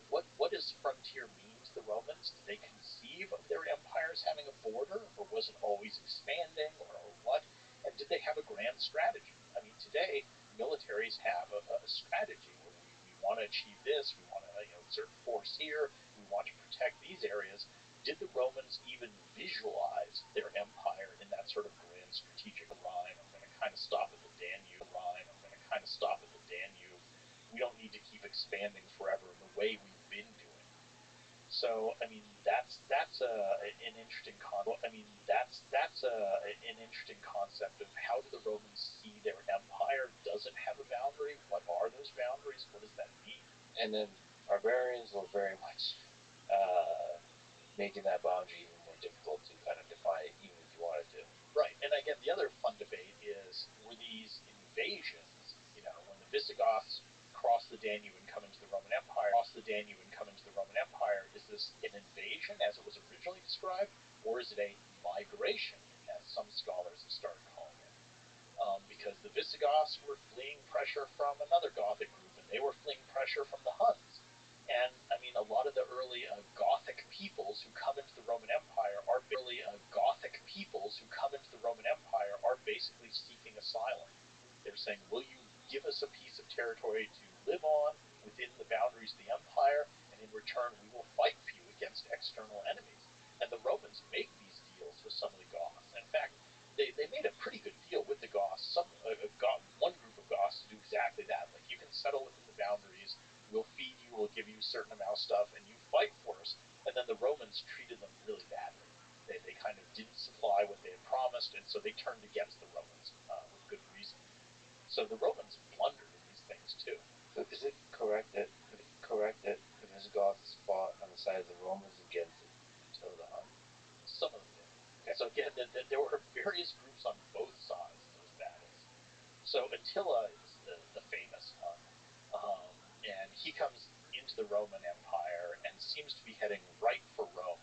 what does frontier mean to the Romans? Did they conceive of their empires having a border, or was it always expanding, or what? And did they have a grand strategy? I mean, today, militaries have a strategy where we want to achieve this, we want to exert force here, we want to protect these areas. Did the Romans even visualize their empire in that sort of grand strategic Rhine? I'm going to kind of stop at the Danube. We don't need to keep expanding forever in the way we've been doing. So I mean that's an interesting concept. An interesting concept of how do the Romans see their empire? Does it have a boundary? What are those boundaries? What does that mean? And then barbarians were very much making that boundary even more difficult to kind of define, even if you wanted to. Right. And again, the other fun debate is, were these invasions? When the Visigoths cross the Danube and come into the Roman Empire, is this an invasion as it was originally described, or is it a migration, as some scholars have started calling it? Because the Visigoths were fleeing pressure from another Gothic group, and they were fleeing pressure from the Huns. And I mean, a lot of the early Gothic peoples who come into the Roman Empire are basically seeking asylum. They're saying, will you give us a piece of territory to live on within the boundaries of the empire, and in return we will fight for you against external enemies. And the Romans make these deals with some of the Goths. In fact, they made a pretty good deal with the Goths. One group of Goths to do exactly that. Like, you can settle within the boundaries, we'll feed you, we'll give you a certain amount of stuff, and you fight for us. And then the Romans treated them really badly. They kind of didn't supply what they had promised, and so they turned against the Romans with good reason. So the Romans blundered in these things too. So is it correct that the Visigoths fought on the side of the Romans against Attila the Hun? Some of them did. Okay. So again, there were various groups on both sides of those battles. So Attila is the famous Hun, and he comes into the Roman Empire and seems to be heading right for Rome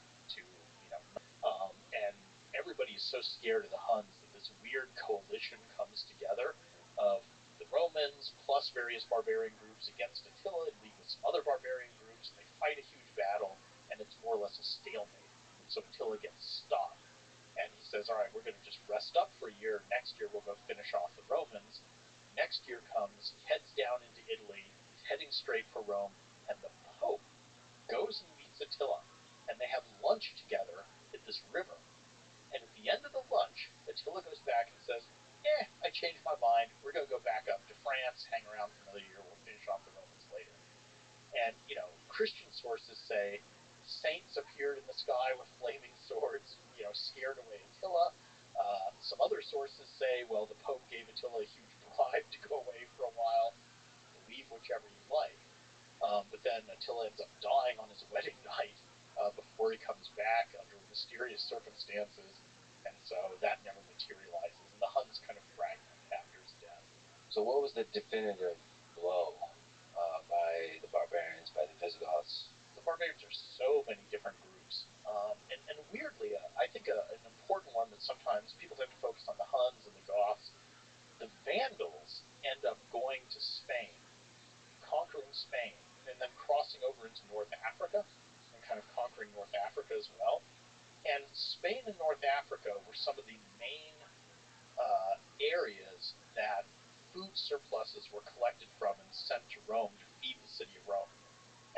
and everybody is so scared of the Huns that this weird coalition comes together of the Romans plus various barbarian groups against Attila and league with some other barbarian groups, and they fight a huge battle, and it's more or less a stalemate. So Attila gets stopped, and he says, all right, we're going to just rest up for a year. Next year we'll go finish off the Romans. Next year comes, he heads down into Italy, he's heading straight for Rome, and the Pope goes and meets Attila, and they have lunch together at this river. And at the end of the lunch, Attila goes back and says, I changed my mind. We're going to go back up to France, hang around for another year. We'll finish off the Romans later. And, Christian sources say saints appeared in the sky with flaming swords, scared away Attila. Some other sources say, well, the Pope gave Attila a huge bribe to go away for a while. Believe whichever you like. then Attila ends up dying on his wedding night before he comes back under mysterious circumstances, and so that never materializes, and the Huns kind of fragment after his death. So what was the definitive blow by the barbarians, by the Visigoths? The barbarians are so many different groups, and weirdly, I think an important one that sometimes people tend to focus on the Huns and the Goths. The Vandals end up going to Spain, conquering Spain, and then crossing over into North Africa and kind of conquering North Africa as well. And Spain and North Africa were some of the main areas that food surpluses were collected from and sent to Rome to feed the city of Rome.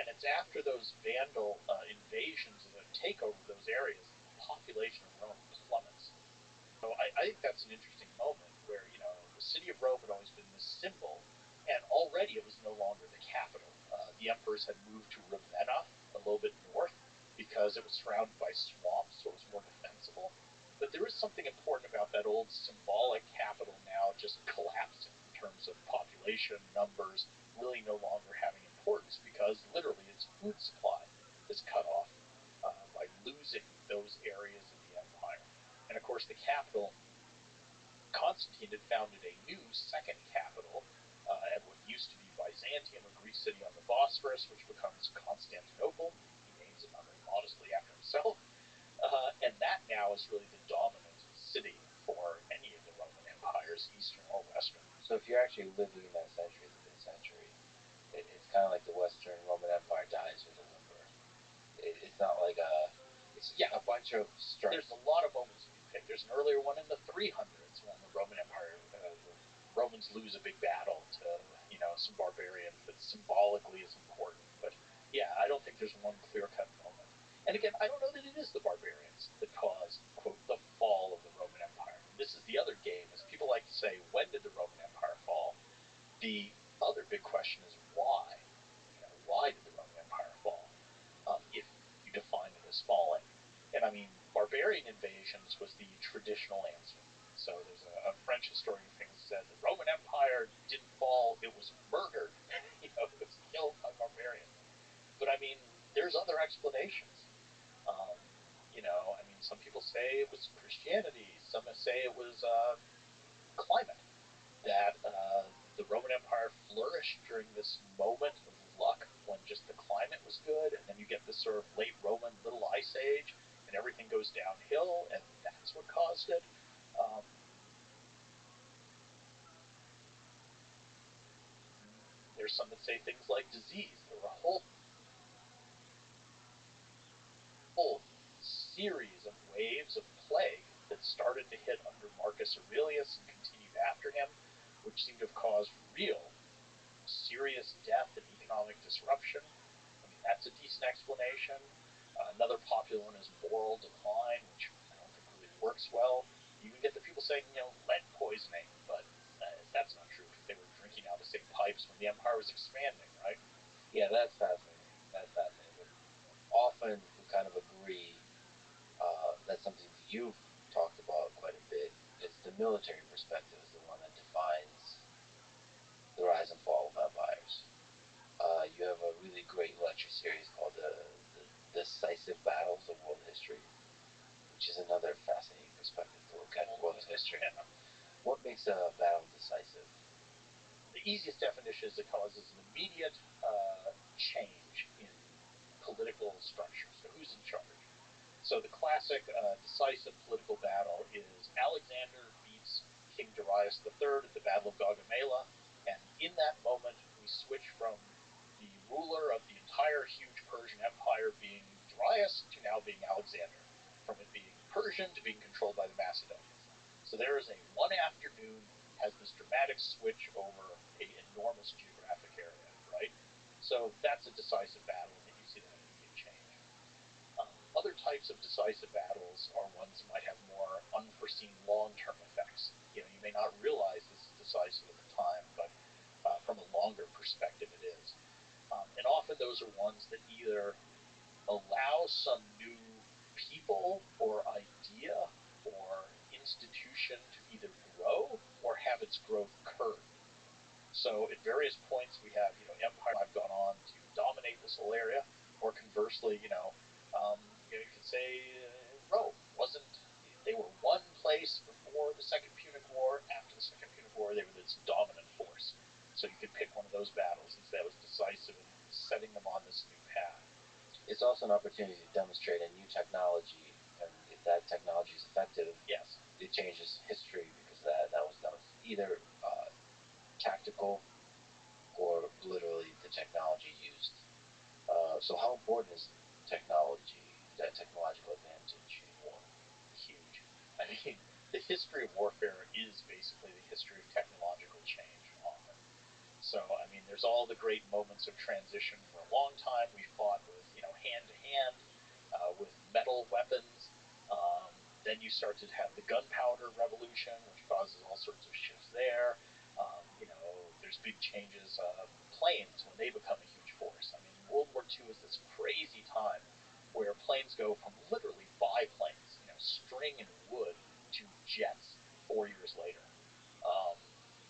And it's after those Vandal invasions and the takeover of those areas, the population of Rome plummets. So I think that's an interesting moment where, the city of Rome had always been this symbol, and already it was no longer the capital. The emperors had moved to Ravenna, a little bit north, because it was surrounded by swamps, so it was more defensible. But there is something important about that old symbolic capital now just collapsing in terms of population, numbers, really no longer having importance, because literally its food supply is cut off by losing those areas of the empire. And of course the capital, Constantine had founded a new second capital at what used to be Byzantium, a Greek city on the Bosphorus, which becomes Constantinople. He names it not very modestly after himself. And that now is really the dominant city for any of the Roman empires, Eastern or Western. So if you're actually living in that century, the 5th century, it's kind of like the Western Roman Empire dies with a whimper. It's not like it's a bunch of strikes. There's a lot of moments you can pick. There's an earlier one in the 300s when the Roman Empire, the Romans lose a big battle to, some barbarians that symbolically is important. But yeah, I don't think there's one clear-cut moment. And again, I don't know that it is the barbarians that caused, quote, the fall of the Roman Empire. And this is the other game, is people like to say, when did the Roman Empire fall? The other big question is why? Why did the Roman Empire fall? If you define it as falling. And I mean, barbarian invasions was the traditional answer. So there's a French historian who said the Roman Empire didn't fall, it was murdered. It was killed by barbarians. But I mean, there's other explanations. Some people say it was Christianity. Some say it was climate. That the Roman Empire flourished during this moment of luck when just the climate was good, and then you get this sort of late Roman Little Ice Age, and everything goes downhill, and that's what caused it. There's some that say things like disease. There were a whole series of waves of plague that started to hit under Marcus Aurelius and continued after him, which seemed to have caused real serious death and economic disruption. I mean, that's a decent explanation. Another popular one is moral decline, which I don't think really works well. You can get the people saying, lead poisoning, but that's not true, because they were drinking out of the same pipes when the empire was expanding, right? Yeah, that's fascinating. But often we kind of agree, that's something that you've talked about quite a bit. It's the military perspective is the one that defines the rise and fall of empires. You have a really great lecture series called the Decisive Battles of World History, which is another fascinating perspective to look at world history. What makes a battle decisive? The easiest definition is it causes an immediate change in political structure. So who's in charge? So the classic decisive political battle is Alexander beats King Darius III at the Battle of Gaugamela, and in that moment we switch from the ruler of the entire huge Persian Empire being Darius to now being Alexander, from it being Persian to being controlled by the Macedonians. So there is a one afternoon has this dramatic switch over an enormous geographic area, right? So that's a decisive battle, and you see that immediate change. Other types of decisive battles are ones that might have more unforeseen long-term effects. You may not realize this is decisive at the time, but from a longer perspective it is. And often those are ones that either allow some new people or idea or institution to either grow or have its growth curbed. So at various points we have, empire have gone on to dominate the Conversely, you could say Rome wasn't. They were one place before the Second Punic War. After the Second Punic War, they were this dominant force. So you could pick one of those battles and say that was decisive in setting them on this new path. It's also an opportunity to demonstrate a new technology, and if that technology is effective, yes, it changes history because that was either tactical or literally the technology used. So how important is technology, that technological advantage in war? Huge. I mean, the history of warfare is basically the history of technological change often. So, I mean, there's all the great moments of transition. For a long time, we fought with, hand-to-hand, with metal weapons. Then you start to have the gunpowder revolution, which causes all sorts of shifts there. There's big changes. Planes, when they become a huge force. I mean, World War II is this crazy time where planes go from literally biplanes, string and wood, to jets 4 years later.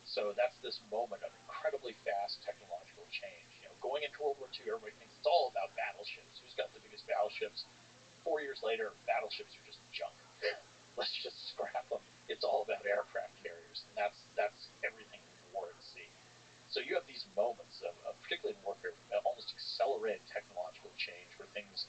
So that's this moment of incredibly fast technological change. Going into World War II, everybody thinks it's all about battleships. Who's got the biggest battleships? 4 years later, battleships are just junk. Let's just scrap them. It's all about aircraft carriers, and that's everything in war at sea. So you have these moments of particularly in warfare, almost accelerated technological change where things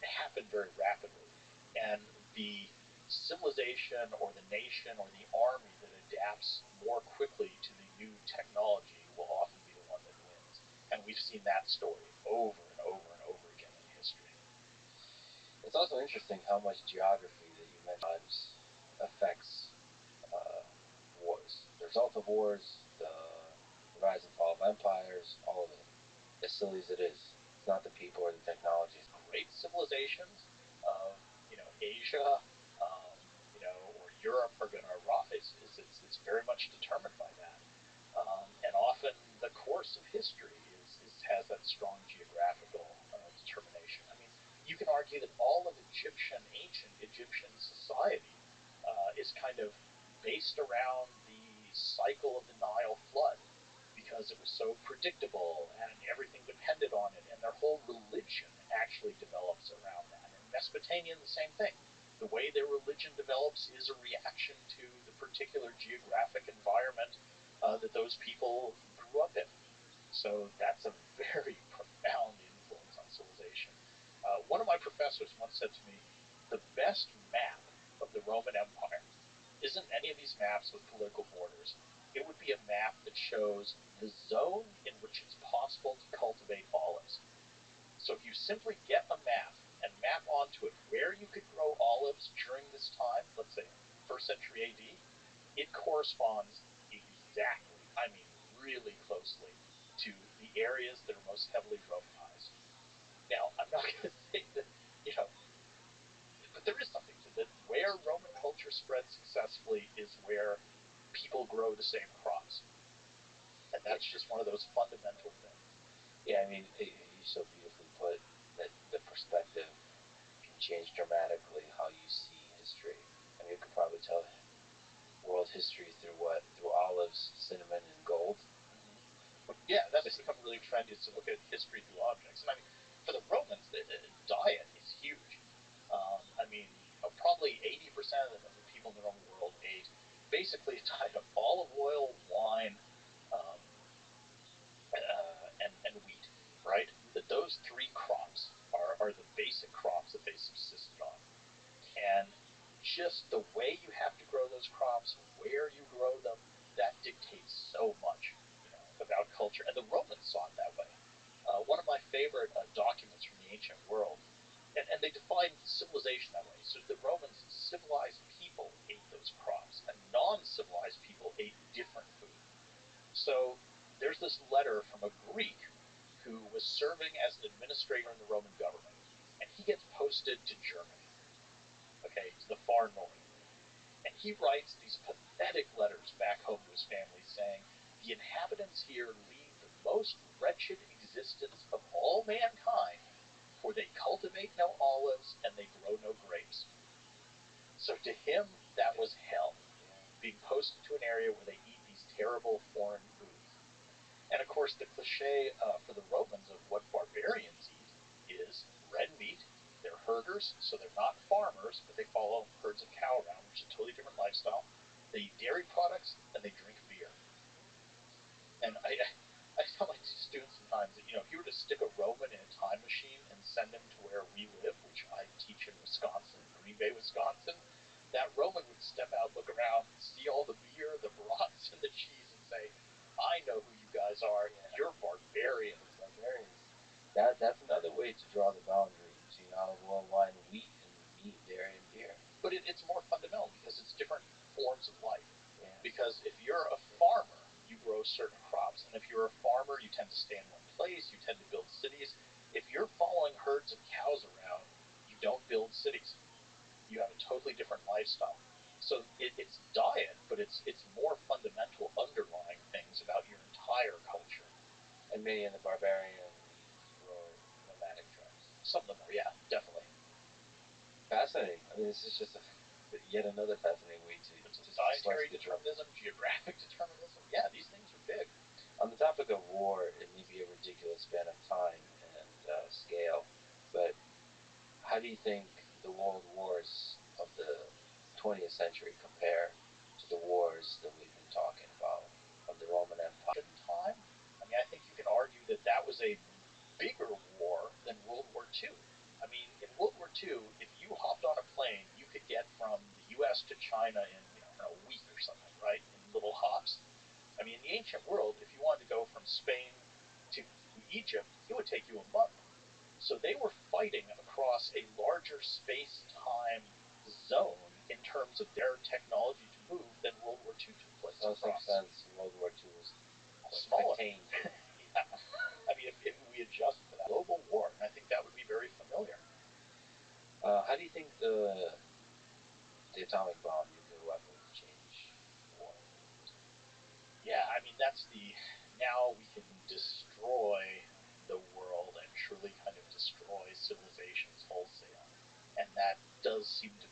happen very rapidly, and the civilization or the nation or the army that adapts more quickly to the new technology will often be the one that wins. And we've seen that story over and over and over again in history. It's also interesting how much geography that you mentioned affects wars. The result of wars, the rise and fall of empires, all of it. As silly as it is, it's not the people or the technologies. Great civilizations of Asia, or Europe are going to rise. It's very much determined by that, and often the course of history has that strong geographical determination. I mean, you can argue that all of ancient Egyptian society is kind of based around the cycle of the Nile flood, because it was so predictable and everything depended on it, and their whole religion actually develops around that. And Mesopotamian, the same thing. The way their religion develops is a reaction to the particular geographic environment that those people grew up in. So that's a very profound influence on civilization. One of my professors once said to me, the best map of the Roman Empire isn't any of these maps with political borders. It would be a map that shows the zone in which it's possible to cultivate olives. So if you simply get a map and map onto it where you could grow olives during this time, let's say 1st century AD, it corresponds exactly, I mean really closely, to the areas that are most heavily Romanized. Now, I'm not going to say that, but there is something to that. Where Roman culture spread successfully is where people grow the same crops. And that's just one of those fundamental things. Yeah, I mean, you so beautifully put that the perspective can change dramatically how you see history. I mean, you could probably tell world history through what? Through olives, cinnamon, and gold. Yeah, that's become really trendy, is to look at history through objects. And I mean, for the Romans, the diet is huge. I mean, probably 80% of the people in the Roman world ate basically a diet of olive oil, wine, and wheat, right? That those three crops are the basic crops that they subsisted on. And just the way you have to grow those crops, where you grow them, that dictates so much, about culture. And the Romans saw it that way. One of my favorite documents from the ancient world, and they defined civilization that way. So the Romans, civilized people ate those crops, and non-civilized people ate different food. So there's this letter from a Greek who was serving as an administrator in the Roman government, and he gets posted to Germany, okay, to the far north. And he writes these pathetic letters back home to his family saying, the inhabitants here lead the most wretched existence of all mankind, for they cultivate no olives and they grow no grapes. So to him, that was hell, being posted to an area where they eat these terrible foreign foods. And of course, the cliche for the Romans of what barbarians eat is herders, so they're not farmers, but they follow herds of cow around, which is a totally different lifestyle. They eat dairy products, and they drink beer. And I tell my students sometimes that, if you were to stick a Roman in a time machine and send him to where we live, which I teach in Wisconsin, Green Bay, Wisconsin, that Roman would step out, look around, see all the beer, the brats, and the cheese, and say, I know who you guys are. Yeah. You're barbarians. That's another way to draw the boundary between olive oil, wine, wheat, and meat, dairy, and beer. But it's more fundamental because it's different forms of life. Yeah. Because if you're a farmer, you grow certain crops. And if you're a farmer, you tend to stay in one place. You tend to build cities. If you're following herds of cows around, you don't build cities. You have a totally different lifestyle. So it's diet, but it's more fundamental underlying things about your entire culture. And many of the barbarians were nomadic tribes. Some of them were, yeah, definitely. Fascinating. I mean, this is just yet another fascinating way to dietary determinism, geographic determinism. Yeah, these things are big. On the topic of war, it may be a ridiculous span of time and scale, but how do you think the world wars of the 20th century compare to the wars that we've been talking about of the Roman Empire? Time? I mean, I think you can argue that was a bigger war than World War II. I mean, in World War II, if you hopped on a plane, you could get from the U.S. to China in a week or something, right? In little hops. I mean, in the ancient world, if you wanted to go from Spain to Egypt, it would take you a month. So they were fighting across a larger space-time zone in terms of their technology to move than World War II took place across. In some sense, World War II was smaller. Yeah. I mean, if we adjust for that global war, I think that would be very familiar. How do you think the atomic bomb, nuclear weapons, change war? Yeah, I mean, now we can destroy the world and truly kind of destroy civilizations wholesale. And that does seem to